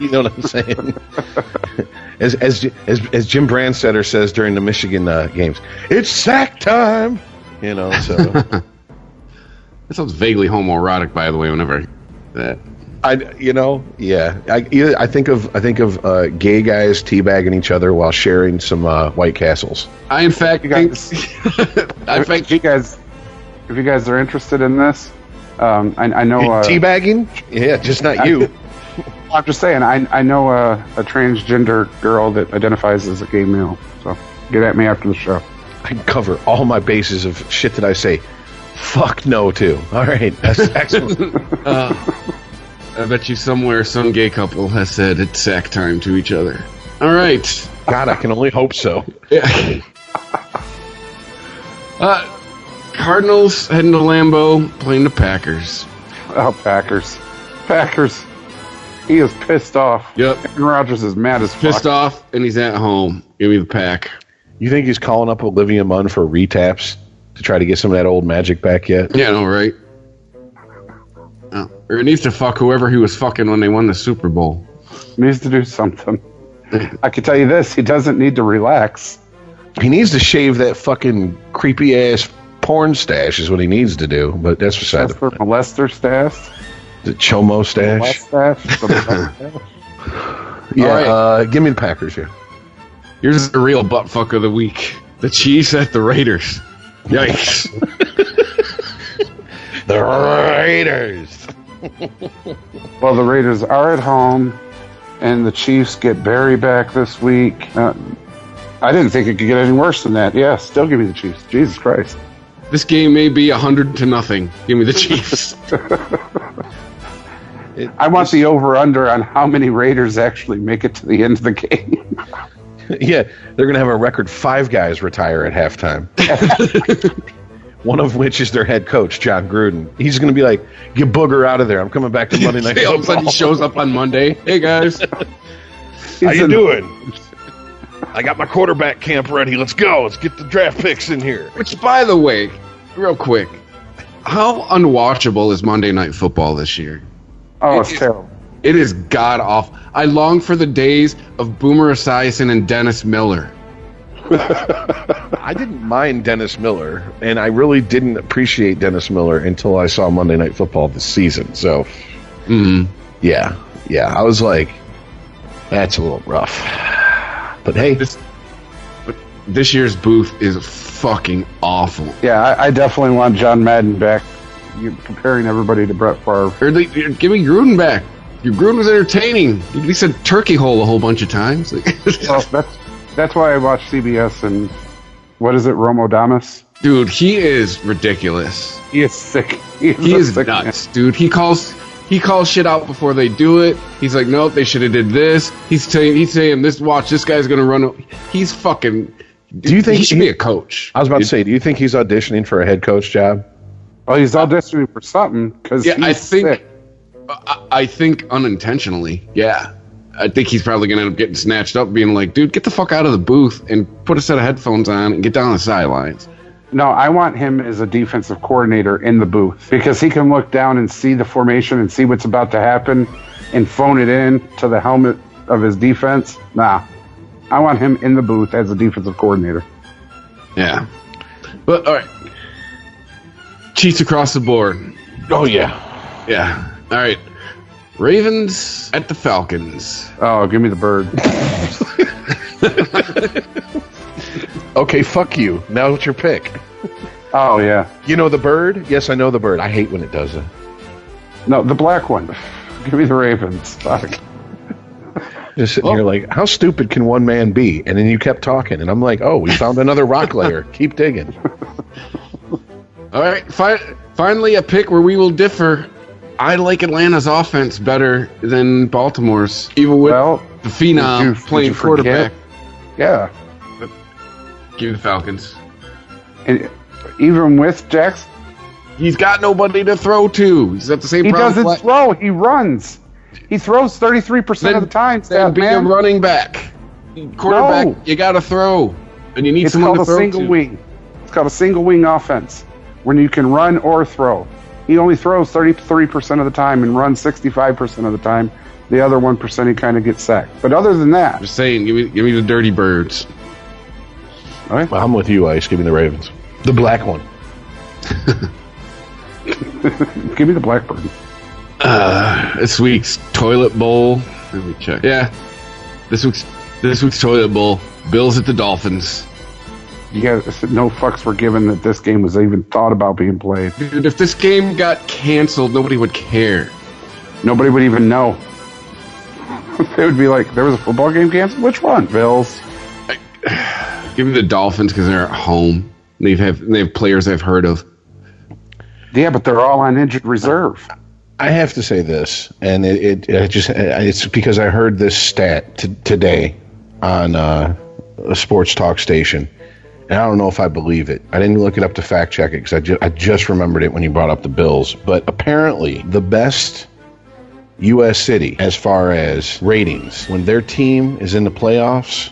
S4: You know what I'm saying? As Jim Brandstetter says during the Michigan games, it's sack time. You know, so
S3: that sounds vaguely homoerotic, by the way. Whenever that,
S4: I think of gay guys teabagging each other while sharing some White Castles.
S3: I in fact think,
S5: if you guys are interested in this, I know
S4: teabagging. Yeah, just not you.
S5: I'm just saying, I know a transgender girl that identifies as a gay male. So get at me after the show.
S4: I can cover all my bases of shit that I say fuck no to. All right, that's excellent.
S3: I bet you somewhere some gay couple has said it's sack time to each other. All right.
S4: God, I can only hope so.
S3: Yeah. Cardinals heading to Lambeau, playing the Packers.
S5: Oh, Packers. He is pissed off.
S3: Yep.
S5: Aaron Rodgers is mad as fuck.
S3: Pissed off, and he's at home. Give me the Pack.
S4: You think he's calling up Olivia Munn for retaps to try to get some of that old magic back yet?
S3: Yeah, no, right? Oh. Or he needs to fuck whoever he was fucking when they won the Super Bowl.
S5: Needs to do something. I can tell you this, he doesn't need to relax.
S4: He needs to shave that fucking creepy-ass porn stash is what he needs to do, but that's beside the point.
S5: Molester stash?
S4: The Chomo stash? Yeah, give me the Packers here.
S3: Here's the real buttfuck of the week. The Chiefs at the Raiders. Yikes.
S4: The Raiders.
S5: Well, the Raiders are at home, and the Chiefs get Barry back this week. I didn't think it could get any worse than that. Yeah, still give me the Chiefs. Jesus Christ.
S3: This game may be 100-0. Give me the Chiefs.
S5: I want the over-under on how many Raiders actually make it to the end of the game.
S4: Yeah, they're going to have a record 5 guys retire at halftime. One of which is their head coach, John Gruden. He's going to be like, get Booger out of there. I'm coming back to Monday Night Football.
S3: All of a sudden he shows up on Monday. Hey, guys.
S4: How you doing? I got my quarterback camp ready. Let's go. Let's get the draft picks in here.
S3: Which, by the way, real quick, how unwatchable is Monday Night Football this year?
S5: Oh, it's terrible.
S3: It is god-awful. I long for the days of Boomer Esiason and Dennis Miller.
S4: I didn't mind Dennis Miller, and I really didn't appreciate Dennis Miller until I saw Monday Night Football this season. So, yeah, I was like, that's a little rough. But hey,
S3: this year's booth is fucking awful.
S5: Yeah, I definitely want John Madden back. You're comparing everybody to Brett Favre.
S3: Give me Gruden back. Gruden was entertaining. He said turkey hole a whole bunch of times.
S5: Well, that's why I watch CBS and what is it, Romo Damas?
S3: Dude, he is ridiculous.
S5: He is sick. He
S3: is nuts, man. Dude. He calls shit out before they do it. He's like, nope, they should have did this. He's saying this. Watch, this guy's gonna run. He's fucking. Do you think he should be a coach?
S4: I was about to say, do you think he's auditioning for a head coach job?
S5: Well, he's auditioning for something because he's sick.
S3: I think unintentionally. Yeah. I think he's probably going to end up getting snatched up, being like, dude, get the fuck out of the booth and put a set of headphones on and get down the sidelines.
S5: No, I want him as a defensive coordinator in the booth because he can look down and see the formation and see what's about to happen and phone it in to the helmet of his defense. Nah, I want him in the booth as a defensive coordinator.
S3: Yeah. But, all right. Chiefs across the board.
S4: Oh, yeah.
S3: Yeah. All right. Ravens at the Falcons.
S5: Oh, give me the bird.
S4: Okay, fuck you. Now it's your pick.
S5: Oh, yeah.
S4: You know the bird? Yes, I know the bird. I hate when it does that.
S5: No, the black one. Give me the Ravens. Fuck.
S4: Just sitting here like, how stupid can one man be? And then you kept talking, and I'm like, oh, we found another rock layer. Keep digging.
S3: All right. Finally, a pick where we will differ. I like Atlanta's offense better than Baltimore's, even with the phenom playing quarterback.
S5: Yeah.
S3: But give me the Falcons.
S5: And even with Jackson?
S3: He's got nobody to throw to. He's got the same problem.
S5: He doesn't throw. He runs. He throws 33% of the time.
S3: Then be a running back. Quarterback, you got to throw. And you need someone to throw to.
S5: It's called a single wing. It's called a single wing offense. when you can run or throw. He only throws 33% of the time and runs 65% of the time. The other 1% he kind of gets sacked. But other than that,
S3: Just saying, give me the dirty birds.
S5: all right,
S4: I'm with you, Ice. Give me the Ravens. The black one.
S5: give me the Blackbird.
S3: This week's toilet bowl. Let me check. Yeah, this week's toilet bowl. Bills at the Dolphins.
S5: You guys, no fucks were given that this game was even thought about being played.
S3: Dude, if this game got canceled, nobody would care.
S5: Nobody would even know. They would be like, there was a football game canceled? Which one? Bills.
S3: Give me the Dolphins because they're at home. They have players I've heard of.
S5: Yeah, but they're all on injured reserve.
S4: I have to say this, and it's because I heard this stat today on a sports talk station, and I don't know if I believe it. I didn't look it up to fact check it because I just remembered it when you brought up the Bills. But apparently, the best U.S. city as far as ratings when their team is in the playoffs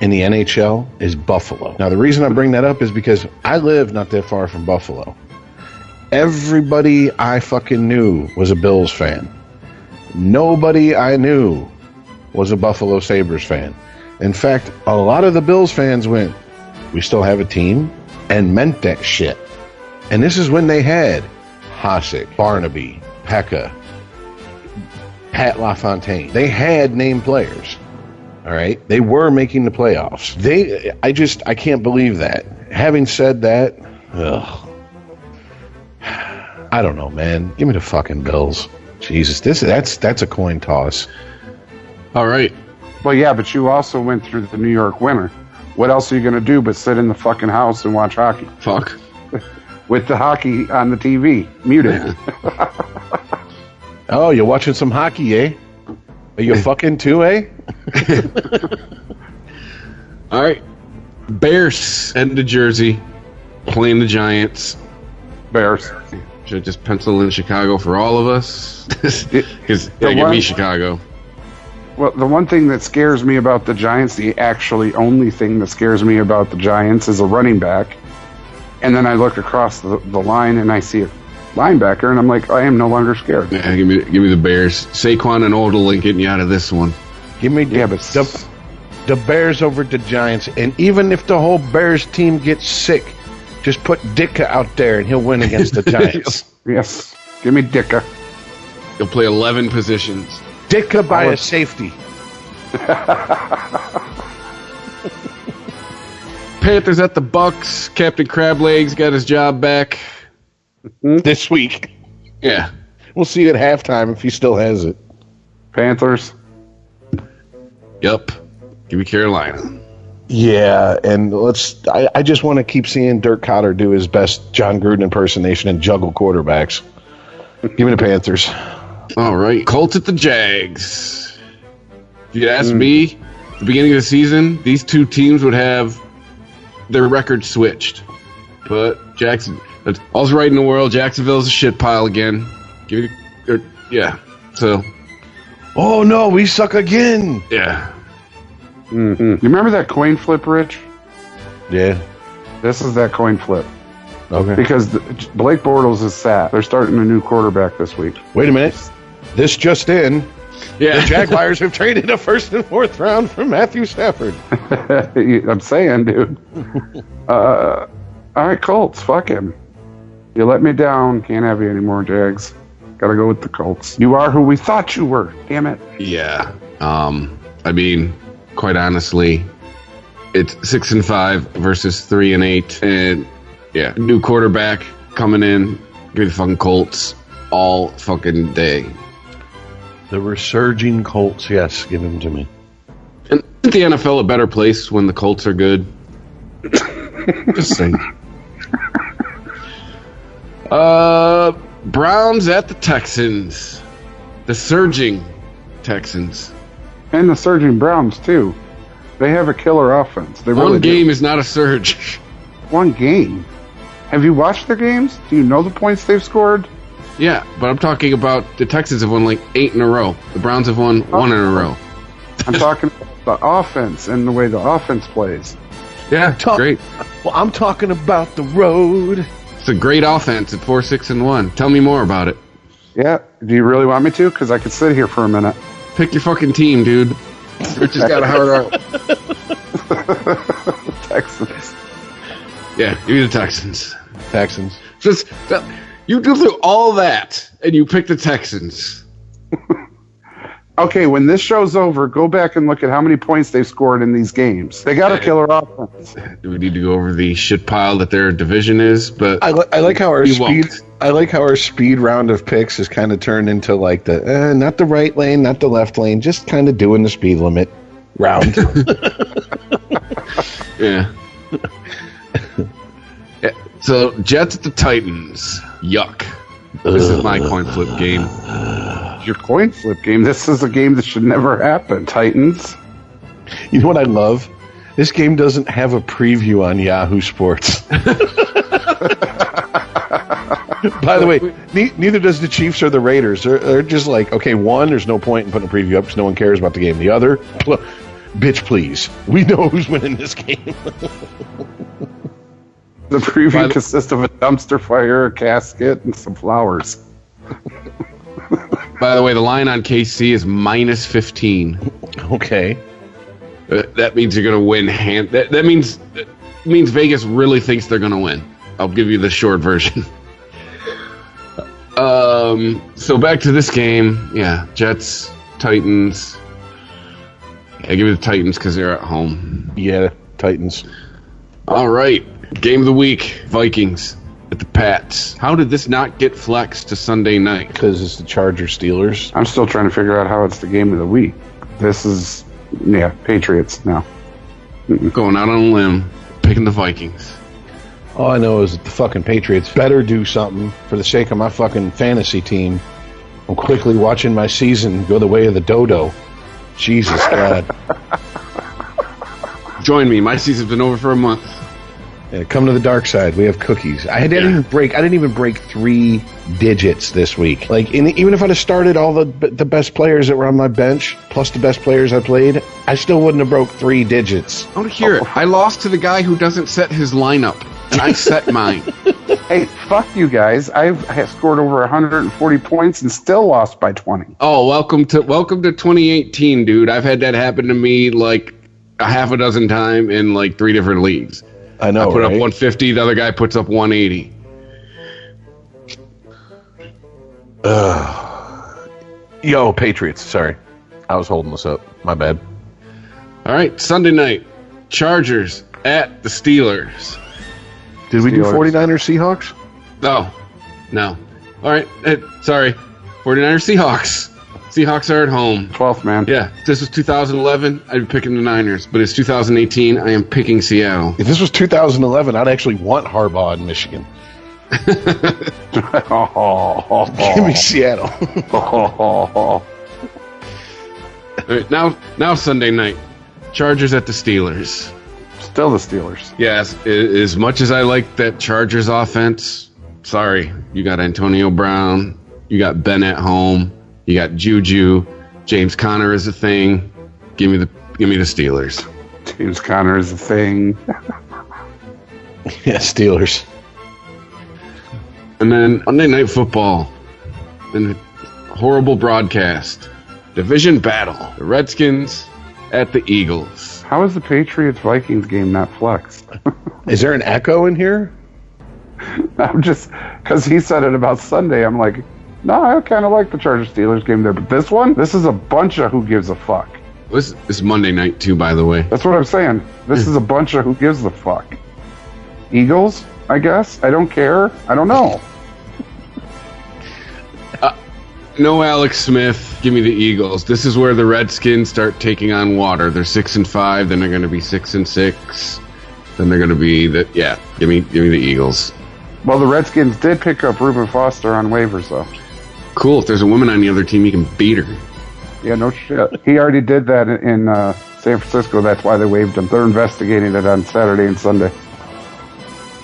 S4: in the NHL is Buffalo. Now, the reason I bring that up is because I live not that far from Buffalo. Everybody I fucking knew was a Bills fan. Nobody I knew was a Buffalo Sabres fan. In fact, a lot of the Bills fans went, we still have a team, and meant that shit. And this is when they had Hasek, Barnaby, Pekka, Pat LaFontaine. They had named players. All right? They were making the playoffs. I can't believe that. Having said that, I don't know, man. Give me the fucking Bills. Jesus, that's a coin toss.
S3: All right.
S5: Well, yeah, but you also went through the New York winter. What else are you going to do but sit in the fucking house and watch hockey?
S3: Fuck.
S5: With the hockey on the TV, muted.
S3: Yeah.
S4: Oh, you're watching some hockey, eh? Are you fucking too, eh?
S3: All right. Bears into Jersey, playing the Giants.
S5: Bears.
S3: Should I just pencil in Chicago for all of us? Because give me Chicago.
S5: Well, the one thing that scares me about the Giants, the actually only thing that scares me about the Giants is a running back. And then I look across the line and I see a linebacker, and I'm like, I am no longer scared.
S3: Yeah, give me the Bears. Saquon and Odell getting you out of this one.
S4: Give me the Bears over the Giants. And even if the whole Bears team gets sick, just put Ditka out there and he'll win against the Giants.
S5: Yes. Give me Ditka.
S3: He'll play 11 positions.
S4: Ditka by a safety.
S3: Panthers at the Bucks. Captain Crablegs got his job back
S4: this week.
S3: Yeah.
S4: We'll see at halftime if he still has it.
S5: Panthers.
S3: Yep. Give me Carolina.
S4: Yeah, and I just want to keep seeing Dirk Cotter do his best John Gruden impersonation and juggle quarterbacks. Give me the Panthers.
S3: All right. Colts at the Jags. If you ask me, at the beginning of the season, these two teams would have their records switched. But all's right in the world. Jacksonville's a shit pile again. So.
S4: Oh, no, we suck again.
S3: Yeah.
S5: Mm-hmm. You remember that coin flip, Rich?
S4: Yeah.
S5: This is that coin flip.
S4: Okay.
S5: Because Blake Bortles is sat. They're starting a new quarterback this week.
S4: Wait a minute. This just in.
S3: Yeah.
S4: The Jaguars have traded a first and fourth round for Matthew Stafford.
S5: I'm saying, dude. All right, Colts. Fuck him. You let me down. Can't have you anymore, Jags. Gotta go with the Colts. You are who we thought you were. Damn it.
S3: Yeah. I mean, quite honestly, it's 6-5 versus 3-8, and yeah, new quarterback coming in. Give me the fucking Colts all fucking day.
S4: The resurging Colts, yes, give them to me.
S3: And isn't the NFL a better place when the Colts are good? Just saying. Browns at the Texans. The surging Texans.
S5: And the surging Browns, too. They have a killer offense. They really
S3: One game
S5: do.
S3: is not a surge.
S5: One game? Have you watched their games? Do you know the points they've scored?
S3: Yeah, but I'm talking about the Texans have won like 8 in a row. The Browns have won 1 in a row.
S5: I'm talking about the offense and the way the offense plays.
S3: Yeah, great.
S4: Well, I'm talking about the road.
S3: It's a great offense at 4-6-1. Tell me more about it.
S5: Yeah. Do you really want me to? Because I could sit here for a minute.
S3: Pick your fucking team, dude. Rich has got a hard out.
S5: Texans.
S3: Yeah, give me the Texans.
S4: Texans.
S3: Just you do through all that, and you pick the Texans.
S5: Okay, when this show's over, go back and look at how many points they've scored in these games. They got a killer offense.
S3: Do we need to go over the shit pile that their division is? But
S4: I like how our
S3: we
S4: speed.
S3: won't.
S4: I like how our speed round of picks has kind of turned into like the not the right lane, not the left lane, just kind of doing the speed limit round.
S3: Yeah. Yeah. So Jets at the Titans. Yuck. This is my coin flip game.
S5: Your coin flip game. This is a game that should never happen. Titans.
S4: You know what I love? This game doesn't have a preview on Yahoo Sports. By the way, neither does the Chiefs or the Raiders. They're just like, okay, one, there's no point in putting a preview up because no one cares about the game. The other, bitch, please. We know who's winning this game.
S5: The preview consists of a dumpster fire, a casket, and some flowers.
S3: By the way, the line on KC is -15.
S4: Okay.
S3: That means you're going to win. That means Vegas really thinks they're going to win. I'll give you the short version. So back to this game. Yeah, Jets, Titans. I give you the Titans because they're at home.
S4: Yeah, Titans.
S3: All right. Game of the week, Vikings at the Pats. How did this not get flexed to Sunday night?
S4: Because it's the Chargers Steelers.
S5: I'm still trying to figure out how it's the game of the week. This is, Patriots now.
S3: Going out on a limb, picking the Vikings.
S4: All I know is that the fucking Patriots better do something for the sake of my fucking fantasy team. I'm quickly watching my season go the way of the dodo. Jesus God.
S3: Join me. My season's been over for a month.
S4: Yeah, come to the dark side. We have cookies. I didn't even break 3 digits this week. Like, even if I'd have started all the best players that were on my bench plus the best players I played, I still wouldn't have broke 3 digits.
S3: I want to hear it. I lost to the guy who doesn't set his lineup, and I set mine.
S5: Hey, fuck you guys. I have scored over 140 points and still lost by 20.
S3: Oh, welcome to 2018, dude. I've had that happen to me like a half a dozen times in like 3 different leagues.
S4: I know.
S3: I put
S4: right?
S3: up 150. The other guy puts up 180.
S4: Yo, Patriots. Sorry. I was holding this up. My bad.
S3: All right, Sunday night. Chargers at the Steelers.
S4: Did we do 49ers Seahawks?
S3: Oh, no. All right. Sorry. 49ers Seahawks. Seahawks are at home.
S5: 12th man.
S3: Yeah, if this was 2011, I'd be picking the Niners. But it's 2018, I am picking Seattle.
S4: If this was 2011, I'd actually want Harbaugh in Michigan. Give me Seattle.
S3: All right, now Sunday night. Chargers at the Steelers.
S5: Still the Steelers.
S3: Yes, as much as I like that Chargers offense, sorry, you got Antonio Brown, you got Ben at home, you got Juju, James Conner is a thing. Give me the Steelers.
S5: James Conner is a thing.
S4: Yeah, Steelers.
S3: And then Monday Night Football, and horrible broadcast, division battle, the Redskins at the Eagles.
S5: How is the Patriots-Vikings game not flexed?
S4: Is there an echo in here?
S5: I'm just, because he said it about Sunday, I'm like, no, I kind of like the Chargers-Steelers game there. But this is a bunch of who gives a fuck.
S3: This is Monday night, too, by the way.
S5: That's what I'm saying. This is a bunch of who gives a fuck. Eagles, I guess? I don't care. I don't know.
S3: No Alex Smith. Give me the Eagles. This is where the Redskins start taking on water. They're 6-5. Then they're going to be 6-6. Then they're going to be Give me the Eagles.
S5: Well, the Redskins did pick up Reuben Foster on waivers, though.
S3: Cool. If there's a woman on the other team, you can beat her.
S5: Yeah, no shit. He already did that in San Francisco. That's why they waived him. They're investigating it on Saturday and Sunday.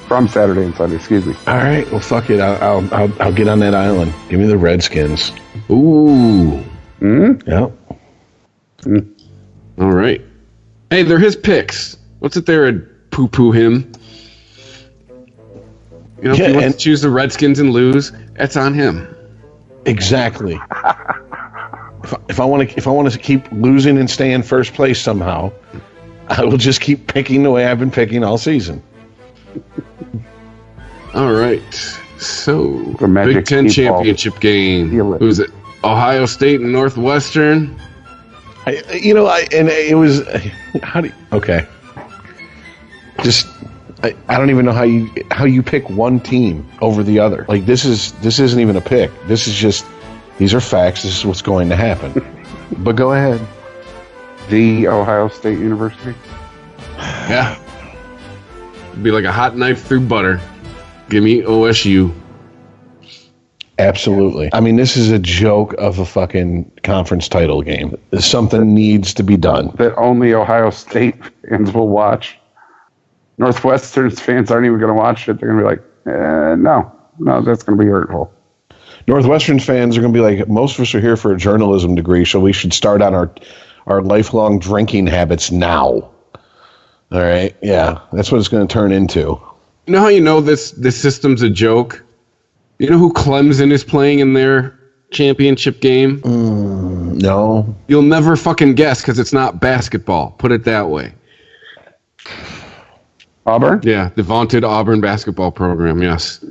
S5: From Saturday and Sunday, excuse me.
S4: All right, well, fuck it. I'll get on that island. Give me the Redskins.
S3: Ooh.
S4: Yeah.
S3: All right. Hey, they're his picks. What's it there and poo-poo him? You know, if he wants to choose the Redskins and lose, that's on him.
S4: Exactly. If I want to keep losing and stay in first place somehow, I will just keep picking the way I've been picking all season.
S3: All right. So,
S5: The Magic
S3: Big Ten
S5: 8 ball.
S3: championship game.
S5: Feel it.
S3: Who's it? Ohio State and Northwestern.
S4: Okay. Just I don't even know how you pick one team over the other. Like this isn't even a pick. This is just these are facts. This is what's going to happen. But go ahead.
S5: The Ohio State University.
S3: Yeah. It'd be like a hot knife through butter. Give me OSU.
S4: Absolutely. I mean, this is a joke of a fucking conference title game. Something needs to be done.
S5: That only Ohio State fans will watch. Northwestern's fans aren't even going to watch it. They're going to be like, no, that's going to be hurtful.
S4: Northwestern fans are going to be like, most of us are here for a journalism degree, so we should start on our lifelong drinking habits now. All right? Yeah, that's what it's going to turn into.
S3: You know how you know this system's a joke? You know who Clemson is playing in their championship game?
S4: No.
S3: You'll never fucking guess because it's not basketball. Put it that way.
S5: Auburn?
S3: Yeah, the vaunted Auburn basketball program, yes.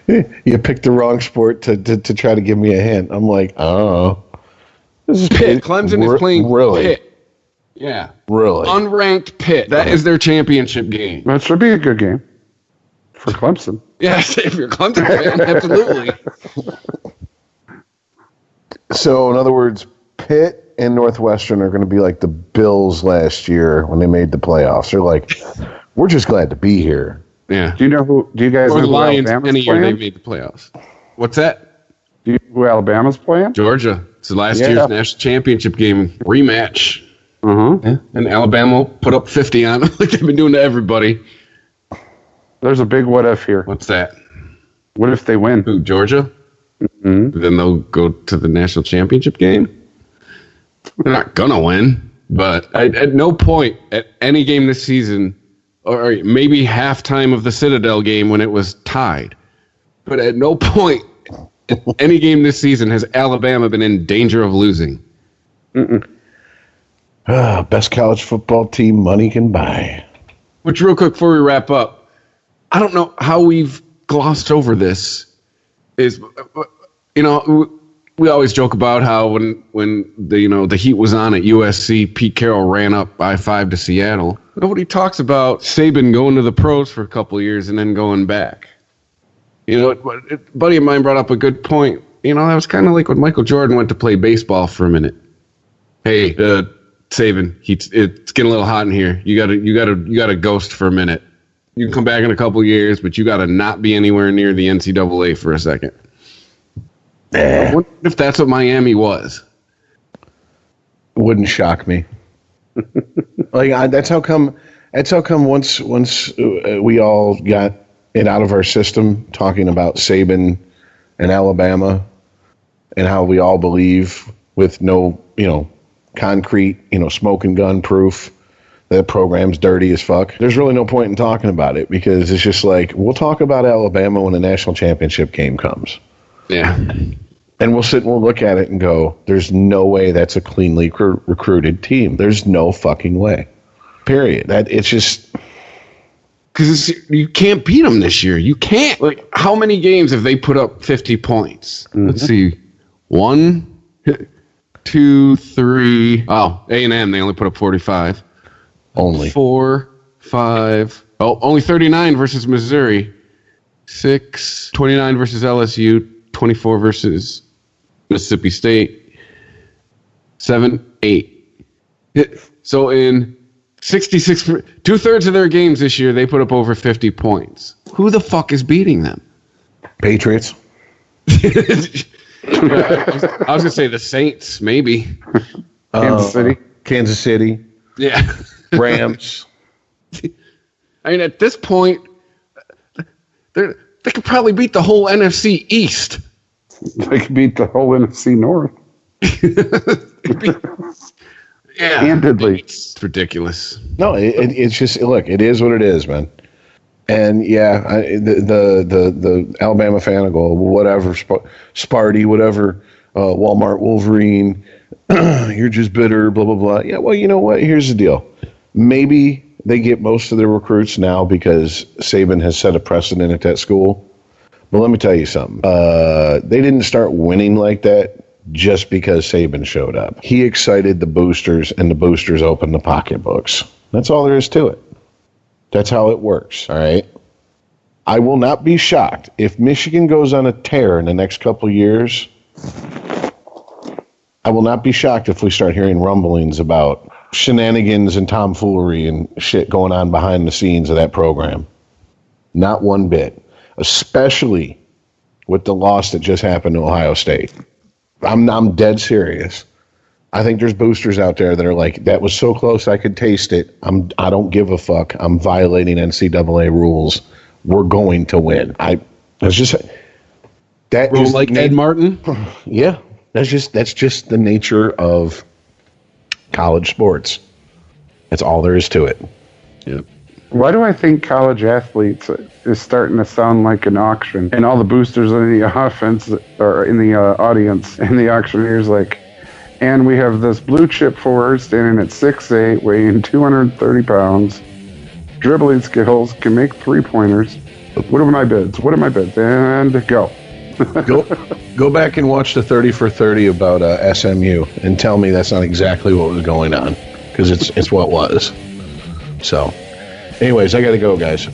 S4: You picked the wrong sport to try to give me a hint. I'm like, oh. This is
S3: Pitt. Clemson is playing
S4: really?
S3: Pitt. Yeah.
S4: Really?
S3: Unranked Pitt. That is their championship game.
S5: That should be a good game for Clemson.
S3: Yes, if you're a Clemson fan, absolutely.
S4: So, in other words, Pitt and Northwestern are going to be like the Bills last year when they made the playoffs. They're like, we're just glad to be here.
S3: Yeah.
S5: Do you guys
S3: Or
S5: know
S3: the
S5: who
S3: Lions
S5: Alabama's
S3: any year
S5: playing?
S3: they made the playoffs. What's that?
S5: Do you know who Alabama's playing?
S3: Georgia. It's the last
S5: Yeah.
S3: year's national championship game rematch.
S5: Uh-huh.
S3: And Alabama will put up 50 on them like they've been doing to everybody.
S5: There's a big what if here.
S3: What's that?
S5: What if they win?
S3: Who, Georgia?
S5: Mm-hmm.
S3: Then they'll go to the national championship game? They're not going to win. But at no point at any game this season, or maybe halftime of the Citadel game when it was tied, but at no point in any game this season has Alabama been in danger of losing.
S4: Best college football team money can buy.
S3: Which, real quick before we wrap up, I don't know how we've glossed over this. Is, you know, we always joke about how when the heat was on at USC, Pete Carroll ran up I-5 to Seattle. Nobody talks about Saban going to the pros for a couple of years and then going back. You know, a buddy of mine brought up a good point. You know, that was kind of like when Michael Jordan went to play baseball for a minute. Hey, Saban, it's getting a little hot in here. You gotta ghost for a minute. You can come back in a couple of years, but you gotta not be anywhere near the NCAA for a second. I wonder if that's what Miami was.
S4: Wouldn't shock me. That's how come once we all got it out of our system talking about Saban and Alabama and how we all believe with no, concrete, smoke and gun proof that the program's dirty as fuck. There's really no point in talking about it because it's just like, we'll talk about Alabama when the national championship game comes.
S3: Yeah.
S4: And we'll sit and we'll look at it and go, there's no way that's a cleanly recruited team. There's no fucking way. Period. It's just...
S3: Because you can't beat them this year. You can't. Like, how many games have they put up 50 points? Mm-hmm. Let's see. 1, 2, 3. Oh, A&M, they only put up 45.
S4: Only.
S3: 4, 5. Oh, only 39 versus Missouri. 6, 29 versus LSU. 24 versus Mississippi State. 7, 8. So in 66, 2/3 of their games this year, they put up over 50 points. Who the fuck is beating them?
S4: Patriots.
S3: I was gonna say the Saints, maybe.
S5: Kansas City.
S3: Yeah.
S4: Rams.
S3: I mean, at this point, they could probably beat the whole NFC East.
S5: They could beat the whole NFC North.
S3: Yeah,
S5: Handedly.
S3: it's ridiculous.
S4: No, it's just, look, it is what it is, man. And yeah, the Alabama fan will go, whatever, Sparty, whatever, Walmart Wolverine, you're just bitter, blah, blah, blah. Yeah, well, you know what? Here's the deal. Maybe they get most of their recruits now because Saban has set a precedent at that school. But let me tell you something. They didn't start winning like that just because Saban showed up. He excited the boosters, and the boosters opened the pocketbooks. That's all there is to it. That's how it works, all right? I will not be shocked if Michigan goes on a tear in the next couple of years. I will not be shocked if we start hearing rumblings about shenanigans and tomfoolery and shit going on behind the scenes of that program. Not one bit. Especially with the loss that just happened to Ohio State. I'm dead serious. I think there's boosters out there that are like, that was so close I could taste it. I don't give a fuck. I'm violating NCAA rules. We're going to win. That's just
S3: like Ed Martin.
S4: Yeah, that's just the nature of college sports. That's all there is to it.
S3: Yep.
S5: Why do I think college athletes is starting to sound like an auction, and all the boosters in the offense or in the audience and the auctioneers like, and we have this blue chip forward standing at 6'8", weighing 230 pounds, dribbling skills, can make 3-pointers. What are my bids? And go.
S4: Go back and watch the 30 for 30 about SMU and tell me that's not exactly what was going on, because it's what was. So. Anyways, I got to go, guys.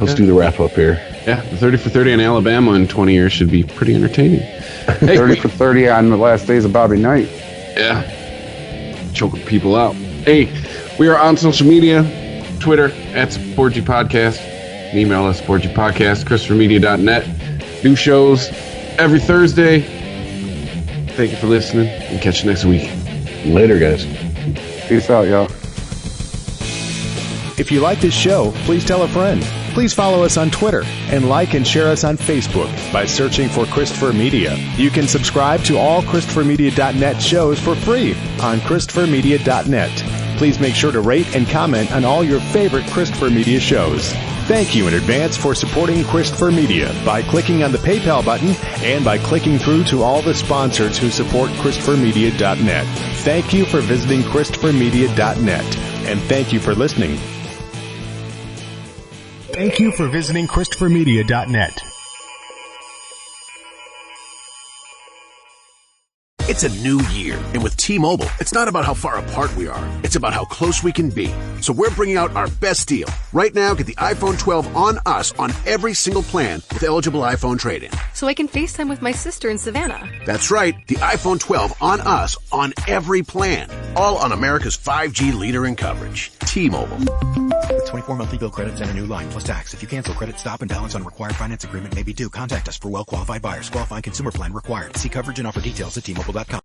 S4: Let's do the wrap up here.
S3: Yeah, the 30 for 30 in Alabama in 20 years should be pretty entertaining. Hey,
S5: 30 for 30 on the last days of Bobby Knight.
S3: Yeah. Choking people out. Hey, we are on social media. Twitter, @SportG Podcast. Email us, SportGPodcast, ChristopherMedia.net. New shows every Thursday. Thank you for listening, and catch you next week.
S4: Later, guys.
S5: Peace out, y'all.
S2: If you like this show, please tell a friend. Please follow us on Twitter and like and share us on Facebook by searching for Christopher Media. You can subscribe to all ChristopherMedia.net shows for free on ChristopherMedia.net. Please make sure to rate and comment on all your favorite Christopher Media shows. Thank you in advance for supporting Christopher Media by clicking on the PayPal button and by clicking through to all the sponsors who support ChristopherMedia.net. Thank you for visiting ChristopherMedia.net, and thank you for listening. Thank you for visiting ChristopherMedia.net.
S6: It's a new year, and with T-Mobile, it's not about how far apart we are. It's about how close we can be. So we're bringing out our best deal. Right now, get the iPhone 12 on us on every single plan with eligible iPhone trade-in.
S7: So I can FaceTime with my sister in Savannah.
S6: That's right, the iPhone 12 on us on every plan. All on America's 5G leader in coverage. T-Mobile.
S8: With 24 monthly bill credits and a new line plus tax. If you cancel, credit stop and balance on required finance agreement may be due. Contact us for well-qualified buyers. Qualifying consumer plan required. See coverage and offer details at T-Mobile.com.